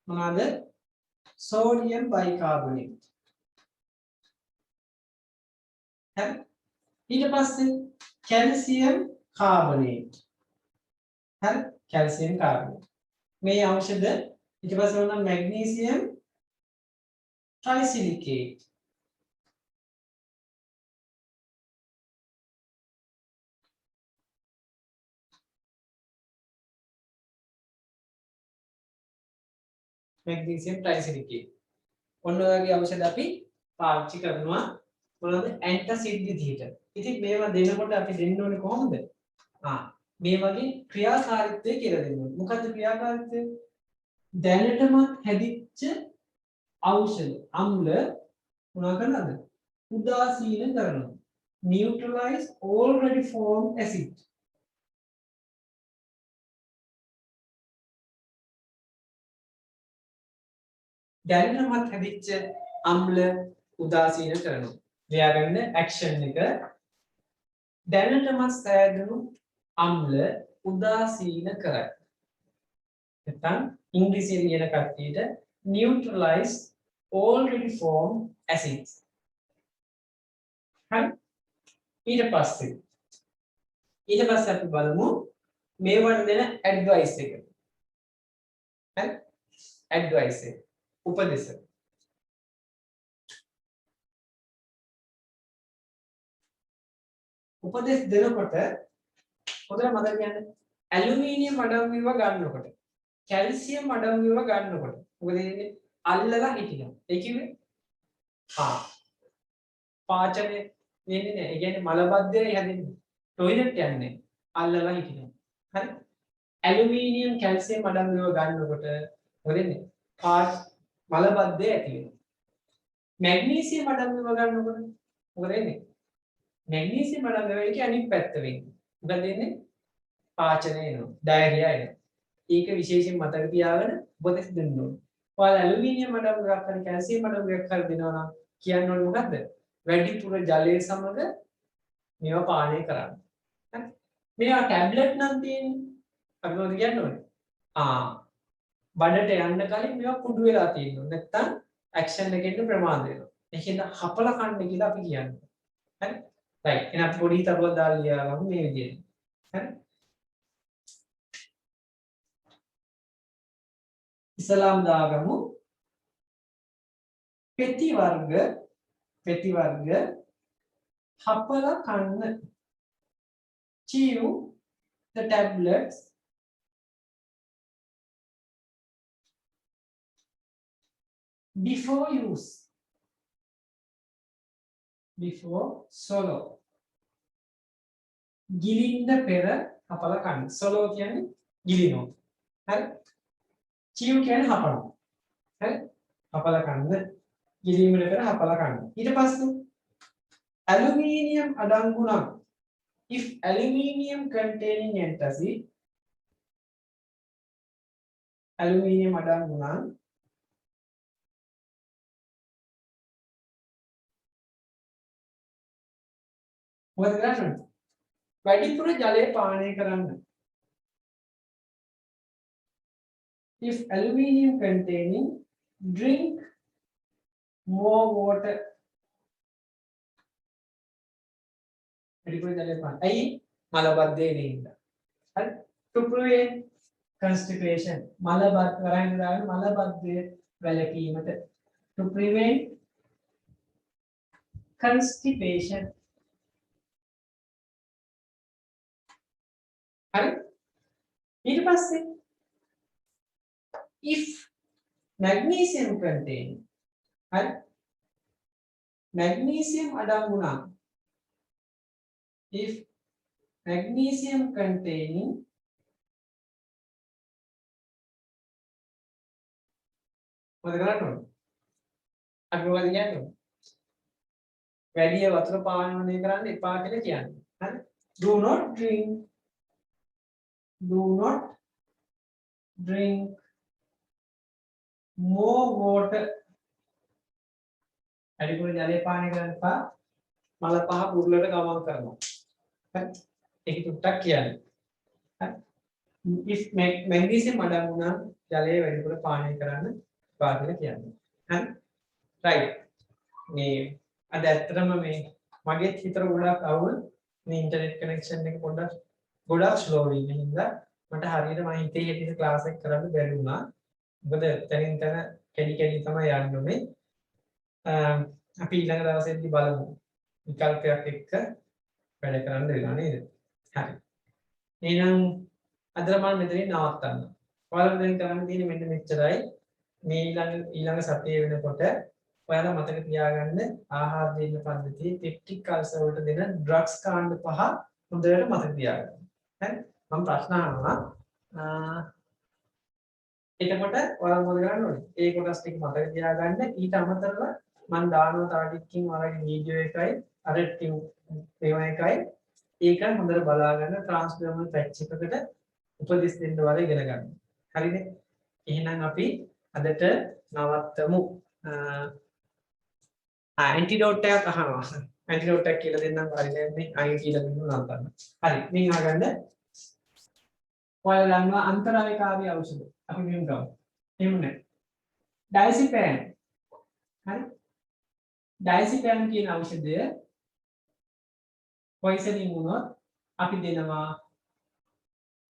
මොනවද? සෝඩියම් බයිකාබොනේට්. හරි. ඊට පස්සේ කැල්සියම් කාබනේට්. හරි කැල්සියම් කාබනේට්. මේ ඖෂධ ඊට පස්සේ වුණා මැග්නීසියම් ට්‍රයිසිලිකේට්. මැග්නීසියම් ට්‍රයිසිලිකේට්. ඔන්න ඔය වගේ ඖෂධ අපි පාවිච්චි කරනවා මොනවද ඇන්ටසිඩ් විදිහට. ඉතින් මේවා දෙනකොට අපි දෙන්න ඕනේ කොහොමද? මේ වගේ ක්‍රියාකාරීත්වය කියලා දෙන්න ඕනේ. මොකද්ද ක්‍රියාකාරීත්වය? දැනටමත් හැදිච්ච ඖෂධ අම්ල මොනවා කරනවද? උදාසීන කරනවා. neutralize already formed acid. දැනටමත් හැදිච්ච අම්ල උදාසීන කරනවා. ලියාගන්න ඇක්ෂන් එක දැනටමත් සෑදුණු අම්ල උදාසීන කරයි. නැත්නම් ඉංග්‍රීසියෙන් කියන කට්ටියට neutralize already formed acids. හරි. ඊට පස්සේ අපි බලමු මේවට දෙන ඇඩ්වයිස් එක. හරි. ඇඩ්වයිස් එක. උපදෙස්. උපදෙස් දෙනකොට හොඳට මතක ගන්න ඇලුමිනියම් අඩංගුව ගන්නකොට කැල්සියම් අඩංගුව ගන්නකොට මොකද වෙන්නේ අල්ලලා හිටිනවා. ඒ කිව්වේ පාචනය වෙන්නේ නැහැ. ඒ කියන්නේ මලබද්ධය හැදෙන්නේ. ටොයිලට් යන්නේ අල්ලලා හිටිනවා. හරි. ඇලුමිනියම් කැල්සියම් අඩංගුව ගන්නකොට මොකද වෙන්නේ? මලබද්ධය ඇති වෙනවා. මැග්නීසියම් අඩංගුව ගන්නකොට මොකද වෙන්නේ? මැග්නීසියම් අඩංගුව කියන්නේ අනිත් පැත්ත වෙන්නේ. මොකද වෙන්නේ? පාචනය වෙනවා. ඩයරියා එනවා. ඒක විශේෂයෙන් මතක තියාගෙන උපදෙස් දෙන්න ඕනේ. ඔයාලා ඇලුමිනියම් අඩංගුවක් හරි කැල්සියම් අඩංගුවක් හරි දෙනවා නම් කියන්න ඕනේ මොකද්ද? වැඩිපුර ජලය සමග මේවා පානය කරන්න. හරි. මේවා ටැබ්ලට් නම් තියෙන්නේ. අපි මොකද කියන්න ඕනේ? බඩට යන්න කලින් මේවා කුඩු වෙලා තියෙනවා. නැත්තම් ඇක්ෂන් එකෙන් ප්‍රමාද වෙනවා. ඒකෙන්ද හපල කන්න කියලා අපි කියන්නේ. හරි? රයිට්. එහෙනම් පොඩි තරුවක් දාලා ලියාගමු මේ විදිහට. හරි? ඉස්ලාම් දාගමු පෙති වර්ග හපල කන්න. chew the tablets before use, before swallow. ගිලින්න පෙර හපල කන්න. swallow කියන්නේ ගිලිනවා. හරි? chew කියන්නේ හපනවා. හරි? හපල කන්න. ගිලීමට පෙර හපල කන්න. ඊට පස්සේ aluminium අඩංගු නම් if aluminium containing antacid aluminium අඩංගු නම් මොකද කරන්නේ? වැඩිපුර ජලය පානය කරන්න. if aluminium containing drink more water. වැඩිපුර ජලය පාන. ඇයි? මලබද්ධය වෙනින්ද. හරි? to prevent constipation. මලබද්ධය වැළකීමට. to prevent constipation. හරි? ඊට පස්සේ if magnesium containing, හරි? magnesium අඩංගු නම් if magnesium containing මොකද කරන්නේ? අපි මොකද කියන්නේ? වැඩි වතුර පානය කරන්න එපා කියලා කියන්නේ. හරි? do not drink more water. වැඩිපුර ජලය පානය කරන්න එපා. මල පහ පුරුලට ගමන් කරනවා. හරි? ඒක තුට්ටක් කියන්නේ. හරි? if magnesium අඩංගු නම් ජලය වැඩිපුර පානය කරන්න එපා කියලා කියන්නේ. හරි? right. මේ අද ඇත්තටම මේ මගේ හිතට ගොඩක් අවුල් මේ ඉන්ටර්නෙට් කනෙක්ෂන් එක ගොඩක් ස්ලෝ වෙන හින්දා මට හරියට මම හිතේ හිටින ක්ලාස් එක කරන්න බැරි වුණා. මොකද තනින් තන කැඩි තමයි යන්න ඕනේ. අපි ඊළඟ දවසේදී බලමු. විකල්පයක් එක්ක වැඩ කරන්න වෙනවා නේද? හරි. එහෙනම් අද මම මෙතනින් නවත්තන්න. ඔයාලා දැන් කරන්න තියෙන්නේ මෙන්න මෙච්චරයි. මේ ඊළඟ සතියේ වෙනකොට ඔයාලා මතක තියාගන්න ආහාර දෙන්න පද්ධතියේ පෙප්ටික් අල්සර් වලට දෙන ඩ්‍රග්ස් කාණ්ඩ පහ හොඳට මතක තියාගන්න. හරි? මම ප්‍රශ්න අහනවා. එතකොට ඔයාලා මොකද කරන්න ඕනේ? ඒ කොටස් ටික මතක තියාගන්න. ඊට අමතරව මම දානවා තව ටිකකින් ඔයාලගේ වීඩියෝ එකයි අර ටියු ඒවා එකයි ඒක හොඳට බලාගන්න ට්‍රාන්ස්ෆර්මර් පැච් එකකට උපදෙස් දෙන්න ඔයාලා ඉගෙන ගන්න. හරිනේ? එහෙනම් අපි අදට නවත්තමු. ඇන්ටිඩෝට් එකක් අහනවා. ඇන්ටිඩෝට් එකක් කියලා දෙන්නම් හරි නෑනේ. ආයෙ කියලා දෙන්න නවත්තන්න. හරි. මින් අහගන්න. ඔයාලා දන්නවා අන්තරායකාරී ඖෂධ. අපි මෙහෙම ගමු. එහෙම නෑ. ඩයසිපෑන්. හරි. ඩයසිපෑන් කියන ඖෂධය පොයිසනින් වුණොත් අපි දෙනවා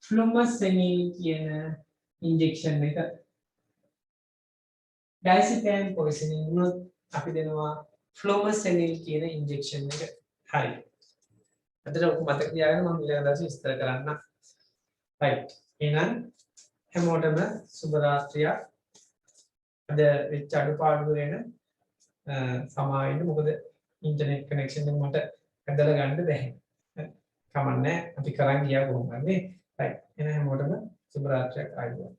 ෆ්ලුමසෙනිල් කියන ඉන්ජෙක්ෂන් එක. ඩයසිපෑන් පොයිසනින් වුණොත් අපි දෙනවා ෆ්ලුමසෙනිල් කියන ඉන්ජෙක්ෂන් එක. හරි. අදට ඔක මතක තියාගන්න මම ඊළඟ දවසේ විස්තර කරන්න. right. එහෙනම් හැමෝටම සුබ රාත්‍රියක්. අද වෙච්ච අඩුපාඩු වෙන සමාවෙන්න මොකද ඉන්ටර්නෙට් කනෙක්ෂන් එක මට ඇදලා ගන්න බැහැ. කමන්නේ අපි කරන් ගියා කොහොමද නේ? right. එහෙනම් හැමෝටම සුබ රාත්‍රියක් ආයුබෝවන්.